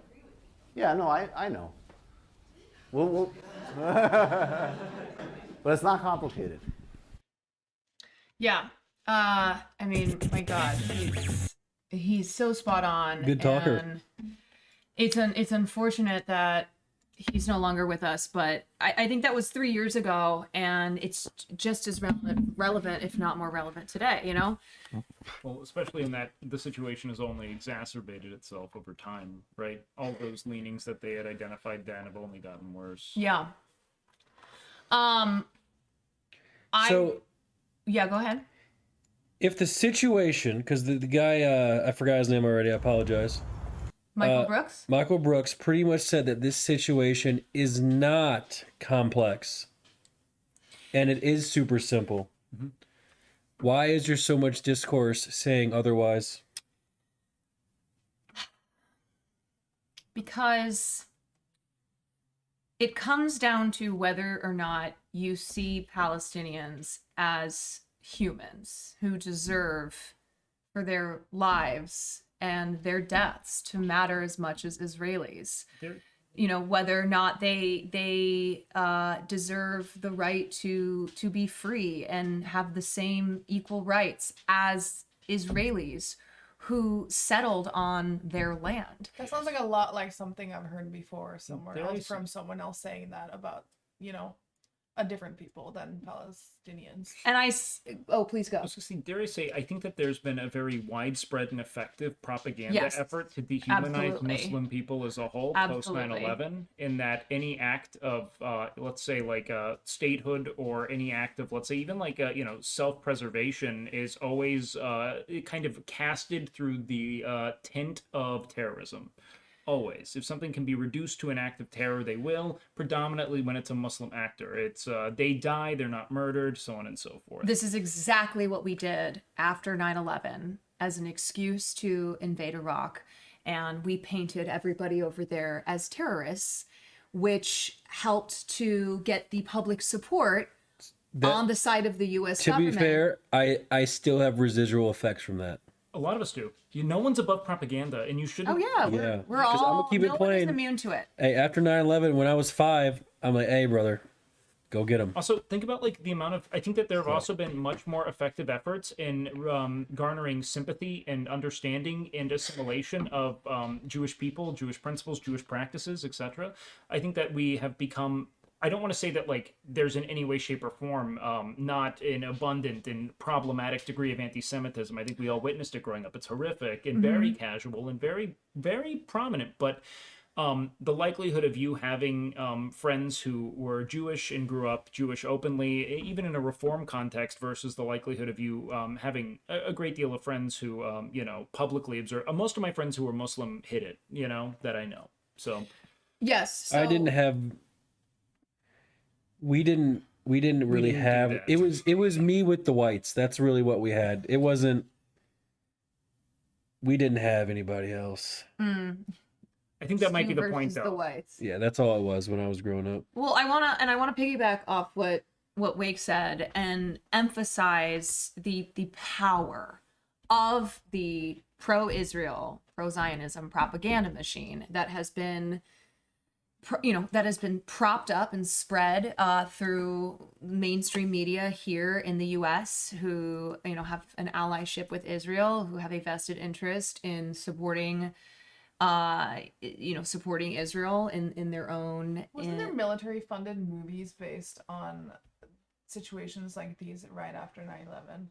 yeah, no, I know. We'll but it's not complicated. Yeah. I mean, my God, he's so spot on. Good talker. And it's unfortunate that he's no longer with us, but I think that was 3 years ago, and it's just as relevant, if not more relevant today, you know? Well, especially in that the situation has only exacerbated itself over time, right? All those leanings that they had identified then have only gotten worse. Yeah. Yeah, go ahead. If the situation, because the guy, I forgot his name already, I apologize. Michael Brooks? Michael Brooks pretty much said that this situation is not complex. And it is super simple. Mm-hmm. Why is there so much discourse saying otherwise? Because it comes down to whether or not you see Palestinians as humans who deserve for their lives and their deaths to matter as much as Israelis. you know, whether or not they deserve the right to be free and have the same equal rights as Israelis who settled on their land. That sounds like a lot like something I've heard before somewhere There else is- from someone else saying that about, you know, a different people than Palestinians. And please go. I was gonna say, dare I say, I think that there's been a very widespread and effective propaganda Yes. effort to dehumanize Absolutely. Muslim people as a whole Absolutely. post 9/11. In that any act of, let's say, like statehood, or any act of, let's say, even like self-preservation, is always kind of casted through the tint of terrorism. Always. If something can be reduced to an act of terror, they will, predominantly when it's a Muslim actor. It's they die, they're not murdered, so on and so forth. This is exactly what we did after 9/11 as an excuse to invade Iraq. And we painted everybody over there as terrorists, which helped to get the public support on the side of the U.S. To government. be fair, I still have residual effects from that. A lot of us do. No one's above propaganda, and you shouldn't. Oh yeah, Yeah, we're 'cause I'ma all keep it no one is plain. immune to it. Hey, after 9/11, when I was 5, I'm like, hey, brother, go get him. Also, think about like the amount of. I think that there have also been much more effective efforts in garnering sympathy and understanding and assimilation of Jewish people, Jewish principles, Jewish practices, etc. I think that we have become. I don't want to say that like there's in any way, shape, or form not an abundant and problematic degree of anti-Semitism. I think we all witnessed it growing up. It's horrific and very casual and very, very prominent. But the likelihood of you having friends who were Jewish and grew up Jewish openly, even in a reform context, versus the likelihood of you having a great deal of friends who, publicly observe. Most of my friends who were Muslim hid it, that I know. So Yes, I didn't have. We didn't really didn't do have. that. It was me with the whites. That's really what we had. It wasn't. We didn't have anybody else. I think that might be the point, The though. whites. Yeah, that's all it was when I was growing up. Well, I wanna piggyback off what Wake said and emphasize the power of the pro-Israel, pro-Zionism propaganda machine that has been propped up and spread through mainstream media here in the U.S. who have an allyship with Israel, who have a vested interest in supporting Israel in their own. Wasn't there military funded movies based on situations like these right after 9/11?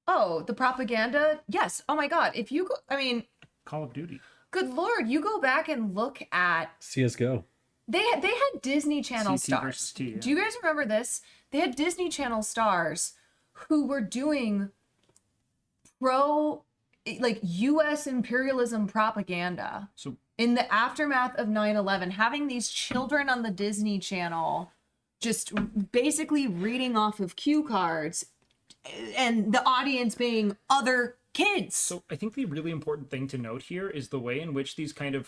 Oh, the propaganda? Yes. Oh my God. If you go, Call of Duty. good Lord, you go back and look at. CS:GO. They had Disney Channel CT versus stars. T, yeah. Do you guys remember this? They had Disney Channel stars who were doing U.S. imperialism propaganda So in the aftermath of 9/11, having these children on the Disney Channel just basically reading off of cue cards and the audience being other kids. So I think the really important thing to note here is the way in which these kind of,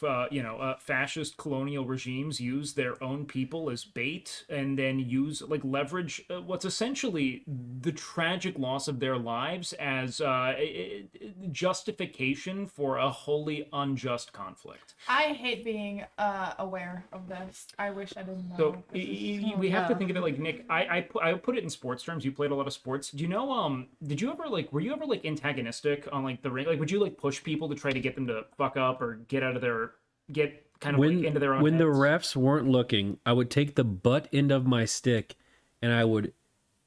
fascist colonial regimes use their own people as bait, and then leverage what's essentially the tragic loss of their lives as justification for a wholly unjust conflict. I hate being aware of this. I wish I didn't know. So we have to think of it like, Nick. I put it in sports terms. You played a lot of sports. Do you know? Did you ever were you ever antagonistic on the ring? Would you push people to try to get them to fuck up or get into their own When the heads? refs weren't looking, I would take the butt end of my stick and I would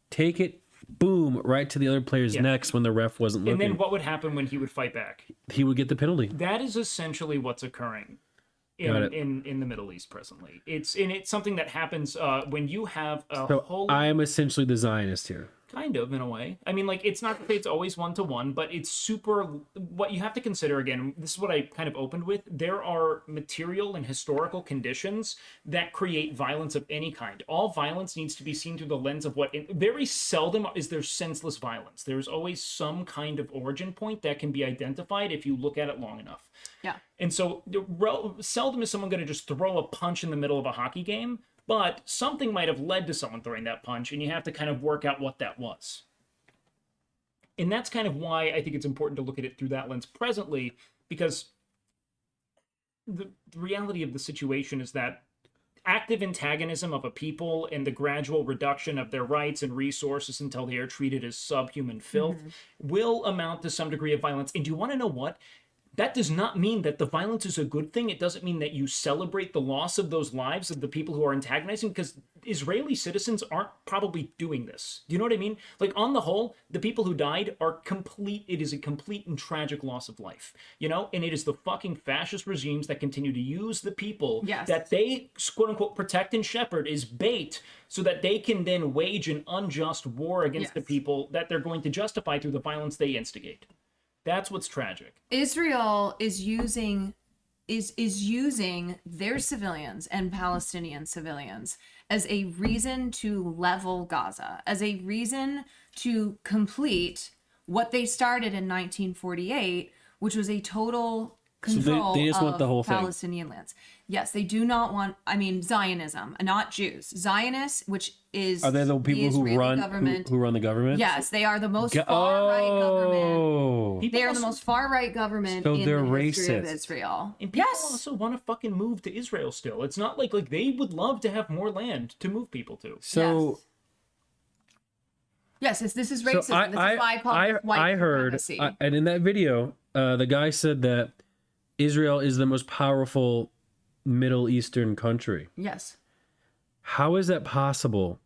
take it, boom, right to the other player's necks when the ref wasn't looking. And then what would happen when he would fight back? He would get the penalty. That is essentially what's occurring Got in it. the Middle East presently. It's something that happens when you have a So whole I am essentially the Zionist here. kind of, in a way. I mean, it's not to say it's always one-to-one, but it's super. What you have to consider, again, this is what I kind of opened with. There are material and historical conditions that create violence of any kind. All violence needs to be seen through the lens of very seldom is there senseless violence. There's always some kind of origin point that can be identified if you look at it long enough. Yeah. And so seldom is someone going to just throw a punch in the middle of a hockey game, but something might have led to someone throwing that punch, and you have to kind of work out what that was. And that's kind of why I think it's important to look at it through that lens presently, because the reality of the situation is that active antagonism of a people and the gradual reduction of their rights and resources until they are treated as subhuman filth will amount to some degree of violence. And do you want to know what? That does not mean that the violence is a good thing. It doesn't mean that you celebrate the loss of those lives of the people who are antagonizing, because Israeli citizens aren't probably doing this. Do you know what I mean? Like, on the whole, the people who died are complete. It is a complete and tragic loss of life, you know? And it is the fucking fascist regimes that continue to use the people that they, quote unquote, protect and shepherd as bait so that they can then wage an unjust war against the people that they're going to justify through the violence they instigate. That's what's tragic. Israel is using their civilians and Palestinian civilians as a reason to level Gaza, as a reason to complete what they started in 1948, which was a total control they just of want the whole thing. Palestinian lands. Yes, they do not want, Zionism, not Jews. Zionists, which is Are they the people who Israeli run government. who run the government? Yes, they are the most far-right government. They are the most far-right government So in they're the history of racist. Israel. And people also want to fucking move to Israel still. It's not like they would love to have more land to move people to. So yes, this is racism. So I, this is why I call it white I heard, supremacy. and in that video, the guy said that Israel is the most powerful Middle Eastern country. Yes. How is that possible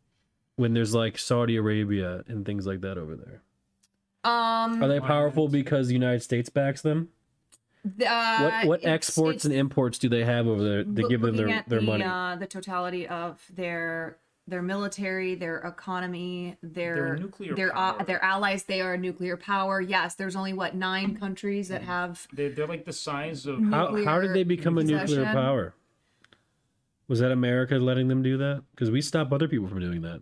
when there's like Saudi Arabia and things like that over there? Are they powerful because the United States backs them? What exports and imports do they have over there to give them their money? The totality of their military, their economy, their allies. They are a nuclear power. Yes, there's only 9 countries that have. They're like the size of. How did they become a nuclear power? Was that America letting them do that? Because we stop other people from doing that.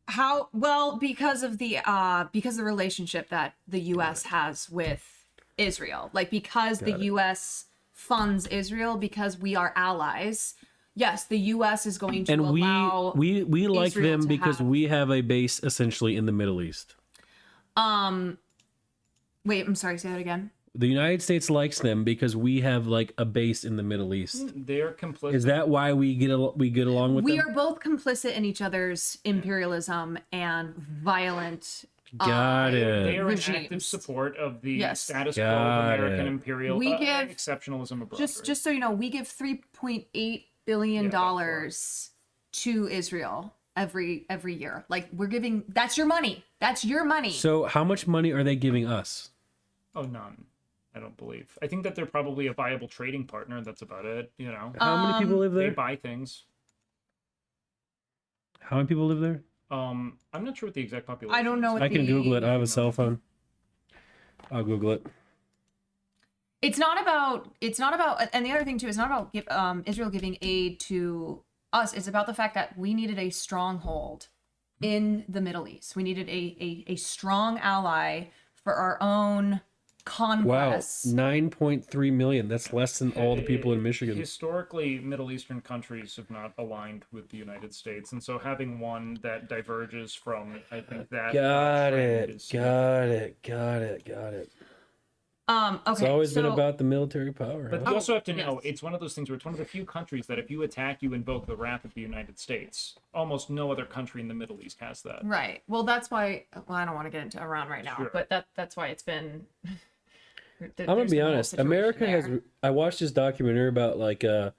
How well because of the relationship that the U.S. has with Israel, because the U.S. funds Israel because we are allies. Yes, the U.S. is going to allow. We like Israel them to because we have a base essentially in the Middle East. Wait, I'm sorry. Say that again. The United States likes them because we have like a base in the Middle East. They're complicit. Is that why we get along with them? We are both complicit in each other's imperialism and violent. Got it. They are in regimes. active support of the status quo Got of American it. imperial We give exceptionalism abroad. just so you know, we give $3.8 billion to Israel every year. Like we're giving. That's your money. That's your money. So how much money are they giving us? Oh, none. I don't believe. I think that they're probably a viable trading partner. That's about it. You know. How many people live there? They buy things. How many people live there? I'm not sure what the exact population. I don't know. I can Google it. I have a cell phone. I'll Google it. It's not about. And the other thing too, it's not about Israel giving aid to us. It's about the fact that we needed a stronghold in the Middle East. We needed a strong ally for our own conquests. Wow, 9.3 million. That's less than all the people in Michigan. Historically, Middle Eastern countries have not aligned with the United States, and so having one that diverges from, I think that. Got it. Okay. It's always been about the military power. But huh? you also have to know, it's one of those things where it's one of the few countries that if you attack, you invoke the wrath of the United States. Almost no other country in the Middle East has that. Right. Well, that's why. Well, I don't want to get into Iran right now, Sure. but that's why it's been. I'm gonna be honest. America has. I watched this documentary about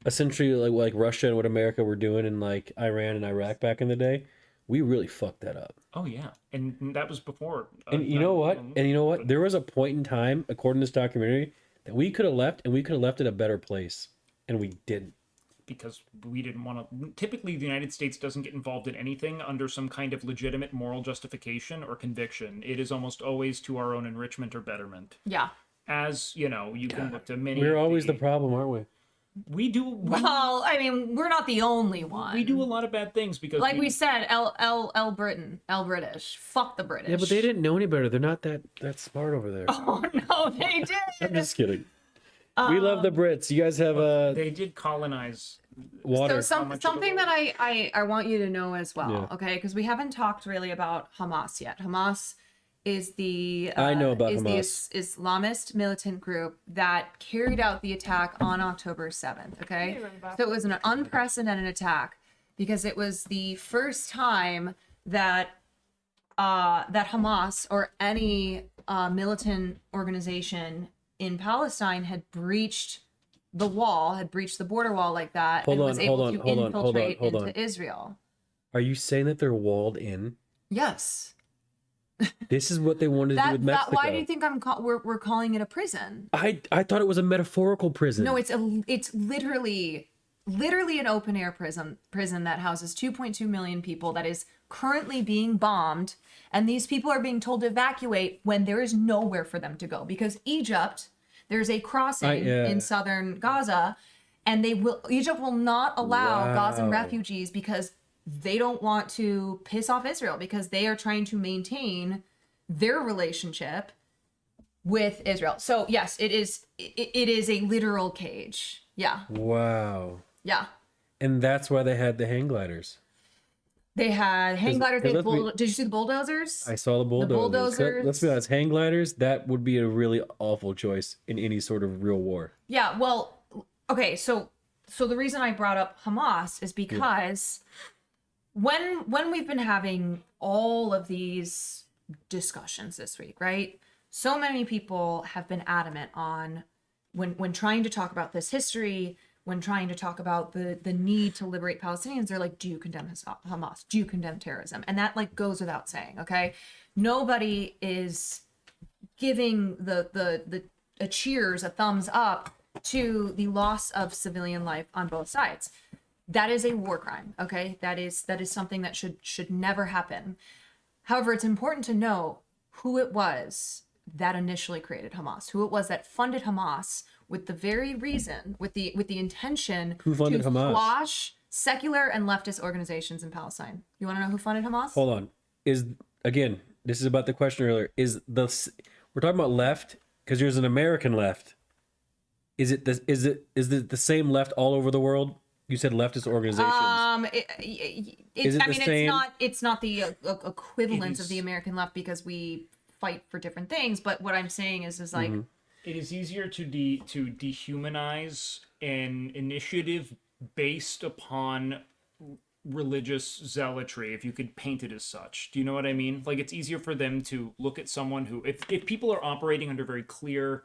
essentially like Russia and what America were doing in like Iran and Iraq back in the day. We really fucked that up. Oh yeah, and that was before. And you know what? There was a point in time, according to this documentary, that we could have left, and we could have left in a better place, and we didn't. Because we didn't want to. Typically, the United States doesn't get involved in anything under some kind of legitimate moral justification or conviction. It is almost always to our own enrichment or betterment. Yeah. As you know, you can look to many. We're always the problem, aren't we? We do. Well, I mean, we're not the only one. We do a lot of bad things because, like we said, L British. Fuck the British. Yeah, but they didn't know any better. They're not that smart over there. Oh no, they did. I'm just kidding. We love the Brits. You guys have They did colonize water. So something that I want you to know as well, Yeah. okay? Because we haven't talked really about Hamas yet. Hamas I know about is the Hamas. Islamist militant group that carried out the attack on October 7th. Okay, so it was an unprecedented attack because it was the first time that that Hamas or any militant organization in Palestine had breached the wall, had breached the border wall like that, and was able to infiltrate into Israel. Are you saying that they're walled in? Yes. This is what they wanted to do with Mexico. Why do you think we're calling it a prison? I thought it was a metaphorical prison. No, it's literally an open air prison that houses 2.2 million people that is currently being bombed, and these people are being told to evacuate when there is nowhere for them to go because Egypt, there's a crossing in southern Gaza, and Egypt will not allow Gazan refugees because they don't want to piss off Israel because they are trying to maintain their relationship with Israel. So yes, it is a literal cage. Yeah. Wow. Yeah. And that's why they had the hang gliders. They had hang gliders. Did you see the bulldozers? I saw the bulldozers. The bulldozers. Let's be honest, hang gliders, that would be a really awful choice in any sort of real war. Yeah, well, okay, so the reason I brought up Hamas is because when we've been having all of these discussions this week, right? So many people have been adamant on when trying to talk about this history, when trying to talk about the need to liberate Palestinians, they're like, do you condemn Hamas? Do you condemn terrorism? And that like goes without saying, okay? Nobody is giving the cheers, a thumbs up to the loss of civilian life on both sides. That is a war crime, okay? That is something that should never happen. However, it's important to know who it was that initially created Hamas, who it was that funded Hamas with the very reason, with the intention Who funded to Hamas? squash secular and leftist organizations in Palestine. You want to know who funded Hamas? Hold on. This is about the question earlier. We're talking about left because there's an American left. Is it the same left all over the world? You said leftist organizations. It's not the equivalent of the American left because we fight for different things. But what I'm saying is like, it is easier to dehumanize an initiative based upon religious zealotry, if you could paint it as such. Do you know what I mean? Like, it's easier for them to look at someone who, if people are operating under very clear,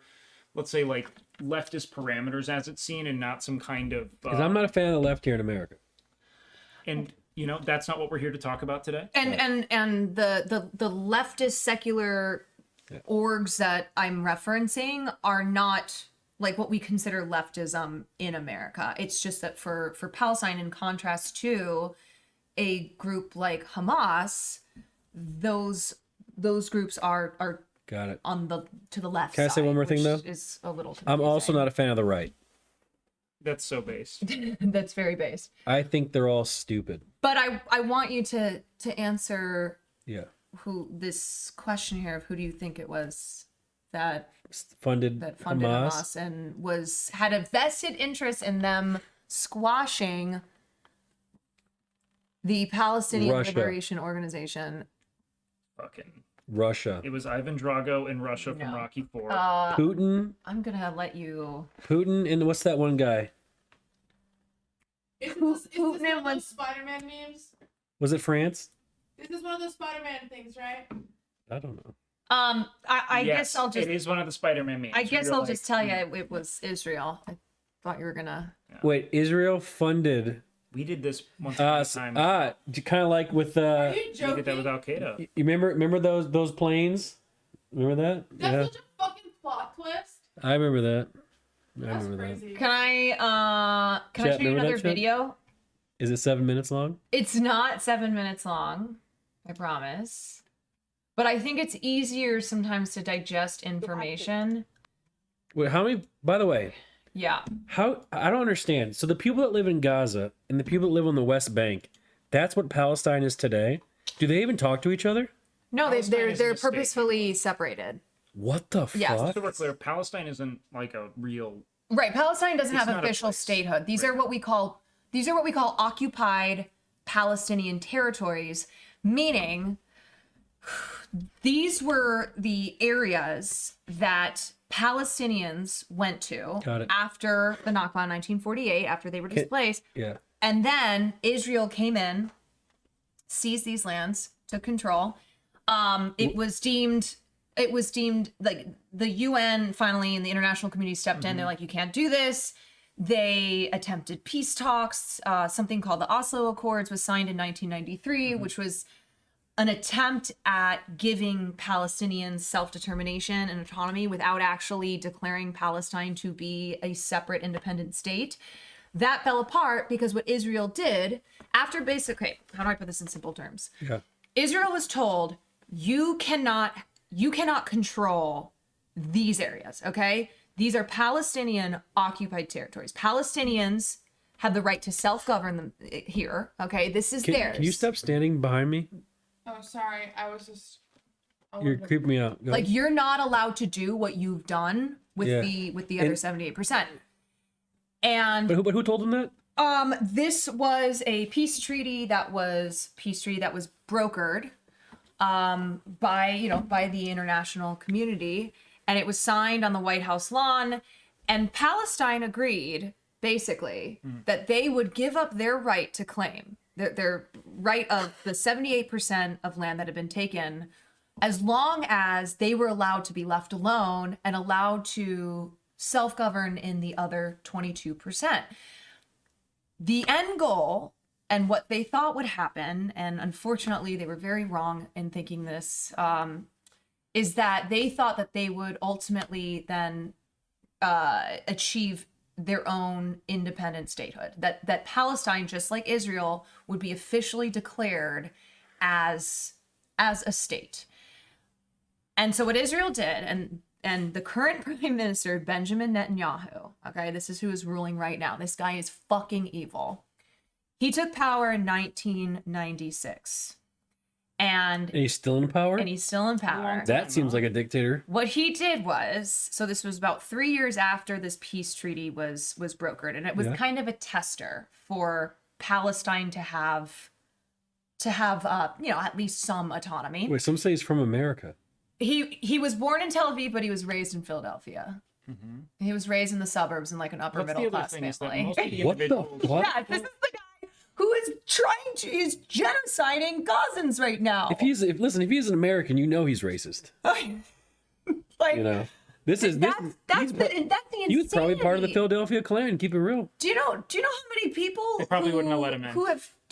let's say, like, leftist parameters as it's seen, and not some kind of Because I'm not a fan of the left here in America. And that's not what we're here to talk about today. And the leftist secular orgs that I'm referencing are not like what we consider leftism in America. It's just that for Palestine, in contrast to a group like Hamas, those groups are Got it. to the left. Can I say one more thing though? Is a little I'm also not a fan of the right. That's so based. That's very based. I think they're all stupid. But I want you to answer Yeah. who this question here of who do you think it was that Funded Hamas and had a vested interest in them squashing the Palestinian Russia. Liberation Organization. Fucking Russia. It was Ivan Drago and Russia from No. Rocky IV. Putin. I'm gonna let you. Putin and what's that one guy? Is this one name of was- those Spider-Man memes? Was it France? This is one of those Spider-Man things, right? I don't know. I Yes, guess I'll just. It is one of the Spider-Man memes. I where guess you're I'll like, just tell you it was Israel. I thought you were gonna. Wait, Israel funded We did this once upon a time. kind of like with Are you We did joking? that with Al Qaeda. you remember those planes? Remember that? That's such a fucking plot twist. I remember that. I That's remember that. crazy. Can I Chat, show you remember that, another Chat? video? Is it 7 minutes long? It's not 7 minutes long, I promise. But I think it's easier sometimes to digest information. Wait, how many? By the way, Yeah. I don't understand. So the people that live in Gaza and the people that live on the West Bank, that's what Palestine is today. Do they even talk to each other? No, Palestine is a they're mistake. purposefully separated. What the Yes. fuck? So we're clear, Palestine isn't like a real. Right. Palestine doesn't It's have not a official place. statehood. These are what we call occupied Palestinian territories, meaning these were the areas that Palestinians went to Got it. after the Nakba in 1948, after they were displaced. Yeah. And then Israel came in, seized these lands, took control. It was deemed like the UN finally and the international community stepped in. They're like, you can't do this. They attempted peace talks. Something called the Oslo Accords was signed in 1993, which was an attempt at giving Palestinians self-determination and autonomy without actually declaring Palestine to be a separate independent state. That fell apart because what Israel did after okay, how do I put this in simple terms? Yeah. Israel was told, you cannot control these areas, okay? These are Palestinian occupied territories. Palestinians have the right to self-govern them here, okay? This is theirs. Can you stop standing behind me? Oh, sorry. I was just. You're creeping me out. Go Like, ahead. you're not allowed to do what you've done with Yeah. the other 78%. And But who told them that? this was a peace treaty that was brokered by the international community, and it was signed on the White House lawn, and Palestine agreed basically that they would give up their right to claim their right of the 78% of land that had been taken, as long as they were allowed to be left alone and allowed to self-govern in the other 22%. The end goal and what they thought would happen, and unfortunately they were very wrong in thinking this, is that they thought that they would ultimately then achieve their own independent statehood. That Palestine, just like Israel, would be officially declared as a state. And so what Israel did, and the current prime minister, Benjamin Netanyahu, okay, this is who is ruling right now. This guy is fucking evil. He took power in 1996. And he's still in power? And he's still in power. That seems like a dictator. What he did was, so this was about 3 years after this peace treaty was brokered, and it was kind of a tester for Palestine to have at least some autonomy. Wait, some say he's from America. He was born in Tel Aviv, but he was raised in Philadelphia. He was raised in the suburbs in like an upper middle class family. What the fuck? Yeah, this is the guy who is is genociding Gazans right now. If he's an American, you know he's racist. Like, You know, that's the insanity. He was probably part of the Philadelphia Klan. Keep it real. Do you know how many people They probably wouldn't have let him in. Do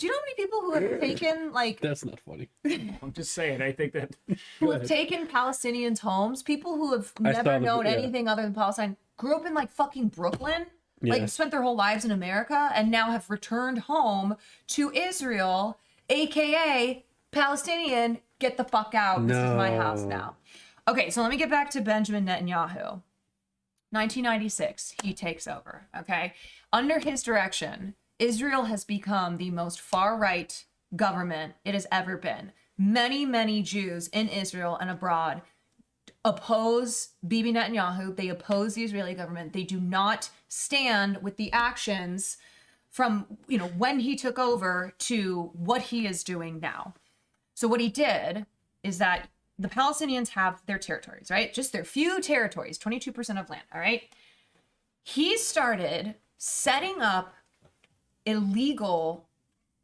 you know how many people who have taken like That's not funny. I'm just saying. I think that who have taken Palestinians' homes, people who have never known anything other than Palestine, grew up in like fucking Brooklyn, like spent their whole lives in America, and now have returned home to Israel, aka Palestinian, get the fuck out. This is my house now. Okay, so let me get back to Benjamin Netanyahu. 1996, he takes over, okay? Under his direction, Israel has become the most far-right government it has ever been. Many, many Jews in Israel and abroad oppose Bibi Netanyahu. They oppose the Israeli government. They do not stand with the actions from, when he took over to what he is doing now. So what he did is that the Palestinians have their territories, right? Just their few territories, 22% of land, all right? He started setting up illegal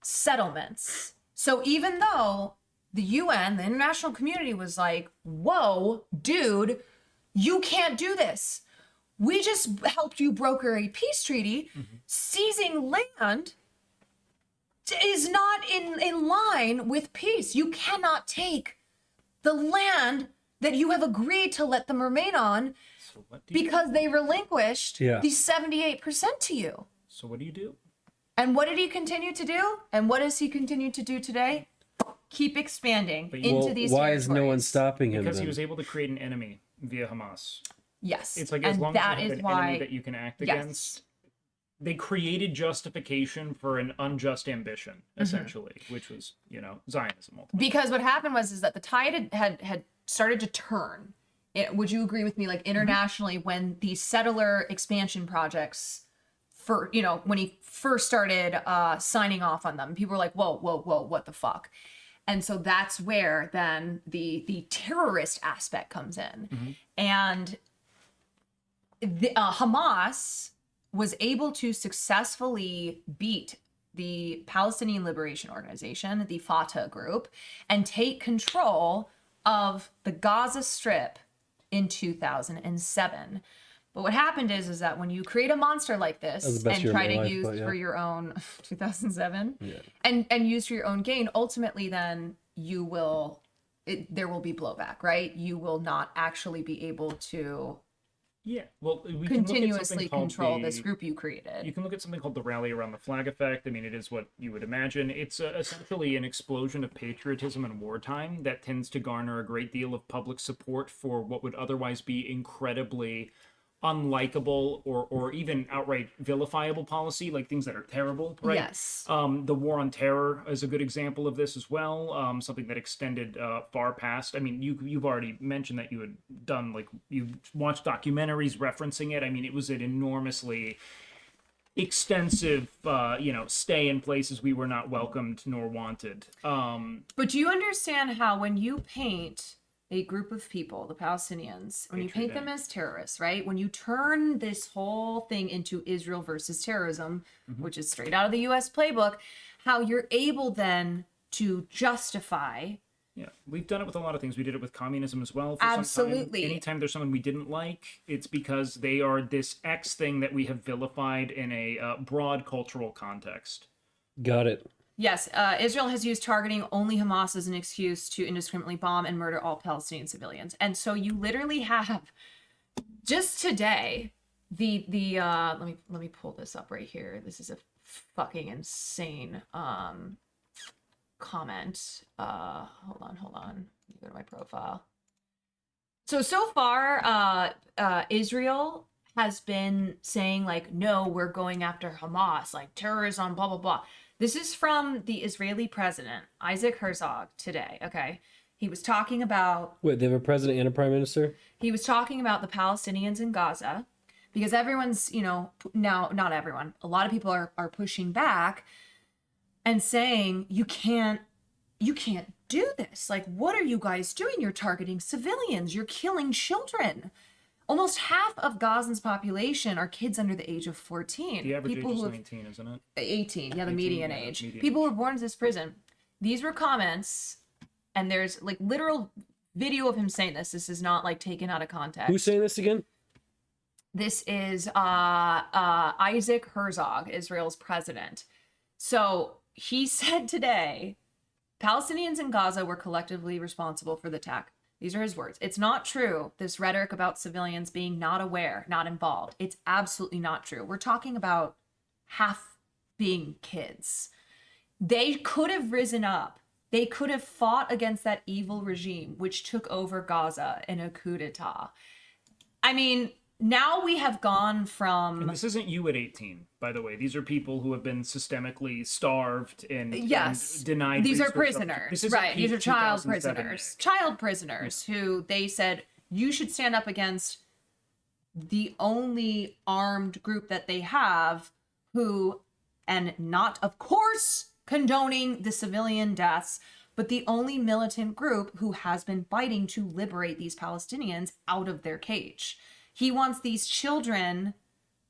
settlements. So even though the UN, the international community, was like, whoa, dude, you can't do this. We just helped you broker a peace treaty. Seizing land is not in line with peace. You cannot take the land that you have agreed to let them remain on because they relinquished the 78% to you. So what do you do? And what did he continue to do? And what does he continue to do today? Keep expanding into these why territories. is no one stopping him? Because then? he was able to create an enemy via Hamas. Yes. It's like as long as you have an enemy that you can act Yes. against, they created justification for an unjust ambition, essentially, which was, Zionism ultimately. Because what happened was that the tide had started to turn. Would you agree with me? Like internationally, when these settler expansion projects, when he first started signing off on them, people were like, whoa, what the fuck? And so that's where then the terrorist aspect comes in. And Hamas was able to successfully beat the Palestinian Liberation Organization, the Fatah group, and take control of the Gaza Strip in 2007. But what happened is that when you create a monster like this That was the best and year of try my to life, use but yeah. for your own 2007 Yeah. and use for your own gain, ultimately then you will there will be blowback, right? You will not actually be able to Yeah, well, we can look at continuously something called control this group you You created. can look at something called the rally around the flag effect. I mean, it is what you would imagine. It's essentially an explosion of patriotism in wartime that tends to garner a great deal of public support for what would otherwise be incredibly unlikable or even outright vilifiable policy, like things that are terrible, right? Yes. The war on terror is a good example of this as well. Something that extended far past. I mean, you've already mentioned that you had done, like, you watched documentaries referencing it. I mean, it was an enormously extensive, stay in places we were not welcomed nor wanted. But do you understand how when you paint a group of people, the Palestinians, when you paint them as terrorists, right? When you turn this whole thing into Israel versus terrorism, which is straight out of the US playbook, how you're able then to justify. Yeah, we've done it with a lot of things. We did it with communism as well. For Absolutely. Some time. Anytime there's someone we didn't like, it's because they are this X thing that we have vilified in a broad cultural context. Got it. Yes, Israel has used targeting only Hamas as an excuse to indiscriminately bomb and murder all Palestinian civilians. And so you literally have, just today, the let me pull this up right here. This is a fucking insane comment. Hold on. Let me go to my profile. So far, Israel has been saying, like, no, we're going after Hamas, like terrorism, blah, blah, blah. This is from the Israeli president, Isaac Herzog, today, okay? He was talking about... Wait, they have a president and a prime minister? He was talking about the Palestinians in Gaza, because everyone's, now, not everyone, a lot of people are pushing back and saying, you can't do this. Like, what are you guys doing? You're targeting civilians. You're killing children. Almost half of Gazans' population are kids under the age of 14. The average People age is who have, 19, isn't it? 18, yeah, the 18, median yeah, age. median People age. who were born in this prison. These were comments, and there's like literal video of him saying this. This is not like taken out of context. Who's saying this again? This is Isaac Herzog, Israel's president. So he said today, Palestinians in Gaza were collectively responsible for the attack. These are his words. It's not true, this rhetoric about civilians being not aware, not involved. It's absolutely not true. We're talking about half being kids. They could have risen up. They could have fought against that evil regime, which took over Gaza in a coup d'etat. I mean, now we have gone from... And this isn't you at 18, by the way. These are people who have been systemically starved and, yes, and denied. These are resources. prisoners, This isn't right? These peak are child 2007 prisoners. Nick. Child prisoners who they said you should stand up against the only armed group that they have, who, and not, of course, condoning the civilian deaths, but the only militant group who has been fighting to liberate these Palestinians out of their cage. He wants these children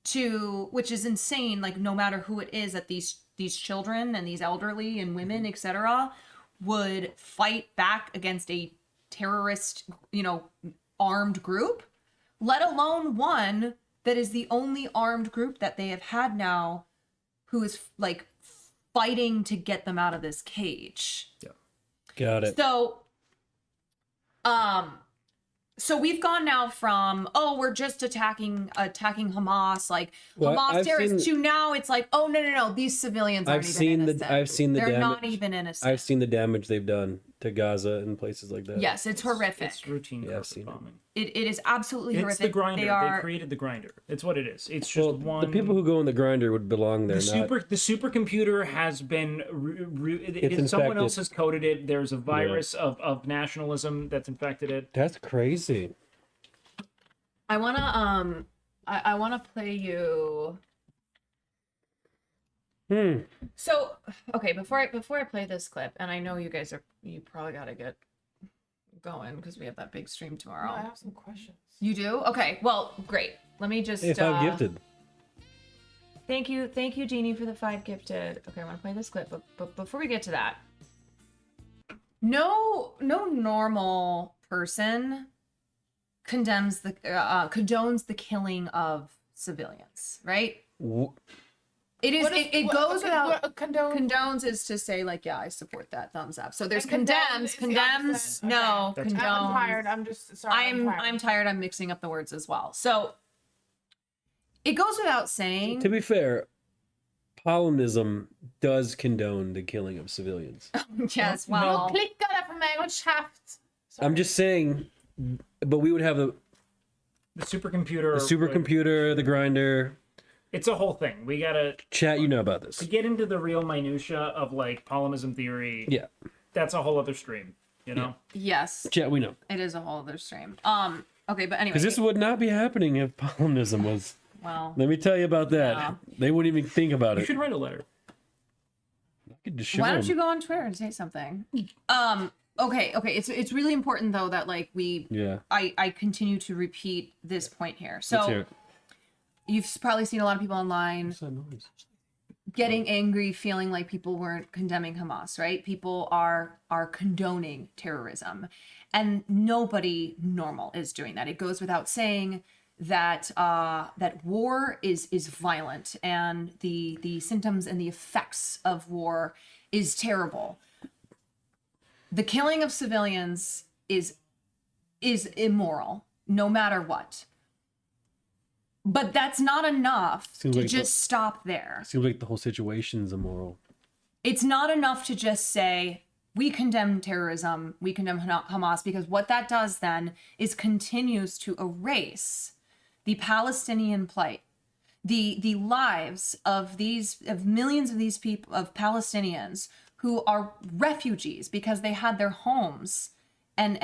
to, which is insane, like no matter who it is, that these children and these elderly and women, etc., would fight back against a terrorist, armed group, let alone one that is the only armed group that they have had now who is like fighting to get them out of this cage. Yeah. Got it. So we've gone now from, we're just attacking Hamas, like Well, Hamas I've terrorists, seen- to now it's like, oh no, these civilians aren't I've even seen innocent. I've seen the They're damage. not even innocent. I've seen the damage they've done to Gaza and places like that. Yes, it's horrific. It's routine Yeah, I've carpet seen it. bombing. It is absolutely It's horrific. the grinder. They are They created the grinder. It's what it is. It's just Well, one. the people who go in the grinder would belong there. The supercomputer has been It's someone infected. else has coded it. There's a virus of nationalism that's infected it. That's crazy. I wanna play you So, okay, before I play this clip, and I know you probably got to get going because we have that big stream tomorrow. No, I have some questions. You do? Okay, well, great. Let me just. Hey, 5 gifted. Thank you, Jeannie, for the 5 gifted. Okay, I want to play this clip, but before we get to that, no normal person condones the killing of civilians, right? It is. It goes without. Condones is to say like, yeah, I support that. Thumbs up. So there's condemns. Condemns. No, I'm condones. tired. I'm just sorry. I'm tired. I'm mixing up the words as well. So it goes without saying. To be fair, Polonism does condone the killing of civilians. Yes. Well. Klickade för mig och käft. I'm just saying, but we would have the supercomputer, the grinder. It's a whole thing. We gotta chat. You know about this. To get into the real minutia of like Polonism theory. Yeah, that's a whole other stream. You know. Yeah. Yes. Chat. We know. It is a whole other stream. Okay, but anyway. Because this would not be happening if Polonism was. Well. Let me tell you about that. Yeah. They wouldn't even think about it. You should write a letter. I could just show Why don't them. you go on Twitter and say something? Okay. It's really important though that like I continue to repeat this point here. Let's hear So it. you've probably seen a lot of people online getting angry, feeling like people weren't condemning Hamas, right? People are condoning terrorism, and nobody normal is doing that. It goes without saying that that war is violent, and the symptoms and the effects of war is terrible. The killing of civilians is immoral, no matter what. But that's not enough to just stop there. Seems like the whole situation's immoral. It's not enough to just say, we condemn terrorism, we condemn Hamas, because what that does then is continues to erase the Palestinian plight, the lives of millions of these people, of Palestinians who are refugees because they had their homes and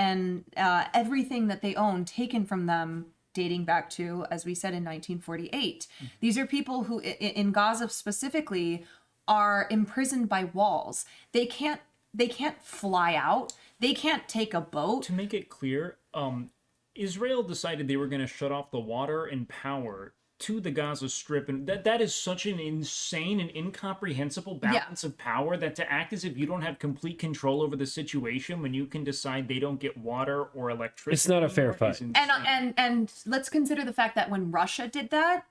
everything that they own taken from them, dating back to, as we said, in 1948. These are people who, in Gaza specifically, are imprisoned by walls. They can't fly out. They can't take a boat. To make it clear, Israel decided they were going to shut off the water and power to the Gaza Strip, and that is such an insane and incomprehensible balance of power, that to act as if you don't have complete control over the situation when you can decide they don't get water or electricity. It's not a fair fight. And let's consider the fact that when Russia did that,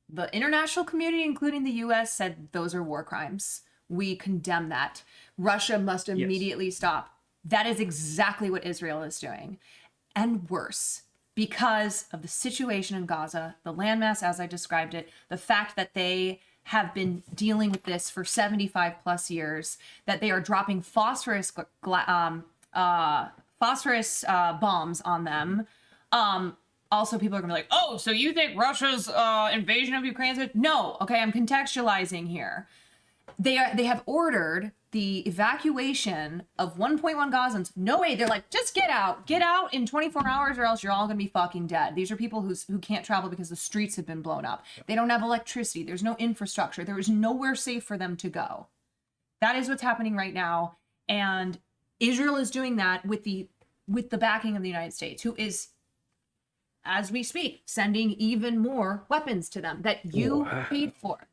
the international community, including the US, said those are war crimes. We condemn that. Russia must immediately stop. That is exactly what Israel is doing. And worse, because of the situation in Gaza, the landmass as I described it, the fact that they have been dealing with this for 75 plus years, that they are dropping phosphorus bombs on them. Also, people are gonna be like, oh, so you think Russia's invasion of Ukraine is... No, okay, I'm contextualizing here. They have ordered the evacuation of 1.1 Gazans. No way. They're like, just get out in 24 hours, or else you're all gonna be fucking dead. These are people who can't travel because the streets have been blown up. They don't have electricity. There's no infrastructure. There is nowhere safe for them to go. That is what's happening right now, and Israel is doing that with the backing of the United States, who is, as we speak, sending even more weapons to them that you paid for.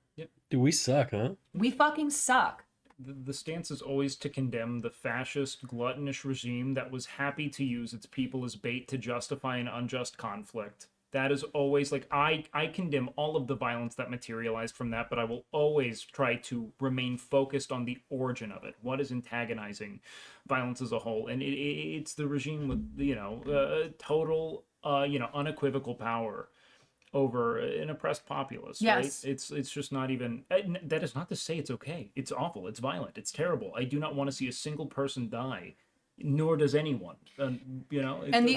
Dude, we suck, huh? We fucking suck. The stance is always to condemn the fascist, gluttonous regime that was happy to use its people as bait to justify an unjust conflict. That is always, like, I condemn all of the violence that materialized from that, but I will always try to remain focused on the origin of it. What is antagonizing violence as a whole? And it's the regime with, total, unequivocal power over an oppressed populace. Yes. Right? It's just not even, that is not to say it's okay. It's awful. It's violent. It's terrible. I do not want to see a single person die, nor does anyone. And the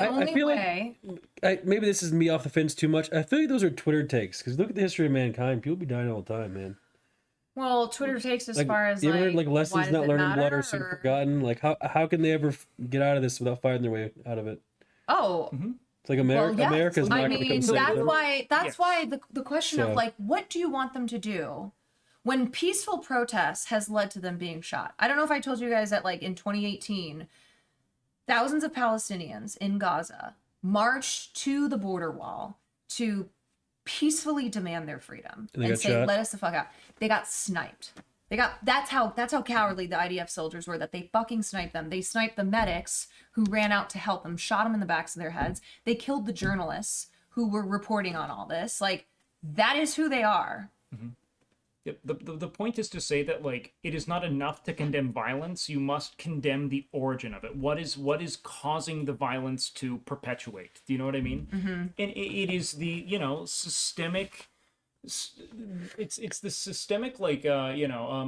only way... maybe this is me off the fence too much. I feel like those are Twitter takes, because look at the history of mankind. People be dying all the time, man. Well, Twitter takes as like, far as you ever heard, like lessons not learned in blood are soon or... forgotten? Like, how can they ever get out of this without fighting their way out of it? Oh. Mm-hmm. It's like America's not going to become safe. That's why the question of like, what do you want them to do? when peaceful protests has led to them being shot. I don't know if I told you guys that like in 2018, thousands of Palestinians in Gaza marched to the border wall to peacefully demand their freedom and say, shot? let us the fuck out. They got sniped. That's how cowardly the IDF soldiers were, that they fucking sniped them. They sniped the medics who ran out to help them, shot them in the backs of their heads. They killed the journalists who were reporting on all this. Like, that is who they are. Yep. The point is to say that, like, it is not enough to condemn violence. You must condemn the origin of it. What is causing the violence to perpetuate? Do you know what I mean? And it is the, you know, systemic. It's the systemic, like,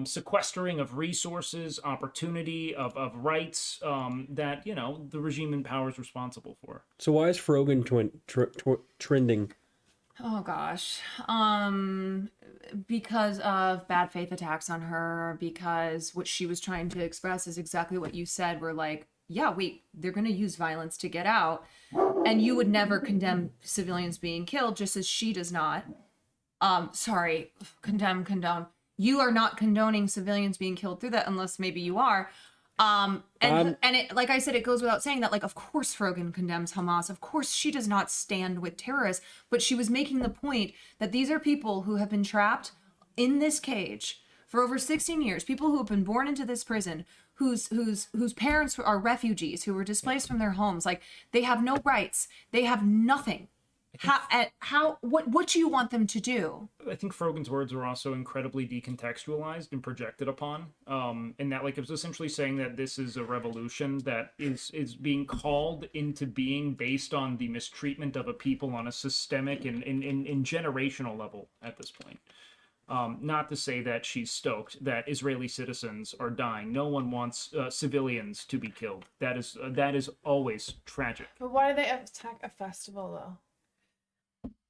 sequestering of resources, opportunity, of rights, that, you know, the regime in power is responsible for. So why is Frogan trending? Oh gosh. Because of bad faith attacks on her, because what she was trying to express is exactly what you said. We're like, yeah, wait, they're going to use violence to get out. And you would never condemn civilians being killed, just as she does not. Condone. You are not condoning civilians being killed through that, unless maybe you are. And it, like I said, it goes without saying that, like, of course Frogan condemns Hamas. Of course she does not stand with terrorists, but she was making the point that these are people who have been trapped in this cage for over 16 years, people who have been born into this prison, whose parents are refugees, who were displaced from their homes. Like, they have no rights. They have nothing. What do you want them to do? I think Frogan's words were also incredibly decontextualized and projected upon. And that, like, it was essentially saying that this is a revolution that is being called into being based on the mistreatment of a people on a systemic and generational level at this point. Not to say that she's stoked that Israeli citizens are dying. No one wants civilians to be killed. That is always tragic. But why do they attack a festival though?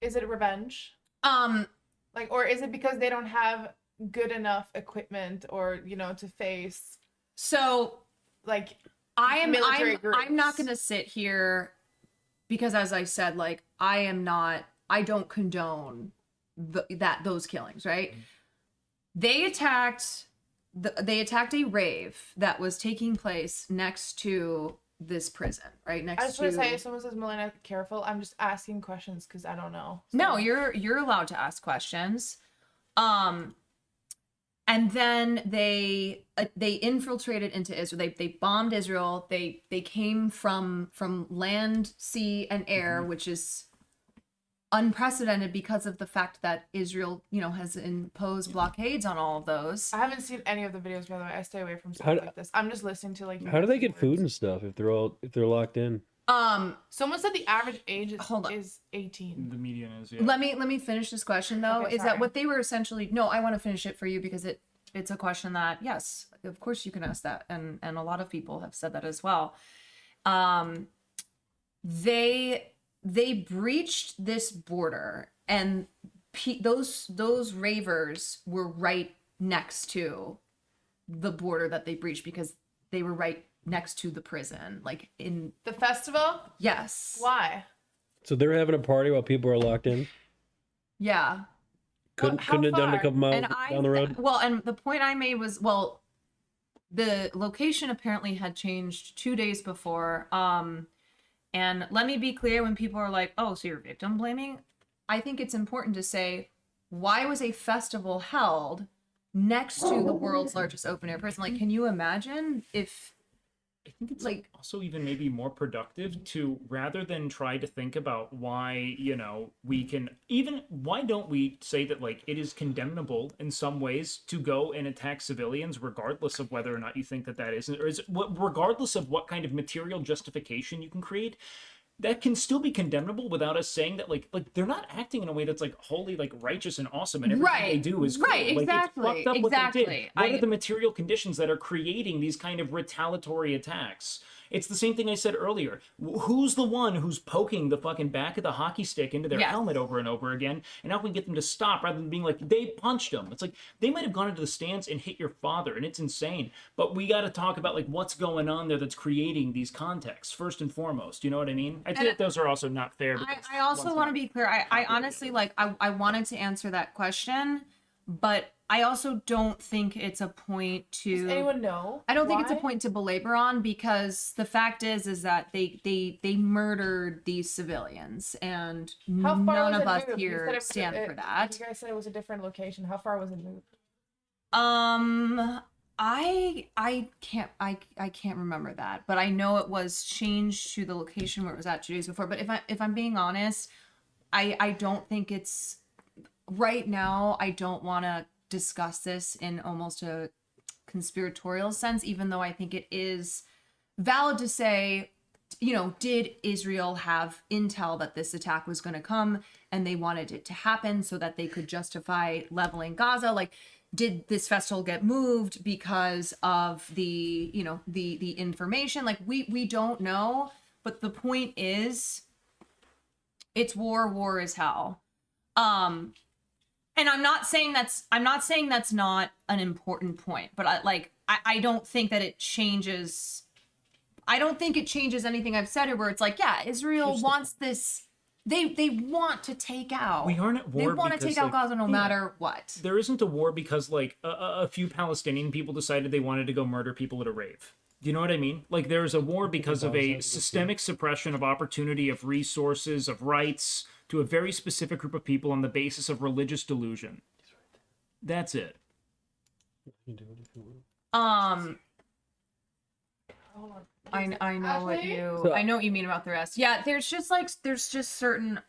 Is it revenge? Like, or is it because they don't have good enough equipment, or, you know, to face? So, like, I'm groups? I'm not gonna sit here, because, as I said, like, I don't condone those killings, right? They attacked a rave that was taking place next to this prison, right? I just want to say, if someone says, "Malena, careful," I'm just asking questions because I don't know. So. No, you're allowed to ask questions. And then they infiltrated into Israel. They bombed Israel. They came from land, sea, and air, which is unprecedented because of the fact that Israel, you know, has imposed blockades on all of those. I haven't seen any of the videos, by the way. I stay away from stuff like this. I'm just listening to, like. How do they get food and stuff if they're locked in? Someone said the average age is 18. The median is, yeah. Let me finish this question though. Okay, is that sorry. what they were essentially? No, I want to finish it for you because it's a question that, yes, of course you can ask that, and a lot of people have said that as well. They breached this border, and those ravers were right next to the border that they breached because they were right next to the prison, like in The festival? yes. Why? So they're having a party while people are locked in. Yeah. Couldn't how have done it a far? couple miles And down the road. Well, and the point I made was, well, the location apparently had changed 2 days before. And let me be clear, when people are like, "Oh, so you're victim blaming," I think it's important to say, why was a festival held next to the world's largest open air prison? Like, can you imagine if? I think it's Like- also even maybe more productive to, rather than try to think about why, you know, why don't we say that, like, it is condemnable in some ways to go and attack civilians, regardless of whether or not you think that isn't, or regardless of what kind of material justification you can create, that can still be condemnable without us saying that, like they're not acting in a way that's, like, wholly, like, righteous and awesome, and everything they do is cool. Right, Like, exactly, it's fucked up what they did. exactly. What are the material conditions that are creating these kind of retaliatory attacks? It's the same thing I said earlier. Who's the one who's poking the fucking back of the hockey stick into their Yes. helmet over and over again? And how can we get them to stop rather than being like, they punched him? It's like, they might have gone into the stands and hit your father, and it's insane. But we got to talk about, like, what's going on there that's creating these contexts, first and foremost. You know what I mean? I think those are also not fair. I also want to be clear. I honestly, like, I wanted to answer that question, but I also don't think it's a point to. Does anyone know? I don't think it's a why? point to belabor on, because the fact is that they murdered these civilians, and How far none was of it us moved? You here said it was- stand for that. You guys said it was a different location. How far was it moved? I can't remember that, but I know it was changed to the location where it was at 2 days before. But if I'm being honest, I don't think it's right now. I don't want to discuss this in almost a conspiratorial sense, even though I think it is valid to say, did Israel have intel that this attack was going to come and they wanted it to happen so that they could justify leveling Gaza? Like, did this festival get moved because of the information? Like, we don't know, but the point is, it's war is hell. And I'm not saying that's not an important point, but I don't think that it changes. I don't think it changes anything I've said here, where it's like, yeah, Israel wants this. They want to take out. We aren't at war. They want to because, take out Gaza no matter what. There isn't a war because like a few Palestinian people decided they wanted to go murder people at a rave. Do you know what I mean? Like, there's a war because of a systemic suppression of opportunity, of resources, of rights to a very specific group of people on the basis of religious delusion. That's it. I know what Ashley? I know what you mean about the rest. Yeah, there's just certain.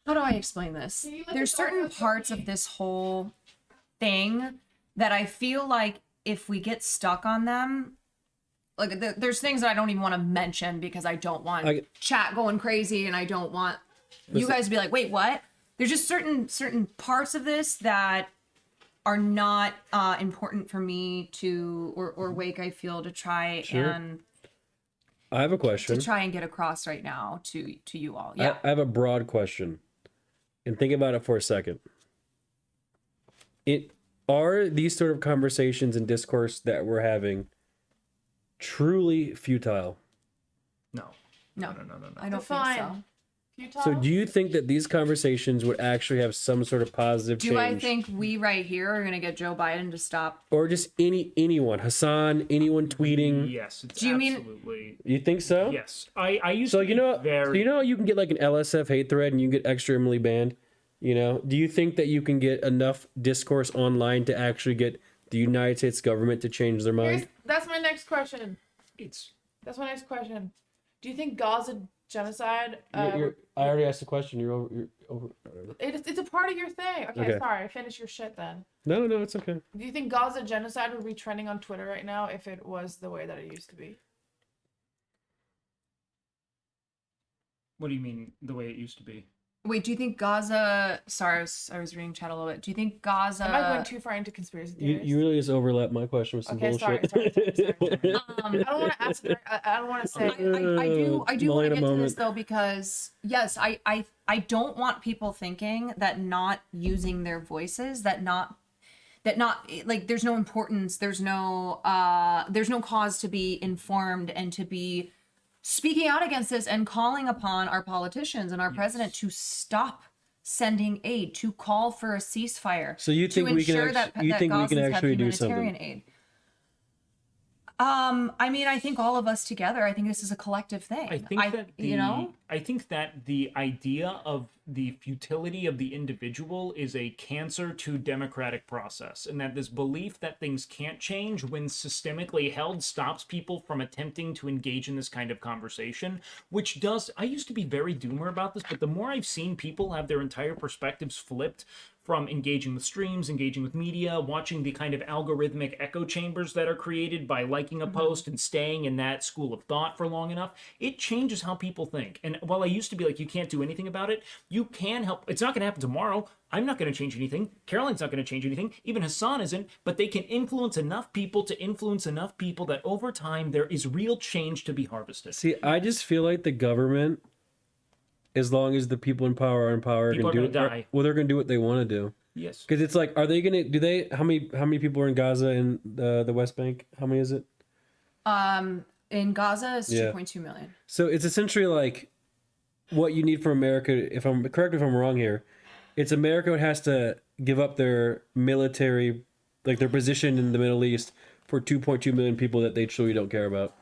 How do I explain this? Can you let There's this all certain go through parts me? of this whole thing that I feel like if we get stuck on them, like there's things that I don't even want to mention because I don't want chat going crazy, and I don't want you guys to be like, wait, what? There's just certain parts of this that are not important for me to or Wake, I feel, to try and I have a question. to try and get across right now to you all. Yeah. I have a broad question, and think about it for a second. Are these sort of conversations and discourse that we're having truly futile? No. No. I don't Define. think so. Futile? So do you think that these conversations would actually have some sort of positive change? Do I think we right here are gonna get Joe Biden to stop? Or just anyone, Hassan, anyone tweeting? Yes, it's Do you mean- absolutely. You think so? Yes, I used So to you be know, very. so you know, how you can get like an LSF hate thread, and you get extremely banned. You know, do you think that you can get enough discourse online to actually get the United States government to change their mind? That's my next question. It's That's my next question. Do you think Gaza genocide? I already asked the question. You're over. It's a part of your thing. Okay, Okay. sorry. Finish your shit then. No, it's okay. Do you think Gaza genocide would be trending on Twitter right now if it was the way that it used to be? what do you mean the way it used to be? Wait, do you think Gaza? Sorry, I was reading chat a little bit. Do you think Gaza? Am I going too far into conspiracy theories? You really just overlap my question with some Okay, bullshit. sorry. I don't want to ask. I don't want to say. I do want to Malena get to moment. this though, because yes, I don't want people thinking that not using their voices, that not like there's no importance, there's no cause to be informed and to be speaking out against this and calling upon our politicians and our president to stop sending aid, to call for a ceasefire. So you to think we can ensure actually, that, you that think we can Gazans have actually do humanitarian something? aid. I mean, I think all of us together, I think this is a collective thing. I think that the idea of the futility of the individual is a cancer to democratic process, and that this belief that things can't change when systemically held stops people from attempting to engage in this kind of conversation, which does. I used to be very doomer about this, but the more I've seen people have their entire perspectives flipped from engaging with streams, engaging with media, watching the kind of algorithmic echo chambers that are created by liking a post and staying in that school of thought for long enough, it changes how people think. And while I used to be like, you can't do anything about it, you can help. It's not going to happen tomorrow. I'm not going to change anything. Caroline's not going to change anything. Even Hassan isn't. But they can influence enough people that over time there is real change to be harvested. See, I just feel like the government, as long as the people in power are in power, People can are do gonna it. die. Well, they're going to do what they want to do. Yes. Because it's like, are they going to? Do they? How many people are in Gaza and the West Bank? How many is it? In Gaza, it's Yeah. 2.2 million. So it's essentially like what you need from America. If I'm correct, if I'm wrong here, It's America has to give up their military, like their position in the Middle East, for 2.2 million people that they truly don't care about.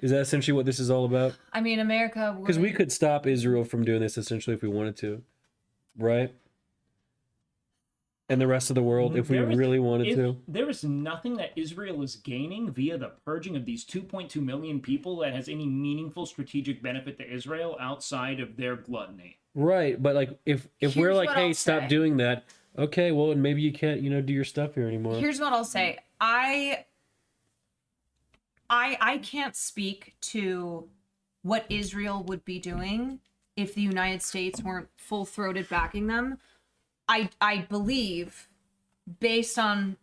Is that essentially what this is all about? I mean, America. Because we could stop Israel from doing this essentially if we wanted to, right? And the rest of the world, if we really wanted to. There is nothing that Israel is gaining via the purging of these 2.2 million people that has any meaningful strategic benefit to Israel outside of their gluttony. Right, but like if we're Here's like, what hey, I'll stop say. doing that. Okay, well, and maybe you can't, do your stuff here anymore. Here's what I'll say. I can't speak to what Israel would be doing if the United States weren't full-throated backing them. I believe, based on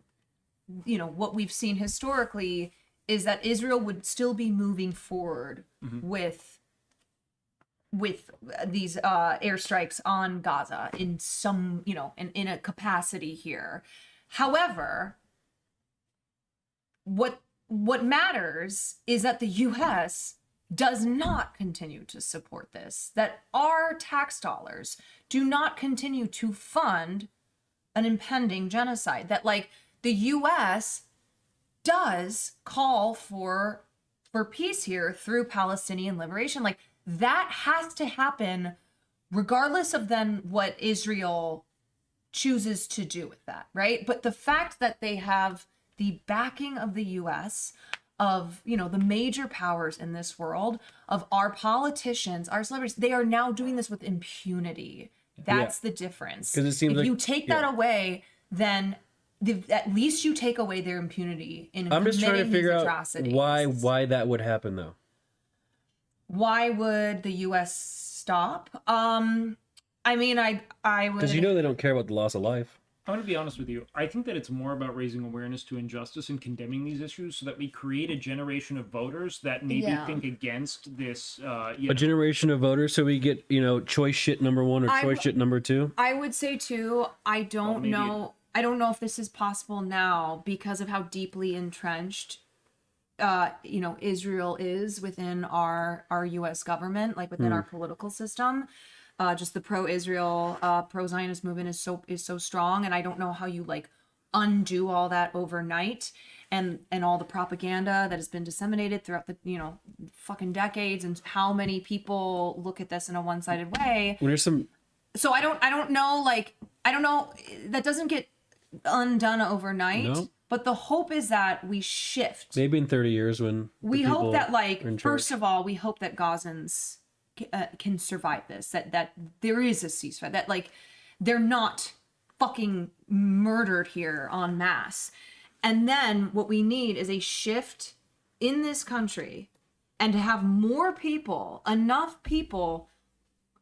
what we've seen historically, is that Israel would still be moving forward with these airstrikes on Gaza in some in a capacity here. However, what matters is that the U.S. does not continue to support this, that our tax dollars do not continue to fund an impending genocide, that like the U.S. does call for peace here through Palestinian liberation. Like that has to happen regardless of then what Israel chooses to do with that, right? But the fact that they have the backing of the U.S., of the major powers in this world, of our politicians, our celebrities, they are now doing this with impunity. That's the difference. 'Cause it seems if like- you take that away, then at least you take away their impunity in I'm just trying to committing figure these out atrocities. why that would happen though. Why would the U.S. stop? I mean, I would. Because they don't care about the loss of life. I'm going to be honest with you. I think that it's more about raising awareness to injustice and condemning these issues so that we create a generation of voters that maybe think against this. A generation of voters, so we get choice shit number 1 or choice shit number 2. I would say too, I don't know if this is possible now because of how deeply entrenched Israel is within our US government, like within our political system. Just the pro-Israel, pro-Zionist movement is so strong, and I don't know how you like undo all that overnight, and all the propaganda that has been disseminated throughout the fucking decades, and how many people look at this in a one-sided way. Well, there's some. So I don't know, like I don't know, that doesn't get undone overnight. No. But the hope is that we shift. Maybe in 30 years when We hope that, like, are in first charge. of all, we hope that Gazans can survive this, that there is a ceasefire, that like they're not fucking murdered here en masse. And then what we need is a shift in this country, and to have more people, enough people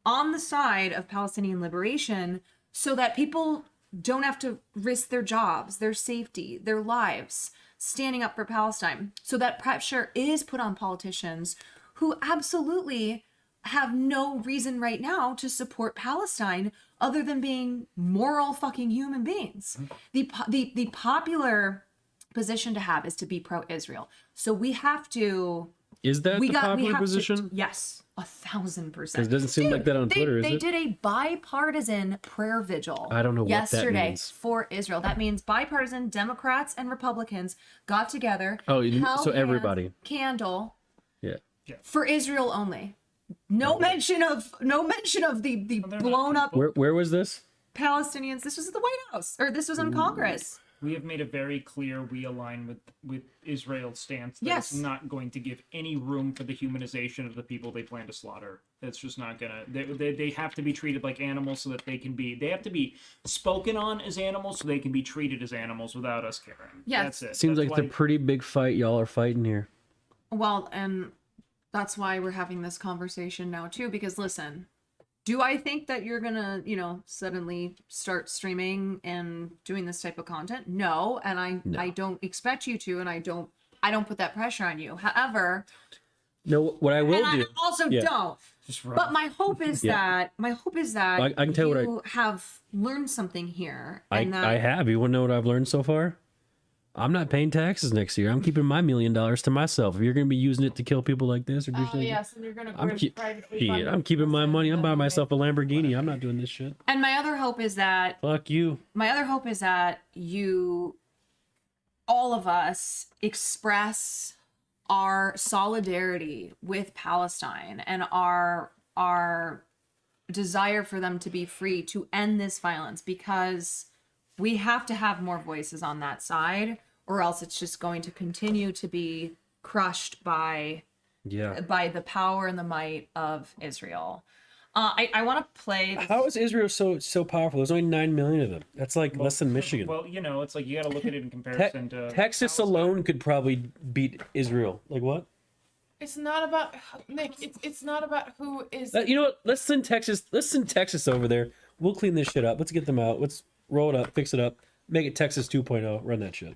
on the side of Palestinian liberation, so that people don't have to risk their jobs, their safety, their lives, standing up for Palestine. So that pressure is put on politicians who absolutely have no reason right now to support Palestine other than being moral fucking human beings. The popular position to have is to be pro-Israel. So we have to. Is that the popular position? Yes, 1,000%. Because it doesn't seem like that on Twitter, is They it? did a bipartisan prayer vigil. I don't know what that yesterday means. for Israel. That means bipartisan Democrats and Republicans got together. Oh, held so hands, everybody. candle Yeah. for Israel only. No mention of the blown up Where was this? Palestinians. This was at the White House, or this was in Congress. We have made a very clear we align with Israel's stance that Yes. it's not going to give any room for the humanization of the people they plan to slaughter. That's just not gonna. They have to be treated like animals so that they can be. They have to be spoken on as animals so they can be treated as animals without us caring. Yes. That's it. Seems That's like it's a pretty big fight y'all are fighting here. Well, and that's why we're having this conversation now too, because listen, do I think that you're gonna, suddenly start streaming and doing this type of content? No, and I don't expect you to, and I don't put that pressure on you. However, No, what I will and do. I also Yeah. don't. But my hope is that I can tell what you have learned something here, I and that have. You want to know what I've learned so far? I'm not paying taxes next year. I'm keeping my $1 million to myself. If you're going to be using it to kill people like this or do something, Yes, and you're gonna I'm keeping my money. I'm buying myself a Lamborghini. I'm not doing this shit. And my other hope is that Fuck you. you, all of us, express our solidarity with Palestine and our desire for them to be free, to end this violence, because we have to have more voices on that side, or else it's just going to continue to be crushed by the power and the might of Israel. I want to play. How is Israel so powerful? There's only 9 million of them. That's like less than Michigan. Well, it's like you got to look at it in comparison to Texas alone could probably beat Israel. Like what? It's not about Nick. It's not about who is. You know what? Let's send Texas over there. We'll clean this shit up. Let's get them out. Let's roll it up, fix it up, make it Texas 2.0. Run that shit.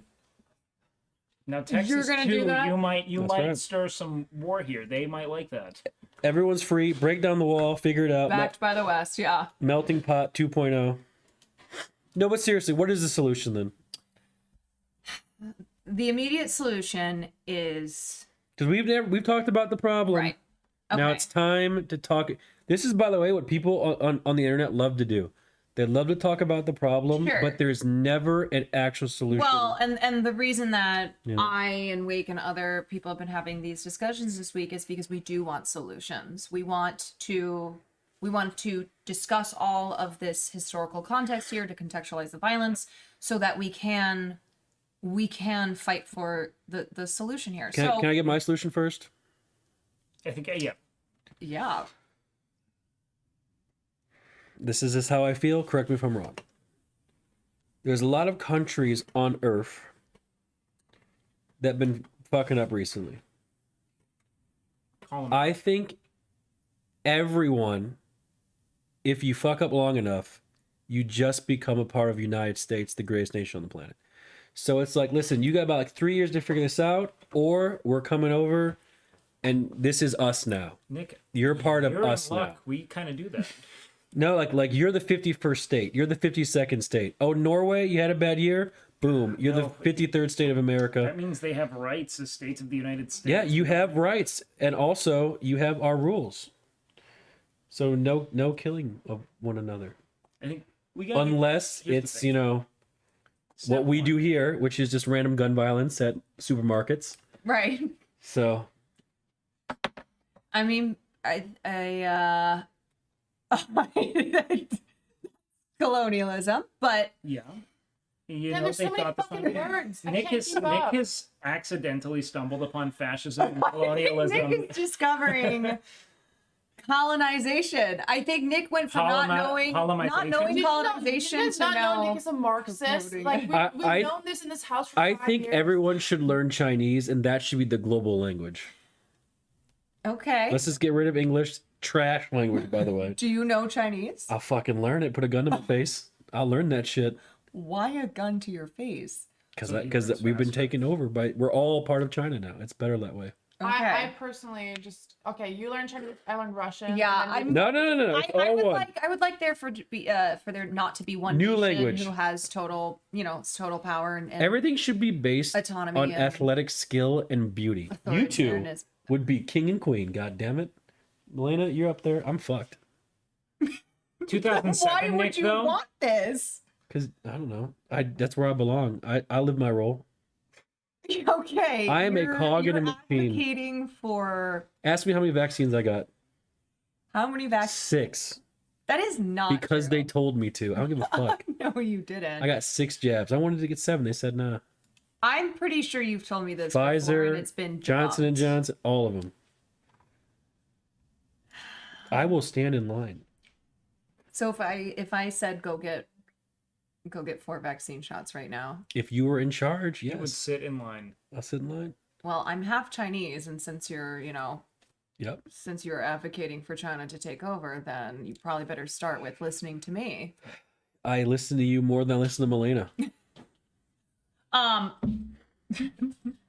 Now Texas You're gonna too, do that? you might right. stir some war here. They might like that. Everyone's free. Break down the wall. Figure it out. Backed by the West, yeah. Melting pot 2.0. No, but seriously, what is the solution then? The immediate solution is Because we've talked about the problem. right. Now Okay. it's time to talk. This is, by the way, what people on the internet love to do. They love to talk about the problem, Sure. but there's never an actual solution. Well, and the reason that Yeah. I and Wake and other people have been having these discussions this week is because we do want solutions. We want to discuss all of this historical context here to contextualize the violence so that we can fight for the solution here. Can I get my solution first? I think Yeah. This is just how I feel. Correct me if I'm wrong. There's a lot of countries on Earth that have been fucking up recently. I think everyone, if you fuck up long enough, you just become a part of the United States, the greatest nation on the planet. So it's like, listen, you got about like 3 years to figure this out, or we're coming over, and this is us now. Nick, you're part of you're us in luck. now. We kind of do that. No, like you're the 51st state. You're the 52nd state. Oh, Norway, you had a bad year? Boom. You're the 53rd state of America. That means they have rights as states of the United States. Yeah, you have rights, and also you have our rules. So no killing of one another. I think we got Unless it's, what we do here, which is just random gun violence at supermarkets. Right. So I mean, colonialism, but yeah. There's so many fucking words. Nick has accidentally stumbled upon fascism and colonialism. Nick is discovering colonization. I think Nick went from not knowing colonization Does to not know now. Nick is a Marxist. Like we've known this in this house for I 5 think years. everyone should learn Chinese, and that should be the global language. Okay. Let's just get rid of English. Trash language, by the way. Do you know Chinese? I'll fucking learn it. Put a gun to my face. I'll learn that shit. Why a gun to your face? Because we've been taken over by. We're all part of China now. It's better that way. Okay. I personally just you learn Chinese, I learn Russian. Yeah, and then No. It's all one. I would like there for there not to be one New nation language. who has total power and Everything should be based autonomy on and athletic skill and beauty. You two authoritarianism. would be king and queen. God damn it, Malena, you're up there. I'm fucked. 2007, Why would Nick, you though? want this? Because I don't know. That's where I belong. I live my role. Okay. I am a cog in a machine. Advocating for Ask me how many vaccines I got. how many vaccines? 6. That is not Because true. they told me to. I don't give a fuck. No, you didn't. I got 6 jabs. I wanted to get 7. They said nah. I'm pretty sure you've told me this before, Pfizer, and it's been Johnson and debunked. Johnson, all of them. I will stand in line. So if I said go get 4 vaccine shots right now, If you were in charge, He would yes. sit in line. I'll sit in line. well, I'm half Chinese, and since you're Yep. since you're advocating for China to take over, then you probably better start with listening to me. I listen to you more than I listen to Malena. All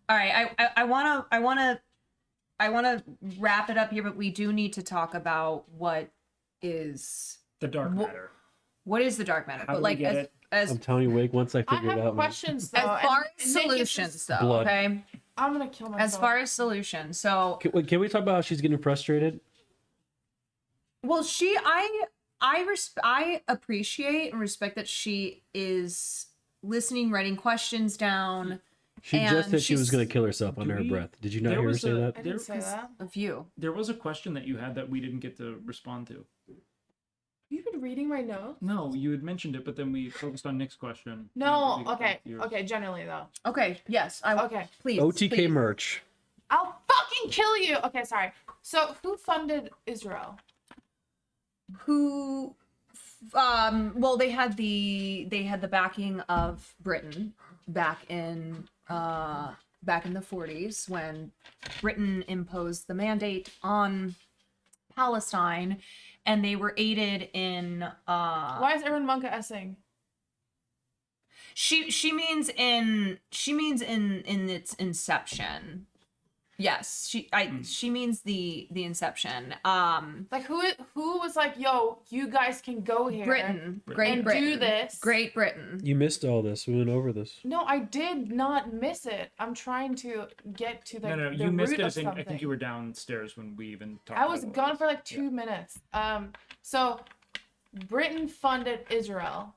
right, I wanna wrap it up here, but we do need to talk about what is The dark matter. What is the dark matter? How But do we like get it? as I'm telling you, Wake, once I I figure it have out, man. questions though. as far as and Nick is solutions just- though, Blood. okay? I'm gonna kill myself. As far as solutions, so Can we talk about how she's getting frustrated? well, I appreciate and respect that she is listening, writing questions down. She just And said she was she's- going to kill herself under her we- breath. Did you not there hear her was say a- that? I didn't say that. Of you. There was a question that you had that we didn't get to respond to. You've been reading my notes. No, you had mentioned it, but then we focused on Nick's question. No, We got okay, back to yours. okay. Generally though. Okay, yes, I Okay. please. OTK please. merch. I'll fucking kill you. Okay, sorry. So who funded Israel? Who well they had the backing of Britain back in the 40s when Britain imposed the mandate on Palestine, and they were aided in Why is Aaron Monka essing? she means in its inception. Yes, she means the inception. Like who was like, yo, you guys can go here. Britain, Great And Britain, do this. Great Britain. You missed all this. We went over this. No, I did not miss it. I'm trying to get to the No, the you missed root it. of As in, I think something. you were downstairs when we even talked. I was about gone this. for like 2 minutes. So Britain funded Israel.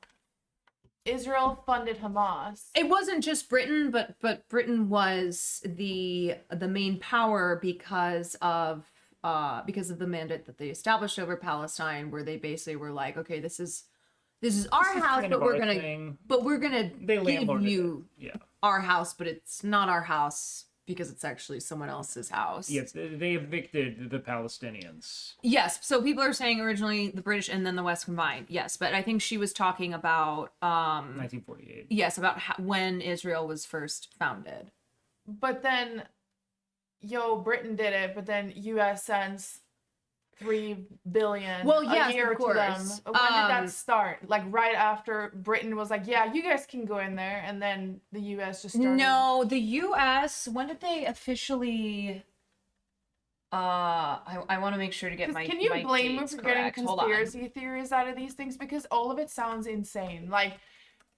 Israel funded Hamas. It wasn't just Britain, but Britain was the main power because of the mandate that they established over Palestine, where they basically were like, okay, this is our is house, kind but of we're our gonna thing. give They landlorded you it. Yeah. our house, but it's not our house because it's actually someone else's house. Yes, they evicted the Palestinians. Yes. So people are saying originally the British and then the West combined. Yes, but I think she was talking about 1948. yes, about when Israel was first founded. But then, Britain did it, but then U.S. sends $3 billion Well, yes, a year of to them. course. When did that start? Like right after Britain was like, yeah, you guys can go in there, and then the U.S. just started. No, the U.S. When did they officially? I want to make sure to get my. Can you my blame me dates for getting correct. Hold on. conspiracy theories out of these things? Because all of it sounds insane. Like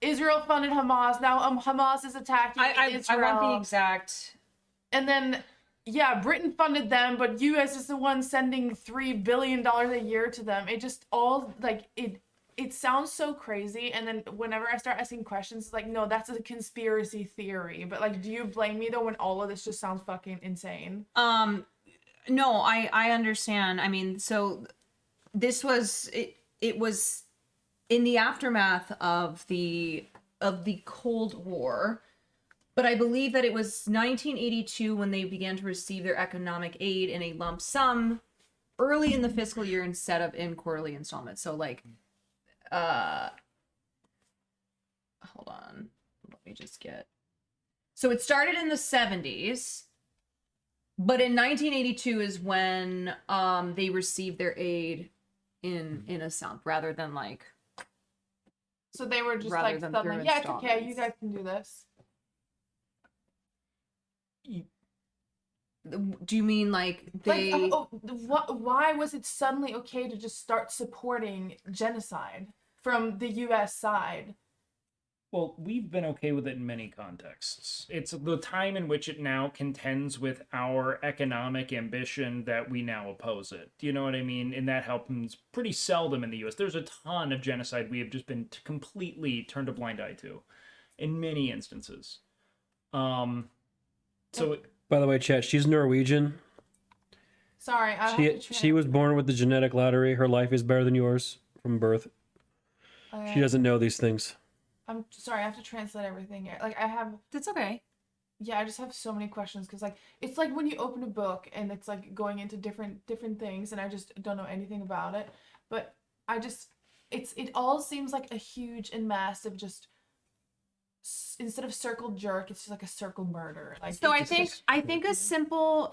Israel funded Hamas. Now Hamas is attacking I Israel. want the exact. And then, yeah, Britain funded them, but U.S. is the one sending $3 billion a year to them. It just all like it sounds so crazy. And then whenever I start asking questions, it's like, no, that's a conspiracy theory. But like, do you blame me though when all of this just sounds fucking insane? No, I understand. I mean, so this was it was in the aftermath of the Cold War, but I believe that it was 1982 when they began to receive their economic aid in a lump sum early in the fiscal year instead of in quarterly installments. So like hold on. Let me just get. So it started in the 70s. But in 1982 is when they received their aid in a sum rather than like. So they were just Rather like, than suddenly, through yeah, it's okay, you installments. guys can do this. Do you mean like they? Why was it suddenly okay to just start supporting genocide from the U.S. side? Well, we've been okay with it in many contexts. It's the time in which it now contends with our economic ambition that we now oppose it. Do you know what I mean? And that happens pretty seldom in the U.S. There's a ton of genocide we have just been completely turned a blind eye to, in many instances. So By the way, chat, she's Norwegian. Sorry, I have to She was born with the genetic lottery. Her life is better than yours from birth. She doesn't know these things. I'm sorry, I have to translate everything here. Like I have. That's okay. Yeah, I just have so many questions because like it's like when you open a book and it's like going into different things and I just don't know anything about it. But I just it all seems like a huge and massive just instead of circle jerk, it's just like a circle murder. Like So it's I think a simple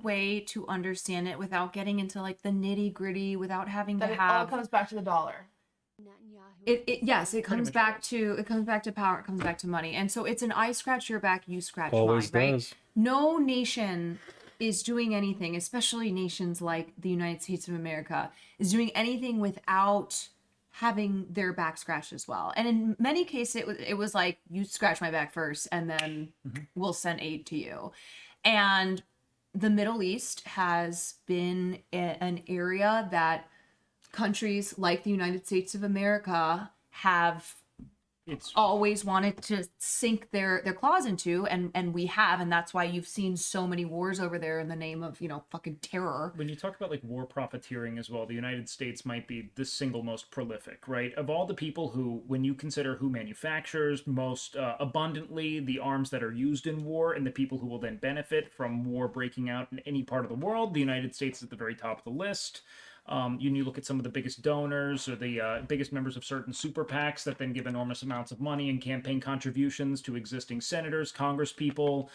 way to understand it without getting into like the nitty gritty, without having that to it all have comes back to the dollar. it comes back to power, it comes back to money. And so it's an I scratch your back, you scratch Always mine, right? does. No nation is doing anything, especially nations like the United States of America, is doing anything without having their back scratched as well. And in many cases, it was like, you scratch my back first, and then we'll send aid to you. And the Middle East has been an area that countries like the United States of America have always wanted to sink their claws into, and we have, and that's why you've seen so many wars over there in the name of, fucking terror. When you talk about like war profiteering as well, the United States might be the single most prolific, right? Of all the people who, when you consider who manufactures most abundantly the arms that are used in war, and the people who will then benefit from war breaking out in any part of the world, the United States is at the very top of the list. You look at some of the biggest donors or the biggest members of certain super PACs that then give enormous amounts of money and campaign contributions to existing senators, congresspeople,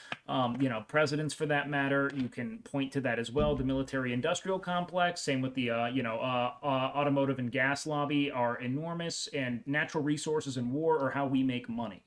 presidents for that matter. You can point to that as well. The military-industrial complex, same with the automotive and gas lobby, are enormous, and natural resources and war are how we make money.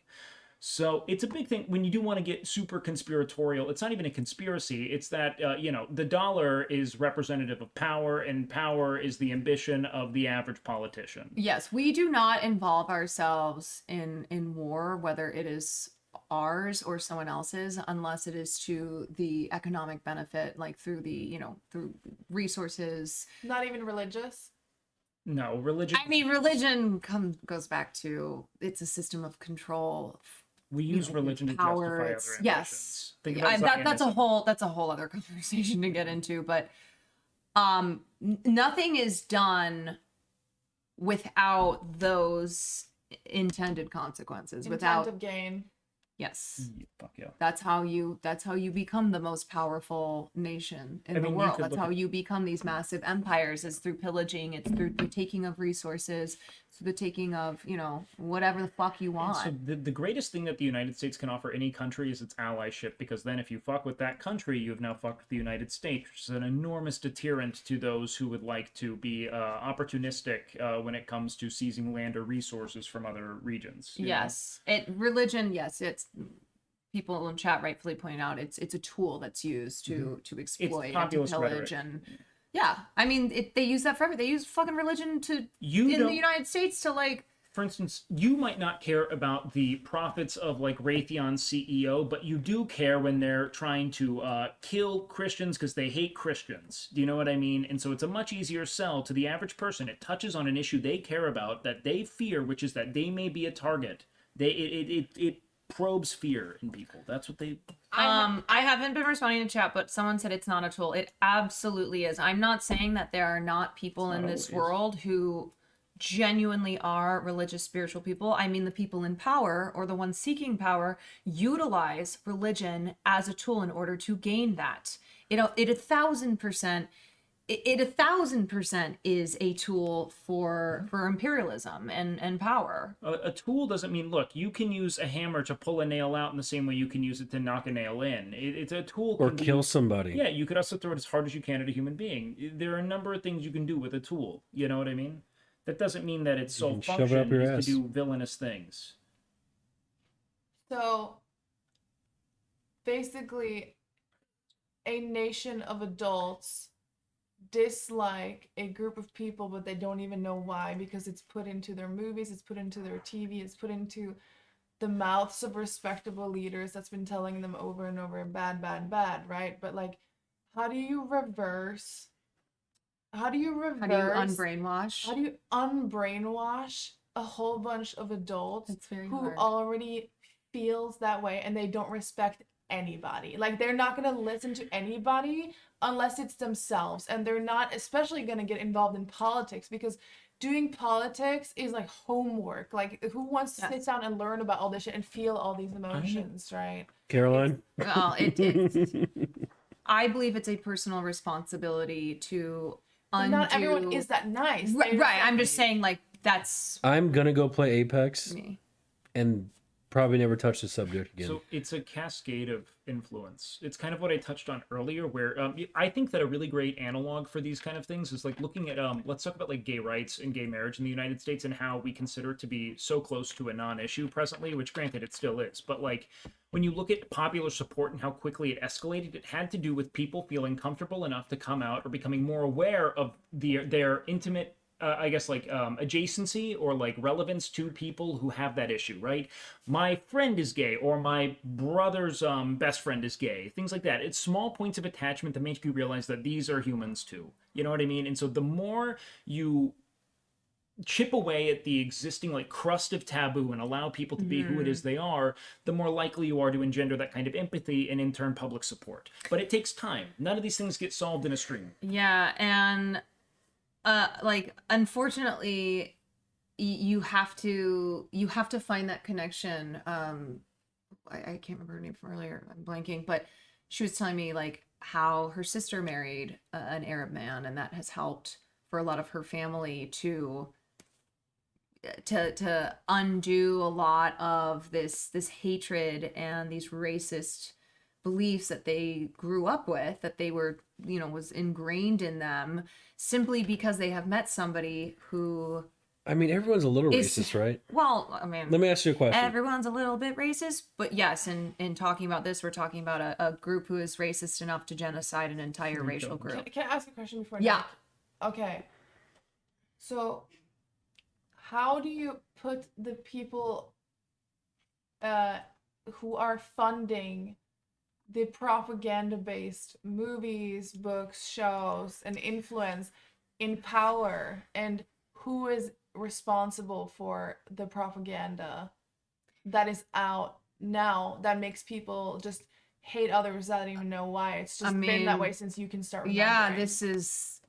So it's a big thing when you do want to get super conspiratorial. It's not even a conspiracy. It's that, the dollar is representative of power, and power is the ambition of the average politician. Yes, we do not involve ourselves in war, whether it is ours or someone else's, unless it is to the economic benefit, like through through resources. Not even religious. No, religion. I mean, religion goes back to, it's a system of control. We use religion to justify other ambitions. Yes, Think about that's a Zionism. whole other conversation to get into. But nothing is done without those intended consequences. Intent of gain. Yes. Fuck yeah. That's how you become the most powerful nation in the world. That's how you become these massive empires, is through pillaging, it's through the taking of resources, through the taking of, whatever the fuck you want. So the greatest thing that the United States can offer any country is its allyship, because then if you fuck with that country, you have now fucked with the United States, which is an enormous deterrent to those who would like to be opportunistic when it comes to seizing land or resources from other regions. Yes. Religion, yes, it's, people in chat rightfully point out, it's a tool that's used to exploit and to pillage and yeah. I mean, they use that forever. They use fucking religion in the United States to, like, for instance, you might not care about the profits of like Raytheon's CEO, but you do care when they're trying to kill Christians because they hate Christians. Do you know what I mean? And so it's a much easier sell to the average person. It touches on an issue they care about, that they fear, which is that they may be a target. It probes fear in people. That's what they... I haven't been responding to chat, but someone said it's not a tool. It absolutely is. I'm not saying that there are not people in this world who genuinely are religious, spiritual people. I mean, the people in power, or the ones seeking power, utilize religion as a tool in order to gain that. It 1,000%. It 1,000% is a tool for imperialism and power. A tool doesn't mean, look, you can use a hammer to pull a nail out in the same way you can use it to knock a nail in. It's a tool. Or kill somebody. Yeah, you could also throw it as hard as you can at a human being. There are a number of things you can do with a tool. You know what I mean? That doesn't mean that its sole function is to do villainous things. So, basically, a nation of adults dislike a group of people, but they don't even know why, because it's put into their movies, it's put into their TV, it's put into the mouths of respectable leaders that's been telling them over and over, bad, bad, bad, right? But like, how do you unbrainwash a whole bunch of adults who already feels that way, and they don't respect anybody? Like, they're not going to listen to anybody unless it's themselves, and they're not especially going to get involved in politics, because doing politics is like homework. Like, who wants to sit down and learn about all this shit and feel all these emotions, right? Caroline? I believe it's a personal responsibility to undo... Not everyone is that nice. Right. I'm just saying, like, that's... I'm going to go play Apex and probably never touch the subject again. So it's a cascade of influence. It's kind of what I touched on earlier, where I think that a really great analog for these kind of things is like looking at, let's talk about like gay rights and gay marriage in the United States, and how we consider it to be so close to a non-issue presently, which granted it still is. But like, when you look at popular support and how quickly it escalated, it had to do with people feeling comfortable enough to come out, or becoming more aware of their intimate I guess like adjacency or like relevance to people who have that issue, right? My friend is gay, or my brother's best friend is gay, things like that. It's small points of attachment that make you realize that these are humans too. You know what I mean? And so the more you chip away at the existing like crust of taboo and allow people to be who it is they are, the more likely you are to engender that kind of empathy and in turn public support. But it takes time. None of these things get solved in a stream. Yeah, and like unfortunately you have to find that connection. I can't remember her name from earlier, I'm blanking, but she was telling me like how her sister married an Arab man, and that has helped for a lot of her family to undo a lot of this hatred and these racist beliefs that they grew up with, that they were, you know, was ingrained in them, simply because they have met somebody who I mean, everyone's a little is racist, right? well, I mean, Let me ask you a question. everyone's a little bit racist, but yes, in talking about this, we're talking about a group who is racist enough to genocide an entire racial group. Can I ask a question before? Yeah. Okay. So, how do you put the people who are funding the propaganda-based movies, books, shows, and influence in power, and who is responsible for the propaganda that is out now that makes people just hate others that don't even know why? It's just been that way since you can start remembering. Yeah, this is,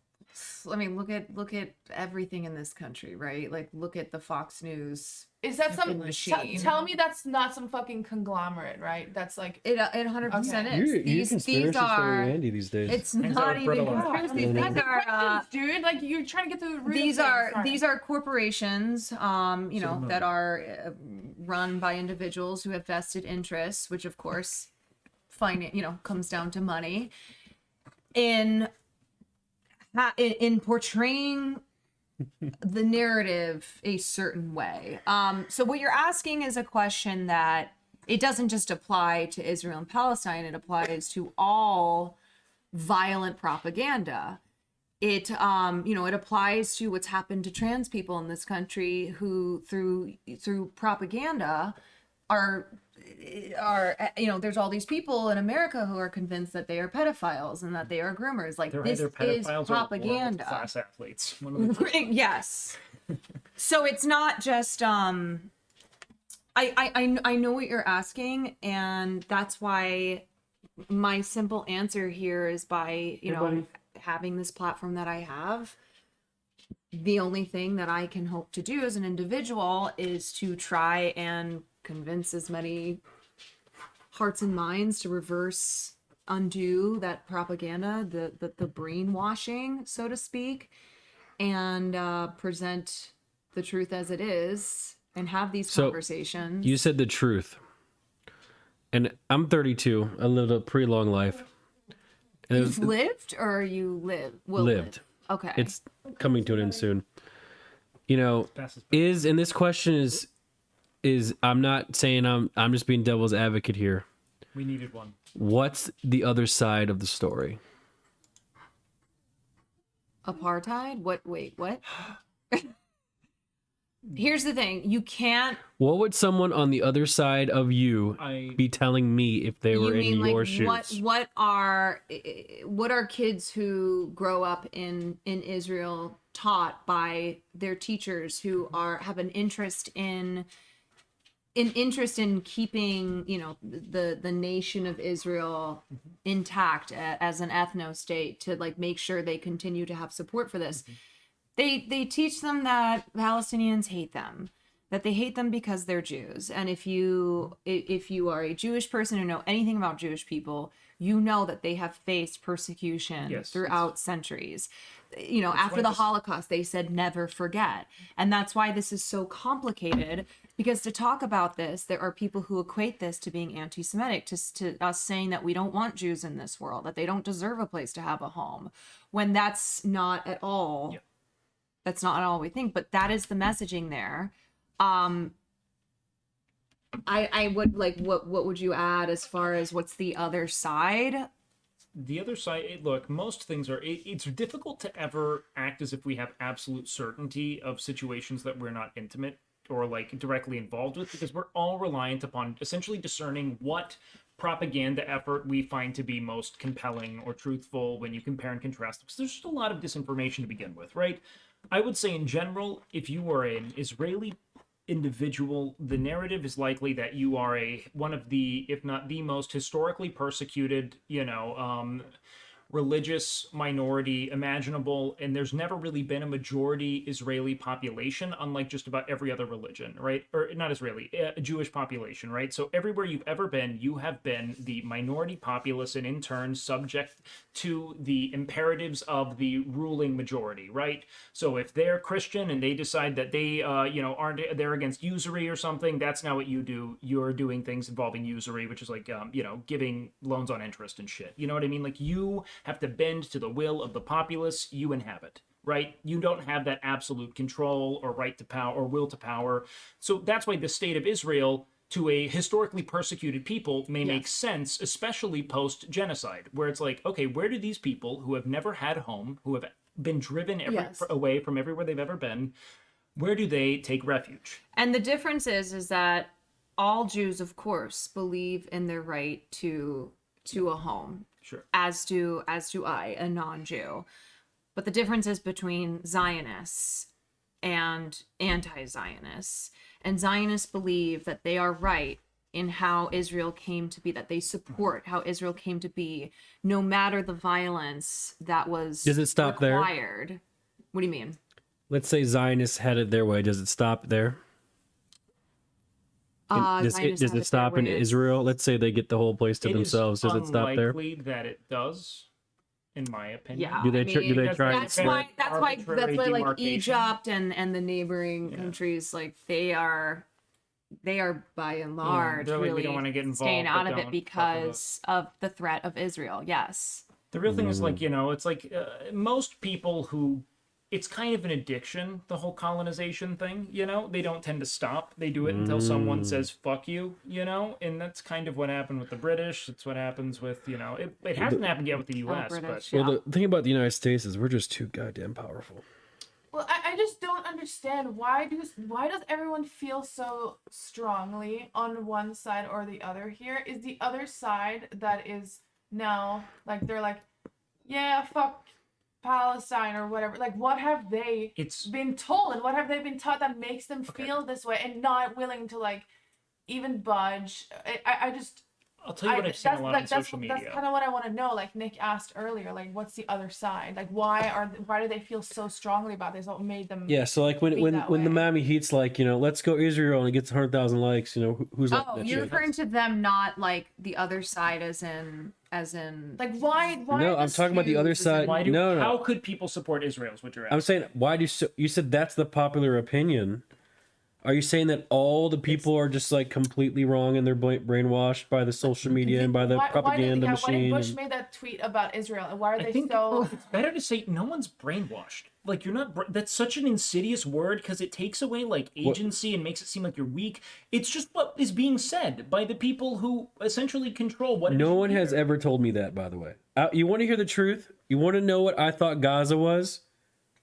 I mean, look at everything in this country, right? Like, look at the Fox News. Is that some machine. tell me that's not some fucking conglomerate, right? That's like It 100% Okay. is. You're conspiracy theory Andy these days. It's Hangs out not with even Brett a lot. conspiracy. These These are questions, dude. Like you're trying to get to the root. these of things. are Sorry. these are corporations, you know, that are run by individuals who have vested interests, which of course, comes down to money. In portraying the narrative a certain way. So what you're asking is a question that it doesn't just apply to Israel and Palestine, it applies to all violent propaganda. It it applies to what's happened to trans people in this country who through propaganda are there's all these people in America who are convinced that they are pedophiles and that they are groomers. Like, They're this either is pedophiles or propaganda. world-class athletes. One of the two. Yes. So it's not just I know what you're asking, and that's why my simple answer here is by, having this platform that I have. The only thing that I can hope to do as an individual is to try and convince as many hearts and minds to undo that propaganda, the brainwashing, so to speak, and present the truth as it is and have these conversations. You said the truth. And I'm 32. I lived a pretty long life. And You've lived, or you will lived. live? Okay. It's coming to an end soon. And this question is I'm not saying I'm just being devil's advocate here. We needed one. What's the other side of the story? Apartheid? Wait, what? Here's the thing. You can't. What would someone on the other side of you be telling me if they were in your shoes? What are kids who grow up in Israel taught by their teachers who have an interest in keeping, the nation of Israel intact as an ethno state, to like make sure they continue to have support for this? They teach them that Palestinians hate them, that they hate them because they're Jews. And if you are a Jewish person or know anything about Jewish people, you know that they have faced persecution throughout centuries. After the Holocaust, they said never forget. And that's why this is so complicated, because to talk about this, there are people who equate this to being anti-Semitic, to us saying that we don't want Jews in this world, that they don't deserve a place to have a home, when that's not at all. Yeah. That's not all we think, but that is the messaging there. I would like, what would you add as far as what's the other side? the other side, look, most things are, it's difficult to ever act as if we have absolute certainty of situations that we're not intimate or like directly involved with, because we're all reliant upon essentially discerning what propaganda effort we find to be most compelling or truthful when you compare and contrast, because there's just a lot of disinformation to begin with, right? I would say in general, if you are an Israeli individual, the narrative is likely that you are one of the, if not the most historically persecuted, religious minority imaginable, and there's never really been a majority Israeli population, unlike just about every other religion, right? Or not Israeli, a Jewish population, right? So everywhere you've ever been, you have been the minority populace and in turn subject to the imperatives of the ruling majority, right? So if they're Christian and they decide that they, they're against usury or something, that's not what you do. You're doing things involving usury, which is like, giving loans on interest and shit. You know what I mean? Like, you have to bend to the will of the populace you inhabit, right? You don't have that absolute control or right to power or will to power. So that's why the state of Israel to a historically persecuted people may make sense, especially post-genocide, where it's like, okay, where do these people who have never had a home, who have been driven away from everywhere they've ever been, where do they take refuge? And the difference is that all Jews, of course, believe in their right to a home. Sure. As do I, a non-Jew. But the difference is between Zionists and anti-Zionists. And Zionists believe that they are right in how Israel came to be, that they support how Israel came to be, no matter the violence that was Does it stop required. there? What do you mean? Let's say Zionists had it their way. Does it stop there? Does it stop in Israel? Let's say they get the whole place to themselves. Does it stop there? It's unlikely that it does, in my opinion. Yeah. Do they try? That's why like demarcation. Egypt and the neighboring countries, like they are by and large they're like, really we don't want to get involved, staying out but of it don't because of the threat of Israel. Yes. The real thing is like, it's like most people who, it's kind of an addiction, the whole colonization thing, they don't tend to stop. They do it until someone says, fuck you, and that's kind of what happened with the British. It's what happes with, it hasn't happened yet with the US, British, but. Well, the thing about the United States is we're just too goddamn powerful. Well, I just don't understand why does everyone feel so strongly on one side or the other here? Is the other side that is now like they're like, yeah, fuck Palestine or whatever. Like, what have they been told and what have they been taught that makes them feel this way and not willing to like even budge? I'll tell you what I've seen a lot on social media. That's kind of what I want to know. Like Nick asked earlier, like what's the other side? Like why do they feel so strongly about this? What made them? Yeah, so like when the Miami Heat's like, let's go Israel and it gets 100,000 likes, who's like that you're shit? referring to them not like the other side as in like why No, I'm talking about the other side. No. How could people support Israel is what you're asking. I'm saying, why do you said that's the popular opinion. Are you saying that all the people are just like completely wrong and they're brainwashed by the social media and by the propaganda machine? Why did Bush made that tweet about Israel? And why are they it's better to say no one's brainwashed. Like you're not. That's such an insidious word because it takes away like agency and makes it seem like you're weak. It's just what is being said by the people who essentially control what. No one has ever told me that, by the way. You want to hear the truth? You want to know what I thought Gaza was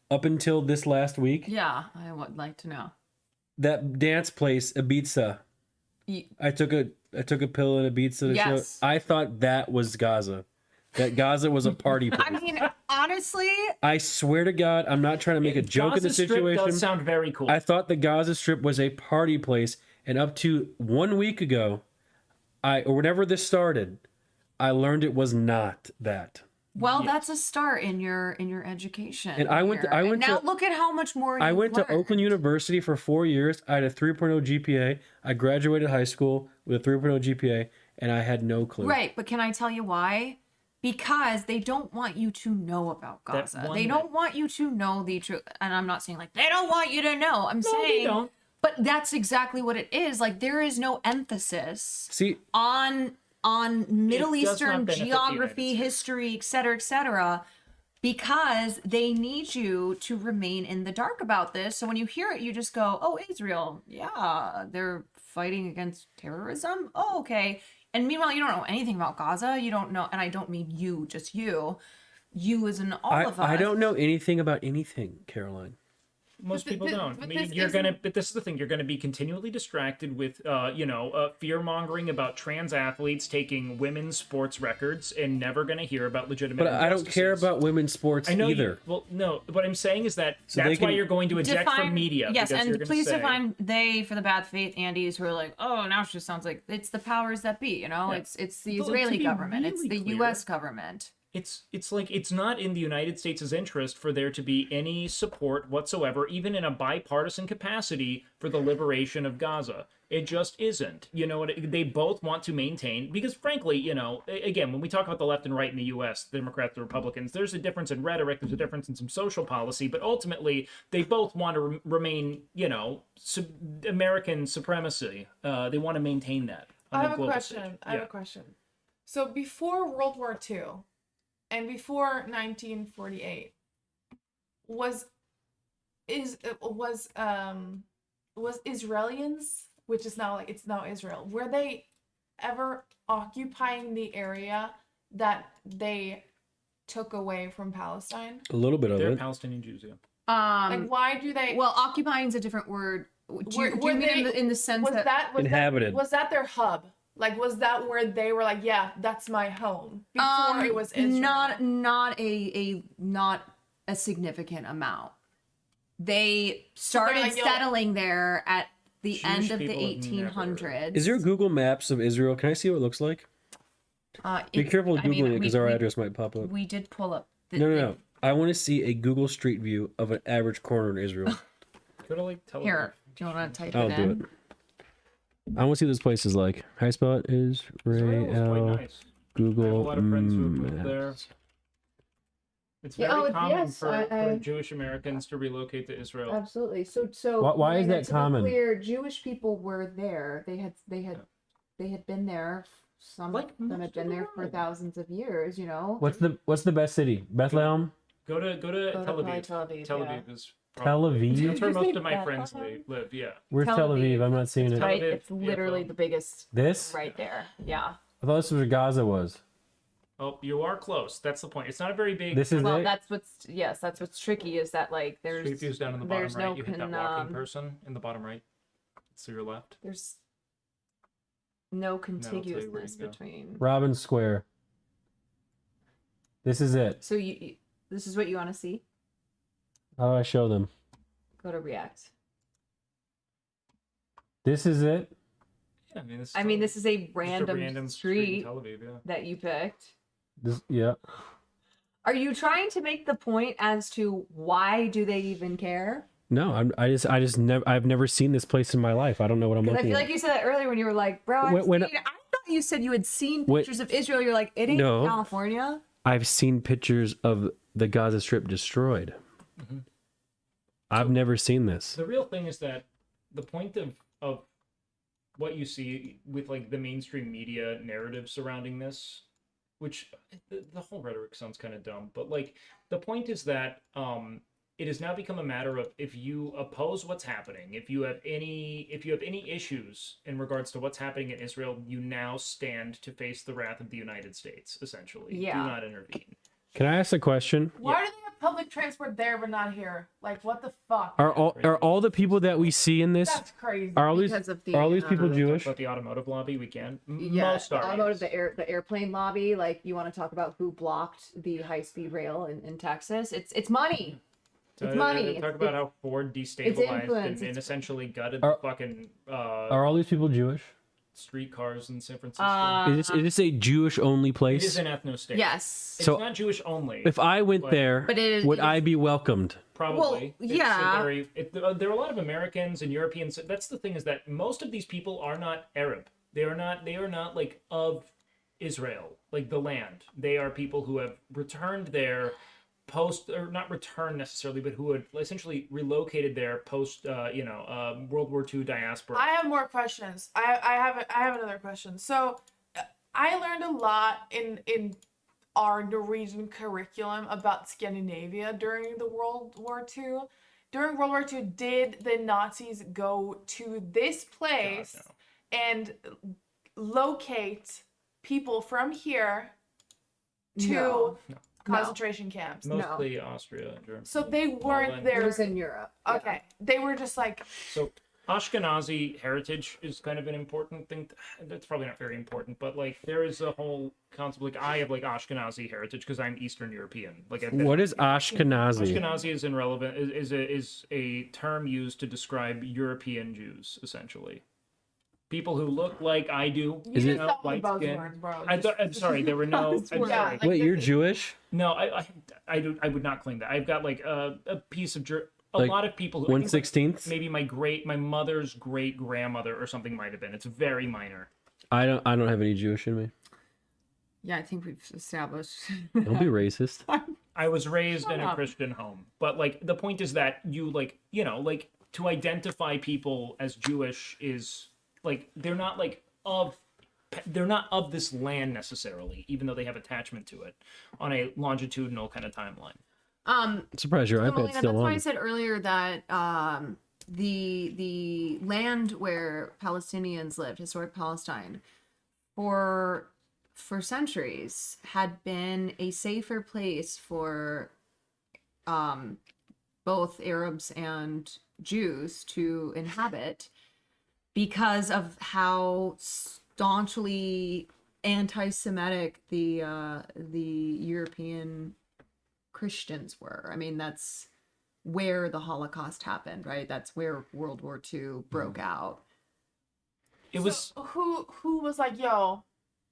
up until this last week? Yeah, I would like to know. That dance place, Ibiza. I took a pill in Ibiza to show. I thought that was Gaza. That Gaza was a party place. I mean, honestly, I swear to God, I'm not trying to make a joke of the situation. Strip does sound very cool. I thought the Gaza Strip was a party place, and up to 1 week ago, or whenever this started, I learned it was not that. Well, that's a start in your education. And I went now look at how much more I went learned. to Oakland University for 4 years. I had a 3.0 GPA. I graduated high school with a 3.0 GPA, and I had no clue. Right, but can I tell you why? Because they don't want you to know about Gaza. They don't want you to know the truth. And I'm not saying like they don't want you to know. I'm saying they don't. But that's exactly what it is. Like there is no emphasis on Middle Eastern geography, history, et cetera, because they need you to remain in the dark about this. So when you hear it, you just go, oh, Israel, yeah, they're fighting against terrorism. Oh, okay. And meanwhile, you don't know anything about Gaza. You don't know, and I don't mean you, just you. You as in all of us. I don't know anything about anything, Caroline. Most people don't. but I mean, this you're isn't- gonna. But this is the thing. You're gonna be continually distracted with, fear mongering about trans athletes taking women's sports records, and never gonna hear about legitimate. But I don't care injustices. about women's sports I know either. Well, no. What I'm saying is that So they that's why can- you're going to eject from media. Yes, because you're and gonna please say, define they for the bad faith Andes who are like, oh, now it just sounds like it's the powers that be. You know, Yeah. it's the Well, to Israeli be government, it's really the clear, U.S. government. It's like it's not in the United States' interest for there to be any support whatsoever, even in a bipartisan capacity, for the liberation of Gaza. It just isn't. You know what? They both want to maintain, because frankly, again, when we talk about the left and right in the U.S., the Democrats, the Republicans, there's a difference in rhetoric, there's a difference in some social policy, but ultimately, they both want to remain, American supremacy. They want to maintain that. I On have a global question. stage. I have Yeah. a question. So before World War II and before 1948, was Israelis, which is now it's now Israel, were they ever occupying the area that they took away from Palestine? A little bit of They're it. Palestinian Jews, yeah. Like, why do they? Well, occupying is a different word. Do you Were mean they- in the sense was that Inhabited. Was that their hub? Like, was that where they were like, yeah, that's my home before it was Israel? not a significant amount. They started like, yo- settling there at the Jewish end of the people have 1800s. Is there Google Maps of Israel? Can I see what it looks like? Be careful Googling it because our address might pop up. We did pull up. No. I want to see a Google Street View of an average corner in Israel. Go to like Tel Aviv. Here, do you want to type I'll it do in? it. I want to see what this place is like. How you spell it? Israel is quite Israel. nice. I have a Google lot of friends who have moved there. Maps. It's Yeah, very oh, common yes, for I- Jewish Americans to relocate to Israel. Absolutely. So Why is Elena, that to be common? Clear, Jewish people were there. They had been there. Some Like of them had most been of the there for world. thousands of years. What's the best city? Bethlehem? Go to Go Tel to probably Aviv. Tel Aviv, Tel yeah. Aviv is Tel probably, Aviv? That's where Did you most say of my friends Bethlehem? live. Yeah. Where's Tel Tel Aviv? Aviv. I'm not seeing it. Right, Aviv, it's literally BFO. the biggest. This? Right there. Yeah. I thought this was where Gaza was. Oh, you are close. That's the point. It's not a very big. This is Well, it? that's what's tricky is that like there's Street view's down in the bottom there's right. no You hit that walking person in the bottom right. It's to your left. there's no tell you where you contiguousness go. between. Robin Square. This is it. So this is what you want to see? How do I show them? Go to React. This is it. Yeah, I mean, this. Is I mean, Tel Aviv. this is a Just random in street Tel Aviv. Yeah. that you picked. This, yeah. Are you trying to make the point as to why do they even care? No, I've never seen this place in my life. I don't know what I'm Because I looking feel at. like you said that earlier when you were like, bro, When- I thought you said you had seen When- pictures of Israel. You're like, it ain't No. California. I've seen pictures of the Gaza Strip destroyed. Mm-hmm. I've never seen this. The real thing is that the point of what you see with like the mainstream media narrative surrounding this, which the whole rhetoric sounds kind of dumb, but like the point is that it has now become a matter of if you oppose what's happening, if you have any issues in regards to what's happening in Israel, you now stand to face the wrath of the United States, essentially. Yeah. Do not intervene. Can I ask a question? Why do they have public transport there but not here? Like, what the fuck? Are all the people that we see in this That's crazy. are all these Because of the, are all these people uh, Jewish? About the automotive lobby, we can. Yeah, Most are. automotive, the airplane lobby. Like, you want to talk about who blocked the high-speed rail in Texas? It's money. It's money. Talk about how Ford destabilized influence. and essentially gutted Are- the fucking Are all these people Jewish? streetcars in San Francisco. Is this a Jewish only it place? is an ethno state. Yes. It's So, not Jewish only. If I went but- there, But it is- would it I is- be welcomed? Probably. Well, It's yeah. there are a lot of Americans and Europeans. That's the thing, is that most of these people are not Arab. They are not like of Israel, like the land. They are people who have returned there post, or not returned necessarily, but who had essentially relocated there post World War II diaspora. I have more questions. I have another question. So, I learned a lot in our Norwegian curriculum about Scandinavia during the World War II. During World War II, did the Nazis go to this place God, no. and locate people from here to No. concentration camps. Mostly Austria and Germany. So they weren't Poland. there. It was in Europe. yeah. Okay, they were just like, So Ashkenazi heritage is kind of an important thing. That's probably not very important, but like there is a whole concept. Like I have like Ashkenazi heritage because I'm Eastern European. Like I've been, What is Ashkenazi? Ashkenazi is irrelevant. Is a term used to describe European Jews essentially. People who look like I do. you Is just it- tell me white skin. buzzwords, bro. I'm sorry, there were no. I'm Buzzwords. Yeah, sorry. like Wait, you're this is- Jewish? No, I would not claim that. I've got like a piece of a Like lot of people who I think, like, 1/16th? maybe my mother's great grandmother or something might have been. It's very minor. I don't have any Jewish in me. Yeah, I think we've established. Don't be racist. I was raised in a up. Christian home, but like the point is that you like like to identify people as Jewish is like they're not of this land necessarily, even though they have attachment to it on a longitudinal kind of timeline. Surprised your So, iPad's Melina, still that's why I on. said earlier that the land where Palestinians lived, historic Palestine, for centuries had been a safer place for both Arabs and Jews to inhabit because of how staunchly anti-Semitic the European Christians were. I mean, that's where the Holocaust happened, right? That's where World War II broke out. It was who was like, yo,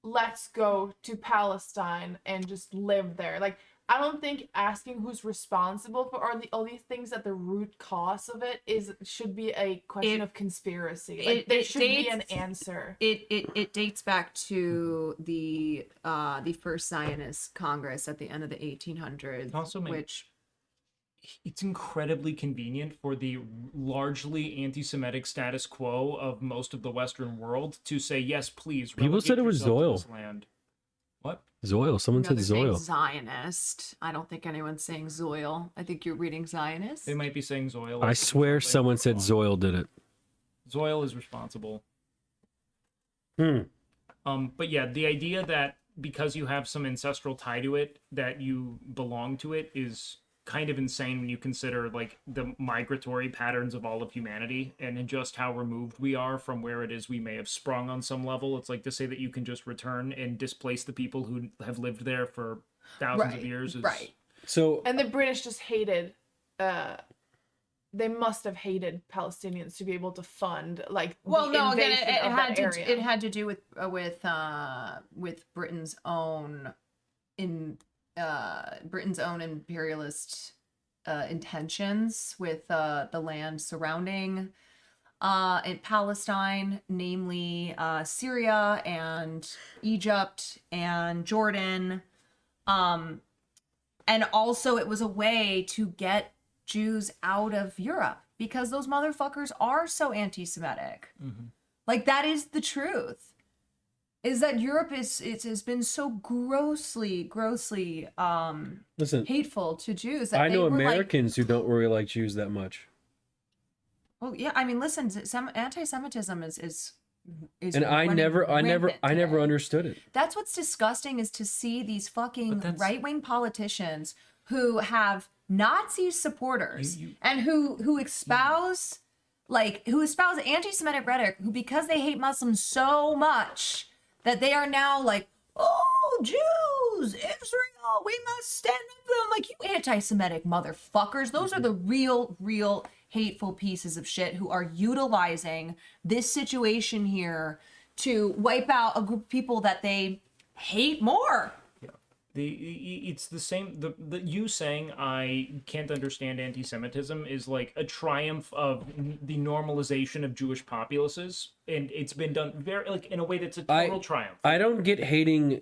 let's go to Palestine and just live there. Like, I don't think asking who's responsible for all these things at the root cause of it should be a question of conspiracy. Like, there should be an answer. It dates back to the first Zionist Congress at the end of the 1800s, also which it's incredibly convenient for the largely anti-Semitic status quo of most of the Western world to say yes, please. People said it was relegate yourself Zoil. to this land. What? Zoil. Someone said they're saying Zoil. Zionist. I don't think anyone's saying Zoil. I think you're reading Zionist. They might be saying Zoil. I swear someone said Zoil did it. Zoil is responsible. Hmm. But yeah, the idea that because you have some ancestral tie to it, that you belong to it is kind of insane when you consider like the migratory patterns of all of humanity and just how removed we are from where it is we may have sprung on some level. It's like to say that you can just return and displace the people who have lived there for thousands of years. Is... Right. So And the British just hated they must have hated Palestinians to be able to fund like Well, the no, again, invasion it of had that to area. it had to do with Britain's own imperialist intentions with the land surrounding in Palestine, namely Syria and Egypt and Jordan. And also it was a way to get Jews out of Europe because those motherfuckers are so anti-Semitic. Like, that is the truth. Is that Europe has been so grossly listen, hateful to Jews that I know they were Americans who don't really like Jews that much. Like, well, yeah, I mean, listen, anti-Semitism is And I running never rampant today. understood it. That's what's disgusting is to see these fucking right-wing politicians who have Nazi supporters and who espouse anti-Semitic rhetoric, who because they hate Muslims so much that they are now like, oh, Jews, Israel, we must stand up for them. Like, you anti-Semitic motherfuckers. Those are the real hateful pieces of shit who are utilizing this situation here to wipe out a group of people that they hate more. It's the same. The you saying I can't understand anti-Semitism is like a triumph of the normalization of Jewish populaces, and it's been done very like in a way that's a total triumph. I don't get hating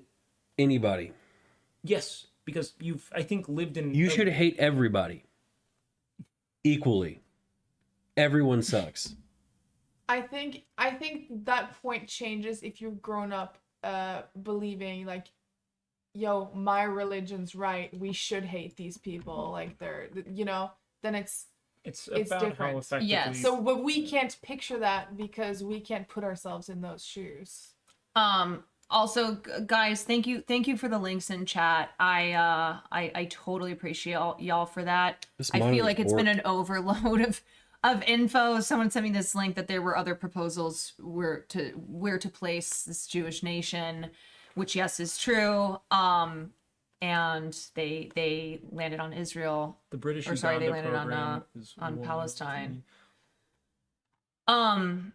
anybody. Yes, because you've I think lived in. You should hate everybody equally. Everyone sucks. I think that point changes if you've grown up believing like, yo, my religion's right, we should hate these people, like they're, then it's about different. how effectively. Yes. So, but we can't picture that because we can't put ourselves in those shoes. Also, guys, thank you for the links in chat. I totally appreciate y'all for that. This I feel monitor's like it's been warped. an overload of info. Someone sent me this link that there were other proposals where to place this Jewish nation, which yes is true. And they landed on Israel. The British Or sorry, they Uganda landed program is on one Palestine. thing.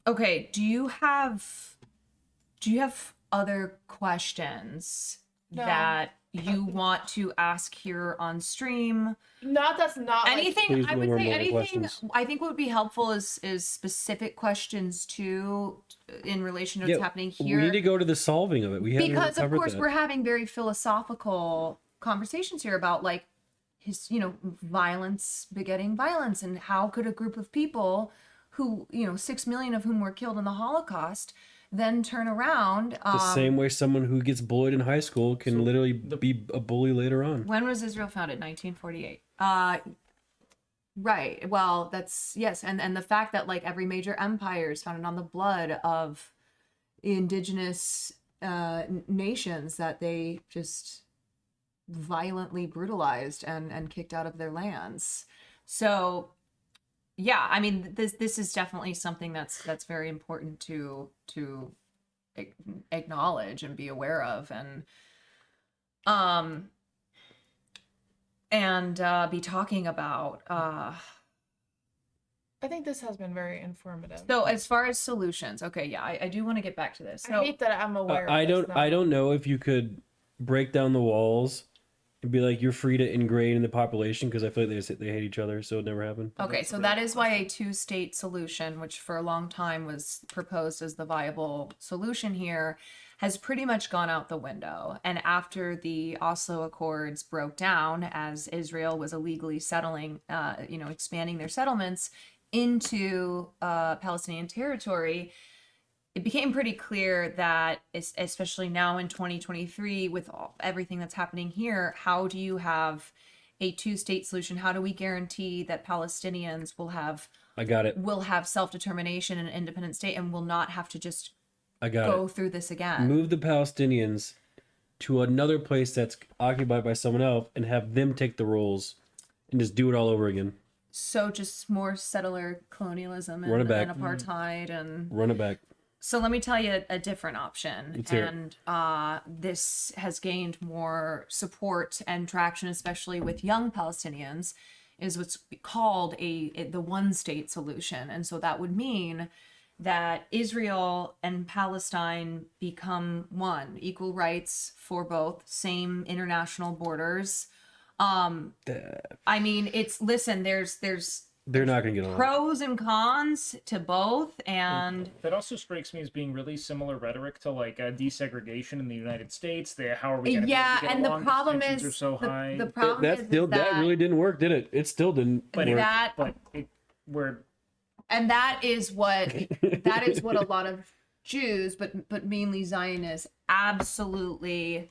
Okay, do you have other questions No. that you want to ask here on stream? That's not like- Anything Please I no would more say mobile anything questions. I think what would be helpful is specific questions too in relation to what's happening here. We need to go to the solving of it. We haven't Because of covered course that. we're having very philosophical conversations here about like violence begetting violence, and how could a group of people who 6 million of whom were killed in the Holocaust then turn around. The same way someone who gets bullied in high school can literally be a bully later on. When was Israel founded? 1948. Right. Well, that's yes, and the fact that like every major empire is founded on the blood of indigenous nations that they just violently brutalized and kicked out of their lands. So yeah, I mean this is definitely something that's very important to acknowledge and be aware of, and be talking about. I think this has been very informative. So as far as solutions, okay, yeah, I do want to get back to this. I So hate that I'm aware. I of this don't. now. I don't know if you could break down the walls and be like, you're free to ingrain in the population, because I feel like they hate each other, so it never happened. okay, so that is why a two-state solution, which for a long time was proposed as the viable solution here, has pretty much gone out the window. And after the Oslo Accords broke down, as Israel was illegally settling, expanding their settlements into Palestinian territory, it became pretty clear that, especially now in 2023, with everything that's happening here, how do you have a two-state solution? How do we guarantee that Palestinians will have self-determination and an independent state and will not have to just go through this again? Move the Palestinians to another place that's occupied by someone else and have them take the roles and just do it all over again. So just more settler colonialism Run it and back. apartheid and Run it back. So let me tell you a different option. Let's hear it. And this has gained more support and traction, especially with young Palestinians, is what's called the one-state solution. And so that would mean that Israel and Palestine become one, equal rights for both, same international borders. I mean, there's They're not going to get along. pros and cons to both, and That also strikes me as being really similar rhetoric to like desegregation in the United States. How are we going to yeah, get and the along? problem Tensions is are so high. the problem That is still that really didn't work, did it? It still didn't work. And that is what a lot of Jews, but mainly Zionists, absolutely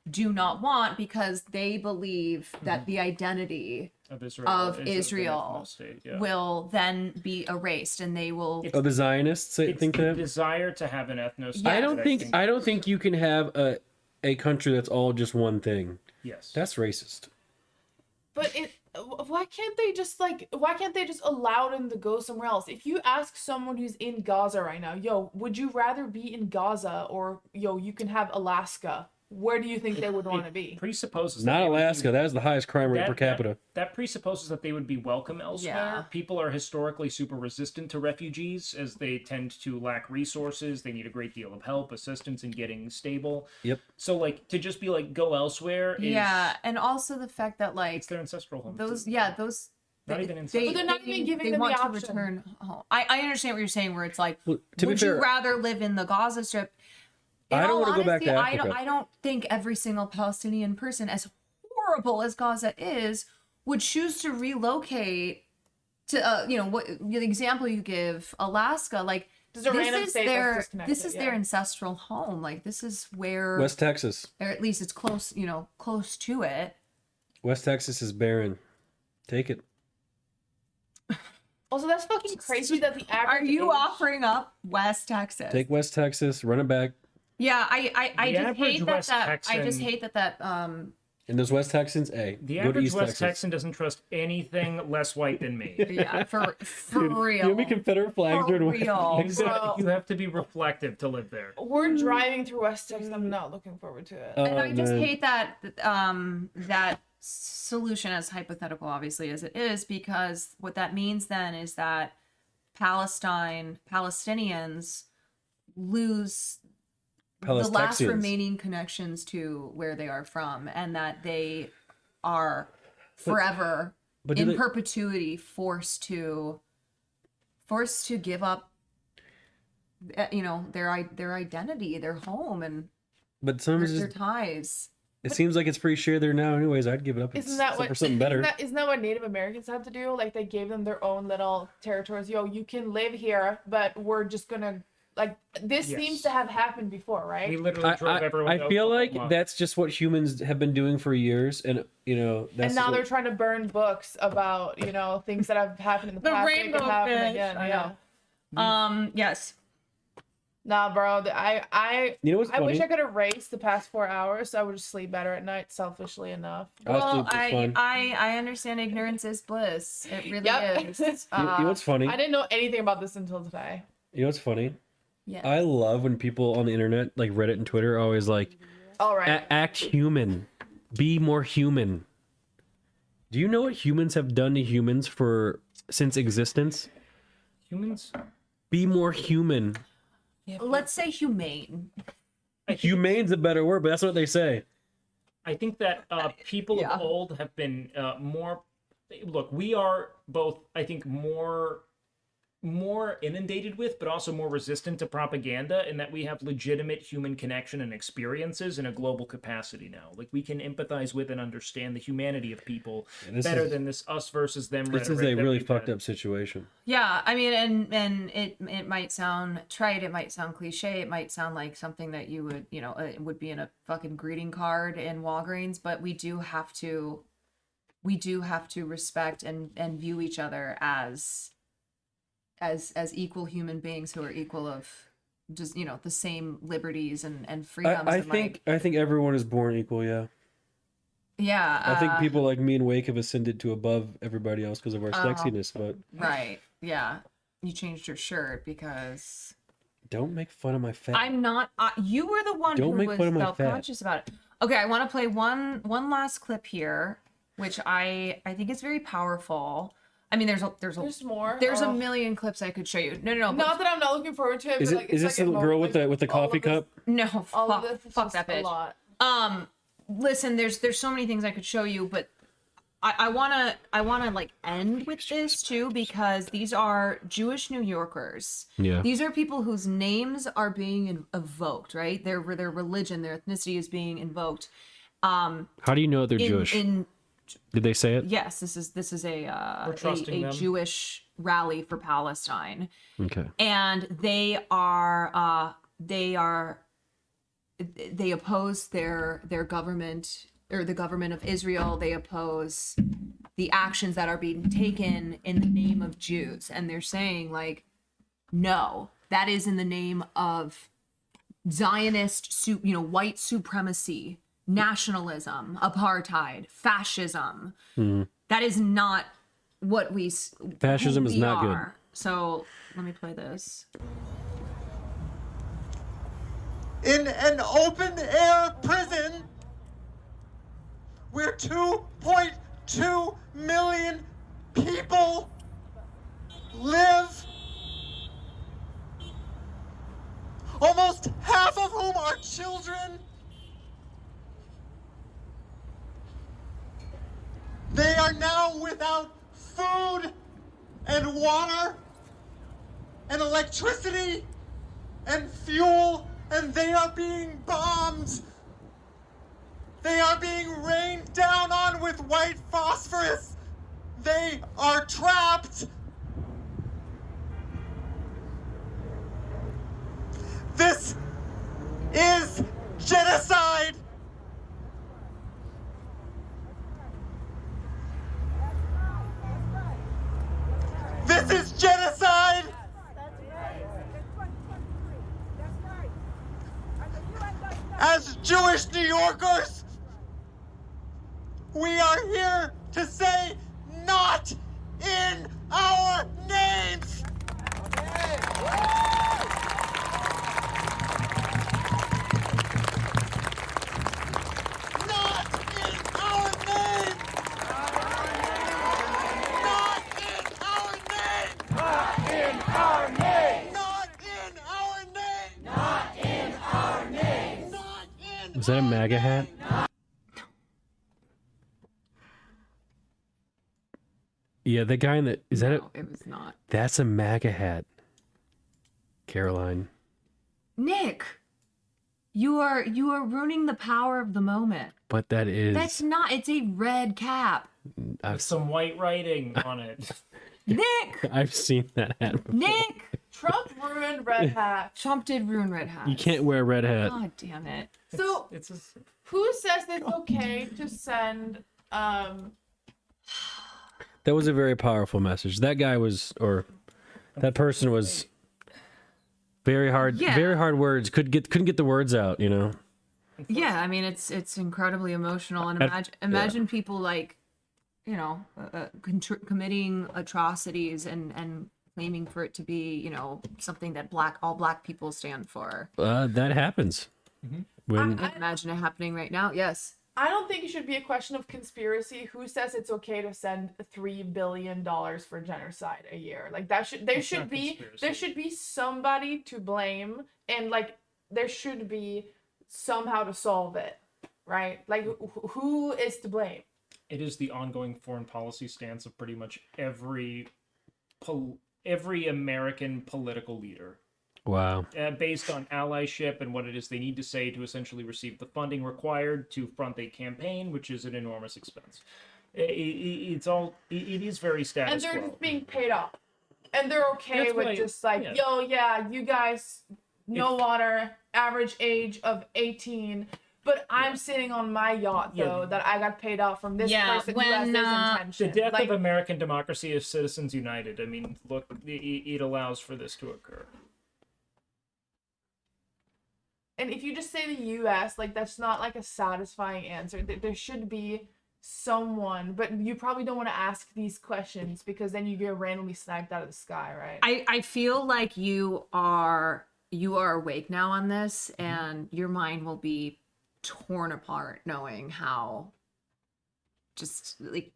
do not want, because they believe that the identity of of is Israel an ethno state, yeah. will then be erased, and they will. Oh, the Zionists It's think the that? desire to have an ethno state. Yeah. I don't think you can have a country that's all just one thing. Yes. That's racist. But why can't they just allow them to go somewhere else? If you ask someone who's in Gaza right now, yo, would you rather be in Gaza, or yo, you can have Alaska? Where do you think they would want to be? Presupposes Not that they would be- Alaska. That is the highest crime rate per capita. That presupposes that they would be welcome elsewhere. Yeah. People are historically super resistant to refugees, as they tend to lack resources. They need a great deal of help, assistance in getting stable. Yep. So like to just be like go elsewhere is Yeah, and also the fact that like it's their ancestral home. those Not they, even they, But they're not even giving they them the want to option. return home. I understand what you're saying, where it's like, Well, to be would you fair- rather live in the Gaza Strip? In I don't all wanna go back to honesty, Africa. I don't think every single Palestinian person, as horrible as Gaza is, would choose to relocate to what the example you give, Alaska. Like Just a random state that's their disconnected, their ancestral home. Like this is where, West Texas. or at least it's close to it. West Texas is barren. Take it. Also, that's fucking crazy that the average Are you age- offering up West Texas? Take West Texas, run it back. Yeah, I The just average hate that. West I just Texan- hate that. And those West Texans, The go to average East West Texas. Texan doesn't trust anything less white than me. Yeah, for real. You know how many Confederate flags For are in West real. Texas? Exactly. You have to be reflective to live there. We're driving through West Texas. I'm not looking forward to it. And I just man. hate that that solution, as hypothetical obviously as it is, because what that means then is that Palestinians lose the last Palestexians. remaining connections to where they are from, and that they are forever but do in they- perpetuity forced to give up their identity, their home, and But sometimes their ties. it seems like it's pretty shared there now. Anyways, I'd give it up. Isn't that what? for something better? Isn't that what Native Americans had to do? Like they gave them their own little territories. Yo, you can live here, but we're just gonna like this Yes. seems to have happened before, right? We literally drove everyone. I to feel like Oklahoma. that's just what humans have been doing for years, and that's And now what- they're trying to burn books about things that have happened in the The past. They rainbow could happen fish, again. I Yeah. know. Yes. Nah, bro. I You know what's I wish funny? I could erase the past 4 hours so I would just sleep better at night, selfishly enough. Well, Absolutely fun. I understand ignorance is bliss. It really Yep. is. You know what's funny? I didn't know anything about this until today. You know what's funny? Yeah. I love when people on the internet, like Reddit and Twitter, are always like, All right. act human, be more human. Do you know what humans have done to humans since existence? humans. Be more human. Let's say humane. Humane's a better word, but that's what they say. I think that people Yeah. of old have been more. Look, we are both. I think more inundated with, but also more resistant to propaganda, in that we have legitimate human connection and experiences in a global capacity now. Like we can empathize with and understand the humanity of people better than this us versus them. This is rhetoric a that really we've fucked had. up situation. Yeah, I mean, and it might sound trite, it might sound cliche, it might sound like something that you would, it would be in a fucking greeting card in Walgreens, but we do have to respect and view each other as equal human beings who are equal of just the same liberties and freedoms. I and, think everyone is born equal. Yeah, yeah, I think people like me and Wake have ascended to above everybody else because of our sexiness. But right, yeah. You changed your shirt because don't make fun of my fat. I'm not. You were the one Don't who make was fun of my fat. self-conscious about it. Okay, I want to play one last clip here, which I think is very powerful. I mean, there's more. There's a Oh. million clips I could show you. No. Not that I'm not looking forward to it. Is but it? like, Is it's this like the girl with the all coffee of this- cup? no, All of fuck, this is fuck just that a bitch. lot. Listen, there's so many things I could show you, but I wanna like end with this too, because these are Jewish New Yorkers. Yeah. These are people whose names are being evoked, right? Their religion, their ethnicity is being invoked. How do you know they're Jewish? Did they say it? Yes, this is We're trusting them. Jewish rally for Palestine, Okay. and they oppose their government, or the government of Israel. They oppose the actions that are being taken in the name of Jews, and they're saying like, no, that is in the name of Zionist, white supremacy, nationalism, apartheid, fascism. That is not what Fascism is not good. So let me play this. In an open air prison where 2.2 million people live, almost half of whom are children. They are now without food and water and electricity and fuel, and they are being bombed. They are being rained down on with white phosphorus. They are trapped. This is genocide. This This is genocide! As Jewish New Yorkers, we are here to say not in our names! Not in our name! Not in our name! Not in our name! Not in our name! Not in our name! Not in Was that a MAGA hat? Yeah, the guy in the is that No, a it was not. that's a MAGA hat. Caroline. Nick, you are ruining the power of the moment. But that is That's not. It's a red cap. With some white writing on it. Nick, I've seen that hat before. Nick. Trump ruined red hat. Trump did ruin red hats. You can't wear a red hat. God damn it. So It's a, who says it's okay to send That was a very powerful message. That guy was, or that person was very hard, Yeah. very hard words. Couldn't get the words out, you know. Yeah, I mean it's incredibly emotional, and imagine people like, you know, committing atrocities and claiming for it to be, you know, something that all black people stand for. That happens. When Imagine it happening right now. Yes. I don't think it should be a question of conspiracy. Who says it's okay to send $3 billion for genocide a year? Like there should be somebody to blame, and like there should be somehow to solve it, right? Like who is to blame? it is the ongoing foreign policy stance of pretty much every American political leader. Wow. Based on allyship and what it is they need to say to essentially receive the funding required to front a campaign, which is an enormous expense. It is very status And they're quo. just being paid off. And they're okay That's with why- just like, yeah. yo, yeah, you guys, no water, average age of 18. But I'm sitting on my yacht, Yeah. though, that I got paid off from this Yeah, person who when, has this the intention. The death Like, of American democracy is Citizens United. I mean, look, it allows for this to occur. and if you just say the U.S., like, that's not, like, a satisfying answer. There should be someone, but you probably don't want to ask these questions because then you get randomly sniped out of the sky, right? I feel like you are awake now on this, and your mind will be torn apart knowing how. Just like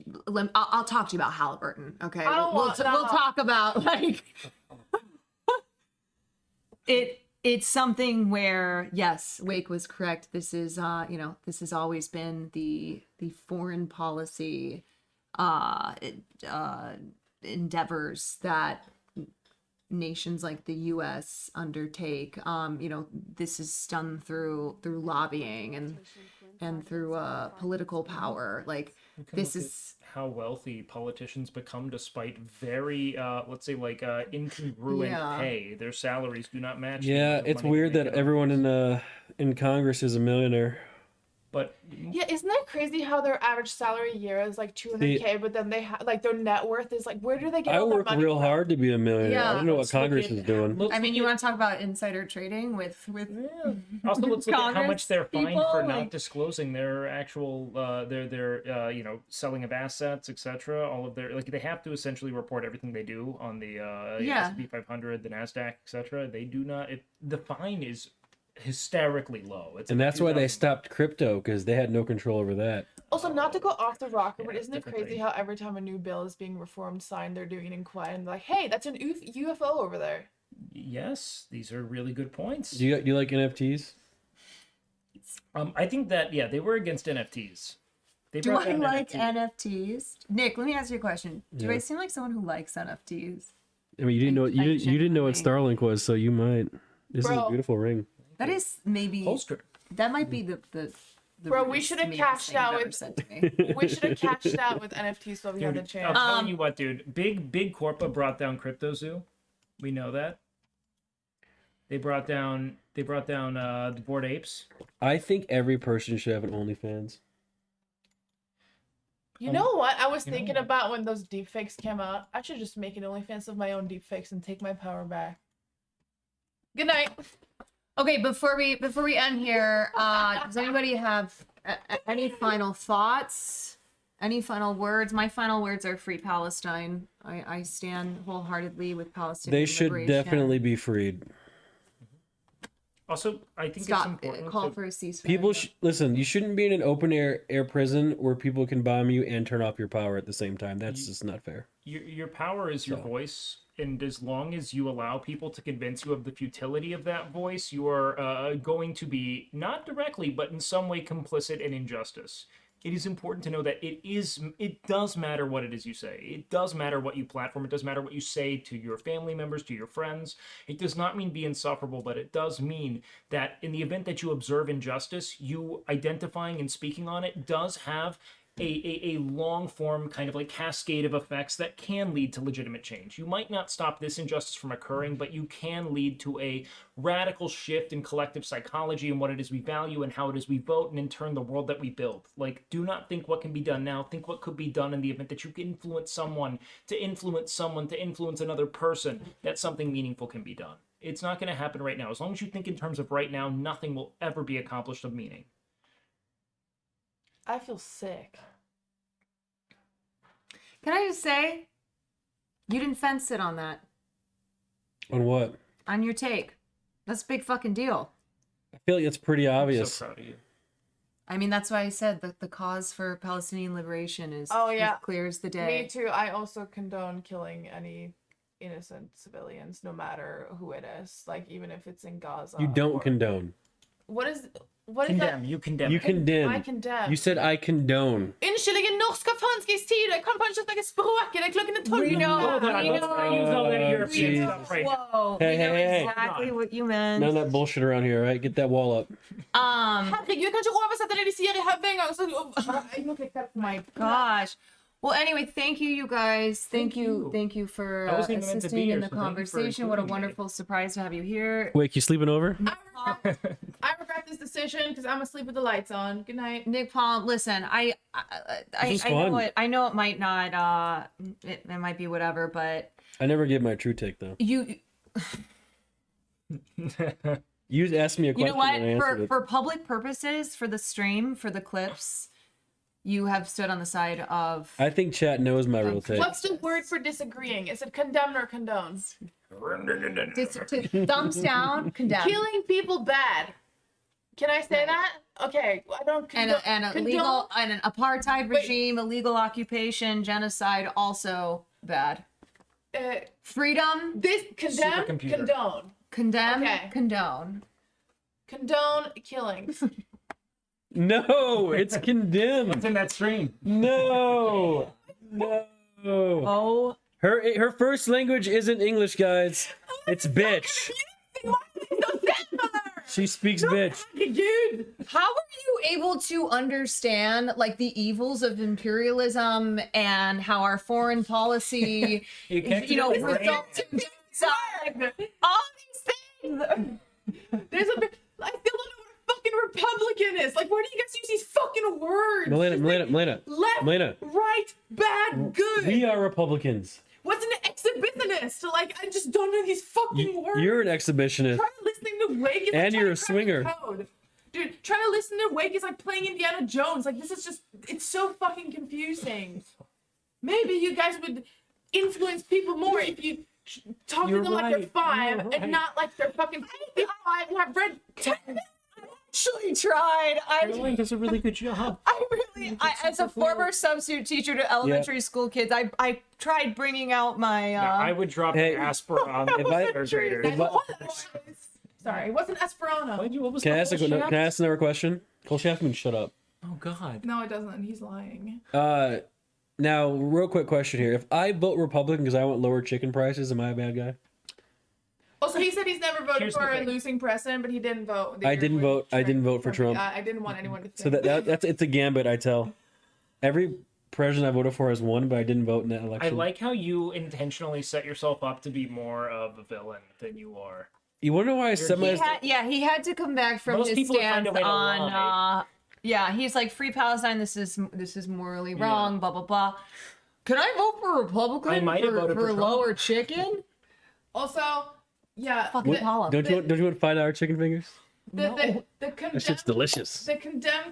I'll talk to you about Halliburton, okay? I don't We'll want that. talk about like It's something where yes, Wake was correct. This is this has always been the foreign policy endeavors that nations like the US undertake. This is done through lobbying and through political power. Like this is how wealthy politicians become despite very let's say like incongruent Yeah. pay. Their salaries do not match the Yeah, amount of it's money weird they that make in everyone office. in Congress is a millionaire. But Yeah, isn't that crazy how their average salary a year is like 200K, but then they have like their net worth is like, where do they get I all their work money real from? hard to be a millionaire. Yeah. I don't know what Let's look Congress at- is doing. let's I mean, look you at- want to talk about insider trading with Also, let's look at how Congress much they're fined people, for not like- disclosing their actual their selling of assets, etc. All of their they have to essentially report everything they do on the Yeah. S&P 500, the Nasdaq, etc. They do not. The fine is hysterically low. It's And like that's why they 2000 stopped crypto, because they had no control over that. Also, not to go off the rocker, but Yeah, isn't it different crazy thing. how every time a new bill is being reformed, signed, they're doing an inquiry and they're like, hey, that's an UFO over there. Yes, these are really good points. Do you like NFTs? I think that they were against NFTs. They Do brought I down like NFT. NFTs? Nick, let me ask you a question. Do Yeah. I seem like someone who likes NFTs? I mean, you didn't know Like you didn't know what genuinely. Starlink was, so you might. This is a Bro. beautiful ring. That is maybe Holster. that might be the Bro, we rudest, should have meanest cashed thing you've out ever with- said to me. We should have cashed out with NFTs while we had the Dude, chance. I'm telling you what, dude. Big Corpa brought down CryptoZoo. We know that. They brought down the Bored Apes. I think every person should have an OnlyFans. You know what? I was You know thinking what? about when those deepfakes came out. I should just make an OnlyFans of my own deepfakes and take my power back. Good night. Okay, before we end here, does anybody have any final thoughts? Any final words? My final words are free Palestine. I stand wholeheartedly with Palestinian They should liberation. definitely be freed. Also, I think Stop. it's important Call to... for a ceasefire. People listen. You shouldn't be in an open air prison where people can bomb you and turn off your power at the same time. That's just not fair. Your power is your voice, and as long as you allow people to convince you of the futility of that voice, you are going to be, not directly, but in some way complicit in injustice. It is important to know that it does matter what it is you say. It does matter what you platform. It does matter what you say to your family members, to your friends. It does not mean be insufferable, but it does mean that in the event that you observe injustice, you identifying and speaking on it does have a long form kind of like cascade of effects that can lead to legitimate change. You might not stop this injustice from occurring, but you can lead to a radical shift in collective psychology and what it is we value and how it is we vote, and in turn the world that we build. Like, do not think what can be done now, think what could be done in the event that you can influence someone to influence another person, that something meaningful can be done. It's not going to happen right now. As long as you think in terms of right now, nothing will ever be accomplished of meaning. I feel sick. Can I just say, you didn't fence it on that. On what? On your take. That's a big fucking deal. I feel like it's pretty obvious. So proud of you. I mean, that's why I said that the cause for Palestinian liberation is yeah. as clear as the day. Me too. I also condone killing any innocent civilians, no matter who it is. Like, even if it's in Gaza. You don't or... condone. What is that? You condemn. You it. condemn. I condemn. You said I condone. Unnskyld, norsk og fransk tid. Jeg kan faen ikke snakke språket. Det er klokken 12. We know. Hold on, let's not use all that European stuff right now. Whoa. Hey, we know hey, hey. exactly what you meant. None of that bullshit around here, all right? Get that wall up. Herregud, jeg kan ikke oversette det de sier i hodet engang. Jeg må ikke My gosh. Well, anyway, thank you, you guys. Thank you for I wasn't even meant to be assisting here, in the so thank you for conversation. What a including me. wonderful surprise to have you here. Wait, you sleeping over? I regret this decision because I'm asleep with the lights on. Good night. Nick Palm, listen, I was know fun. it. I know it might not. It might be whatever, but I never give my true take though. you You asked me a question know what? and I answered it. For public purposes, for the stream, for the clips, you have stood on the side of. I think chat knows my real take. What's the word for disagreeing? Is it condemn or condone? Thumbs down, condemn. Killing people bad. Can I say that? Okay, I don't condone. And an apartheid regime, illegal occupation, genocide, also bad. Freedom, This condemn, Supercomputer. condone. condemn, Okay. condone. Condone killings. No, it's condemned. What's in that stream? No. No. Oh, Her first language isn't English, guys. It's bitch. She speaks bitch. Dude. how are you able to understand like the evils of imperialism and how our foreign policy, can't you know, keep it right. results in genocide? All these things. There's a bit. I still don't know what a fucking Republican is. Like, why do you guys use these fucking words? Milena. Left, Milena. right, bad, good. We are Republicans. What's an exhibitionist? Like, I just don't know these fucking words. You're an exhibitionist. Trying to listen to Wake is like And trying you're to a crack swinger. code. Dude, trying to listen to Wake is like playing Indiana Jones. Like, this is just, it's so fucking confusing. Maybe you guys would influence people more if you talk to them like they're 5 and not like they're fucking 55 and have read 10. Actually tried. Caroline does a really good job. As a former substitute teacher to elementary school kids, I tried bringing out my. I would drop Hey, Asper on if I- third graders. Sorry, it wasn't Esperanto. What was Can I the ask whole can shaft? I ask another question? Cole Shaftman, shut up. Oh God. No, it doesn't. He's lying. Now, real quick question here. If I vote Republican because I want lower chicken prices, am I a bad guy? Also, he said he's never voted Here's the for a thing. losing president, but he didn't vote. I didn't vote. I didn't vote for Trump. I didn't want anyone to think. So that's it's a gambit I tell. Every president I voted for has won, but I didn't vote in that I election. like how you intentionally set yourself up to be more of a villain than you are. You want to know why I set my? He had to come back from Most his people would find stance a way to on. lie. Yeah, he's like, free Palestine. This is morally wrong. Blah blah blah. Can I vote for Republican I might have voted for Trump. lower chicken? Also, yeah. Fucking Paula. Don't you want $5 chicken fingers? The That condemn, shit's delicious. the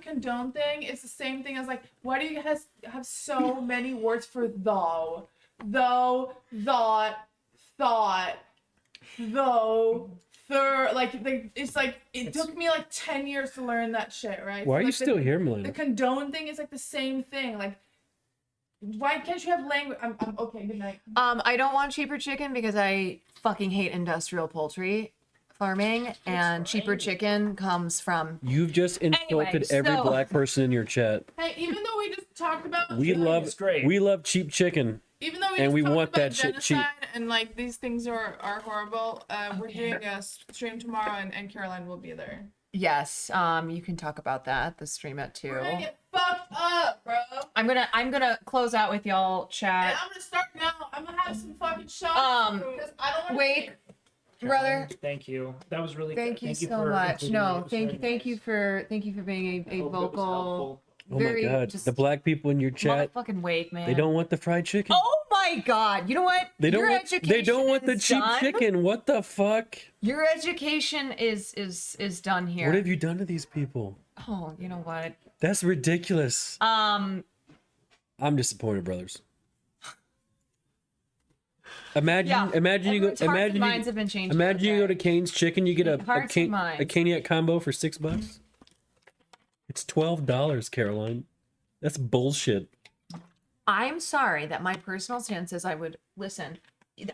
condone thing is the same thing as like, why do you guys have so many words for though, thought, though, like it's like it took me like 10 years to learn that shit, right? Why are So, you like, still here, The Melina? condone thing is like the same thing. Like, why can't you have language? I'm okay. Good night. I don't want cheaper chicken because I fucking hate industrial poultry farming, and cheaper chicken comes from. You've just insulted every so- black person in your chat. Hey, even though we just talked about We love cheap chicken. Even though we and just we talked want about that shit cheap. genocide and like these things are horrible, we're doing a stream tomorrow and Caroline will be there. Yes, you can talk about that. The stream at 2. We're gonna get fucked up, bro. I'm gonna close out with y'all And chat. I'm gonna start now. I'm gonna have some fucking shots. Because I don't wanna Wait, brother. Thank you. That was really Thank good. you so for much. including me. It No, was very thank you nice. for being a I hope it was vocal. helpful. Oh Very my god, just the black people in your chat, motherfucking wake, man. they don't want the fried chicken. Oh my god! You know what? They don't Your want. They education don't want the is cheap done. chicken. What the fuck? Your education is done here. What have you done to these people? Oh, you know what? That's ridiculous. Um, I'm disappointed, brothers. Imagine, Yeah, imagine you go. everyone's hearts and Imagine minds have you, been changed imagine you go to today. Cane's Chicken. You get a Hearts and minds. caniac combo for $6. It's $12, Caroline. That's bullshit. I'm sorry that my personal stance is I would listen.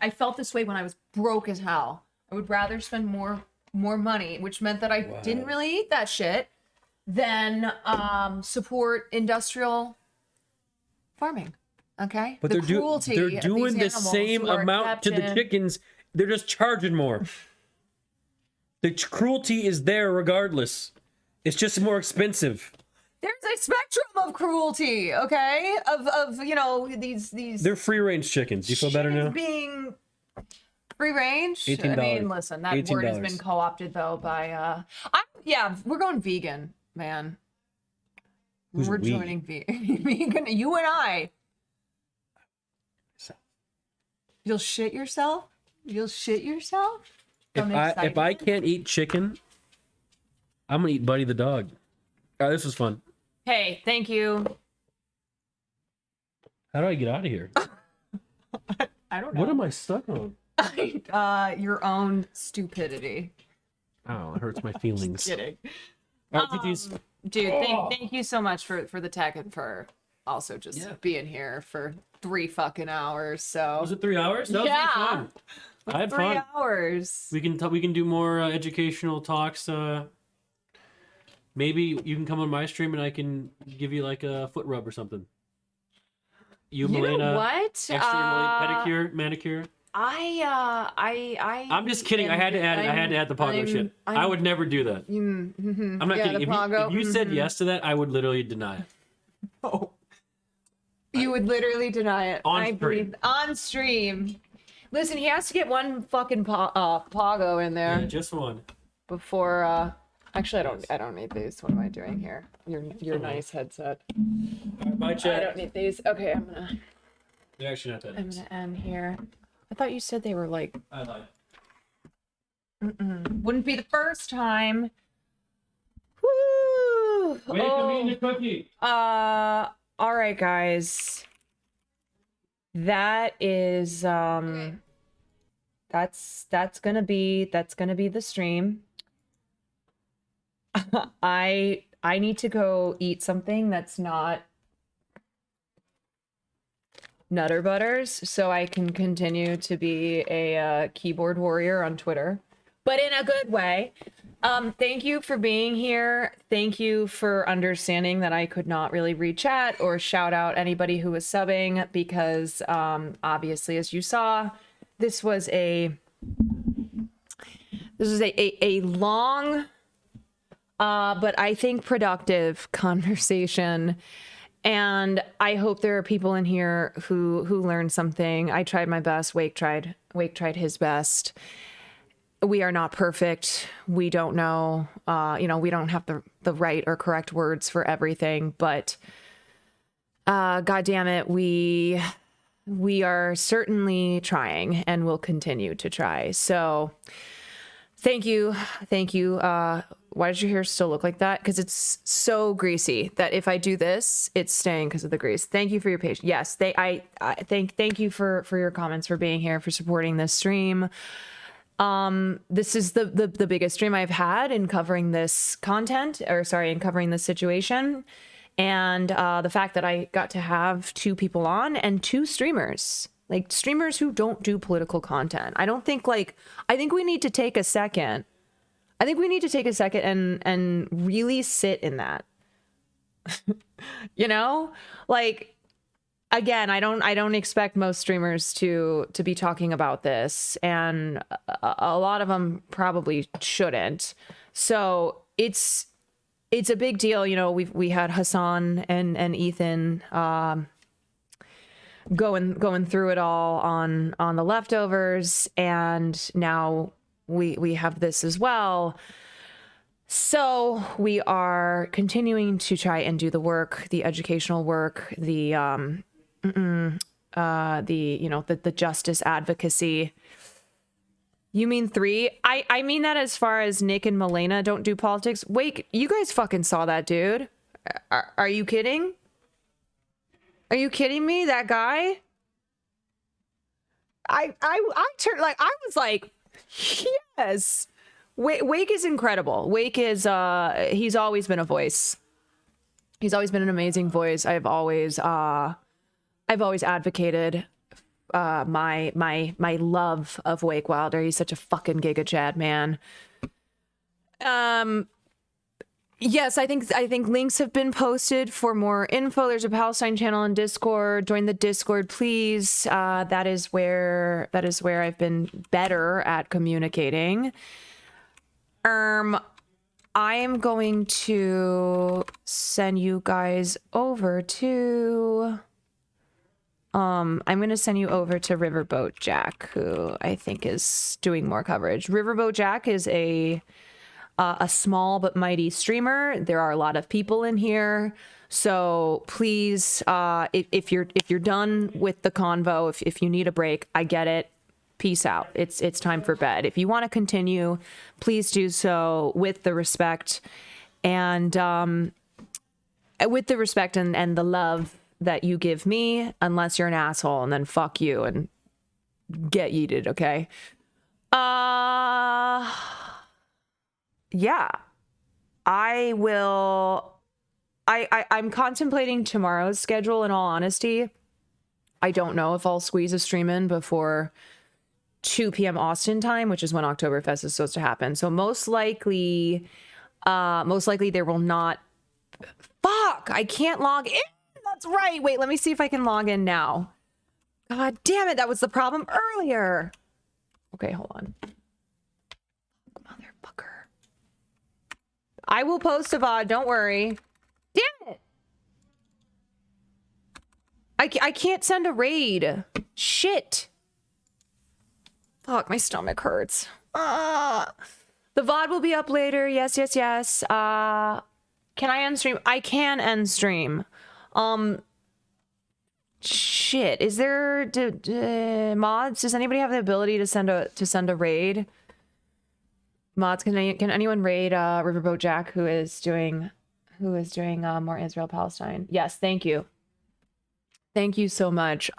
I felt this way when I was broke as hell. I would rather spend more money, which meant that I didn't really eat that shit, than support industrial farming. Okay, But the they're cruelty they're of doing these the animals same who are amount kept to the in- chickens. They're just charging more. The cruelty is there regardless. It's just more expensive. There's a spectrum of cruelty, okay? Of you know these They're free range chickens. You feel better chickens now? being free range. I $18. mean, listen, that word has $18. been co-opted though by yeah, we're going vegan, man. Who's we're we? joining vegan. You and I. You'll shit yourself? You'll shit yourself? From If I excitement? can't eat chicken, I'm gonna eat Buddy the dog. Oh, this was fun. Hey, thank you. How do I get out of here? I don't know. What am I stuck on? Your own stupidity. Oh, it hurts my feelings. Kidding. All right, GG's. Dude, thank you so much for the tech and for also just being here for 3 fucking hours. So Was it 3 hours? That was really fun. I had 3 fun. hours. We can do more educational talks. Maybe you can come on my stream and I can give you like a foot rub or something. You know Malena, what? extra pedicure, manicure. I'm just kidding. I had to add the Pongo shit. I would never do that. I'm not yeah, kidding. If you said yes to that, I would literally deny it. Oh. You would literally deny it. On I stream. breathe on stream. Listen, he has to get one fucking Pogo in there Yeah, just one. before. Actually, I don't need these. What am I doing here? Your nice headset. All right, bye, I chat. don't need these. Okay, They're actually not that I'm nice. gonna end here. I thought you said they were like. I lied. Wouldn't be the first time. Woo! Wait, come eat the cookie. All right, guys. That is that's gonna be the stream. I need to go eat something that's not Nutter Butters so I can continue to be a keyboard warrior on Twitter, but in a good way. Thank you for being here. Thank you for understanding that I could not really read chat or shout out anybody who was subbing because obviously, as you saw, this was a long but I think productive conversation. And I hope there are people in here who learned something. I tried my best. Wake tried his best. we are not perfect. We don't know, we don't have the right or correct words for everything, but God damn it, we are certainly trying and will continue to try. So thank you. Why does your hair still look like that? Because it's so greasy that if I do this, it's staying because of the grease. Thank you for your patience. Yes, I thank you for your comments, for being here, for supporting this stream. This is the biggest stream I've had in covering this content, in covering this situation. And the fact that I got to have 2 people on and 2 streamers, like streamers who don't do political content. I think we need to take a second. I think we need to take a second and really sit in that. Like, again, I don't expect most streamers to be talking about this, and a lot of them probably shouldn't. So it's a big deal. We had Hassan and Ethan going through it all on the leftovers, and now we have this as well. So we are continuing to try and do the work, the educational work, the justice advocacy. You mean 3? I mean that as far as Nick and Malena don't do politics. Wait, you guys fucking saw that dude. Are you kidding? Are you kidding me? That guy? I turned, like, I was like, yes. Wake is incredible. Wake is he's always been a voice. He's always been an amazing voice. I've always advocated my love of Wake Wilder. He's such a fucking Giga Chad, man. Yes, I think links have been posted for more info. There's a Palestine channel on Discord. Join the Discord, please. That is where I've been better at communicating. I am going to send you guys over to I'm going to send you over to Riverboat Jack, who I think is doing more coverage. Riverboat Jack is a small but mighty streamer. There are a lot of people in here, so please, if you're done with the convo, if you need a break, I get it. Peace out. It's time for bed. If you want to continue, please do so with the respect and the love that you give me, unless you're an asshole, and then fuck you and get yeeted, okay? Yeah. I'm contemplating tomorrow's schedule, in all honesty. I don't know if I'll squeeze a stream in before 2 p.m. Austin time, which is when Oktoberfest is supposed to happen. So most likely there will not. Fuck! I can't log in. That's right. Wait, let me see if I can log in now. God damn it! That was the problem earlier. Okay, hold on. Motherfucker. I will post a VOD. Don't worry. Damn it! I can't send a raid. Shit. Fuck, my stomach hurts. The VOD will be up later. Yes. Can I end stream? I can end stream. Shit. Is there mods? Does anybody have the ability to send a raid? Mods, can anyone raid Riverboat Jack, who is doing more Israel Palestine? Yes, thank you. Thank you so much.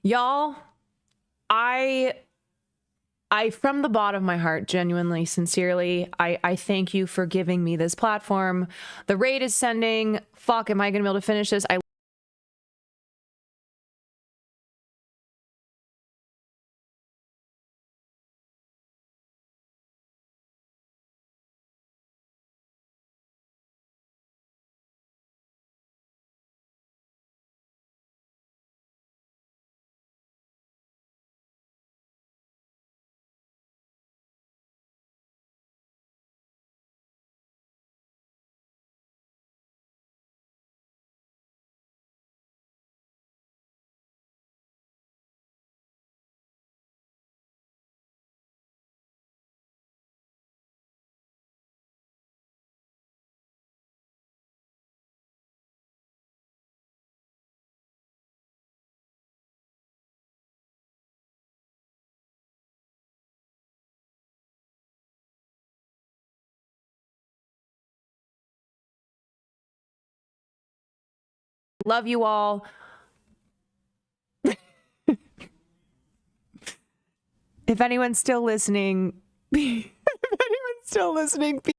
Y'all, I from the bottom of my heart, genuinely, sincerely, I thank you for giving me this platform. The raid is sending. Fuck, am I gonna be able to finish this? Love you all. If anyone's still listening,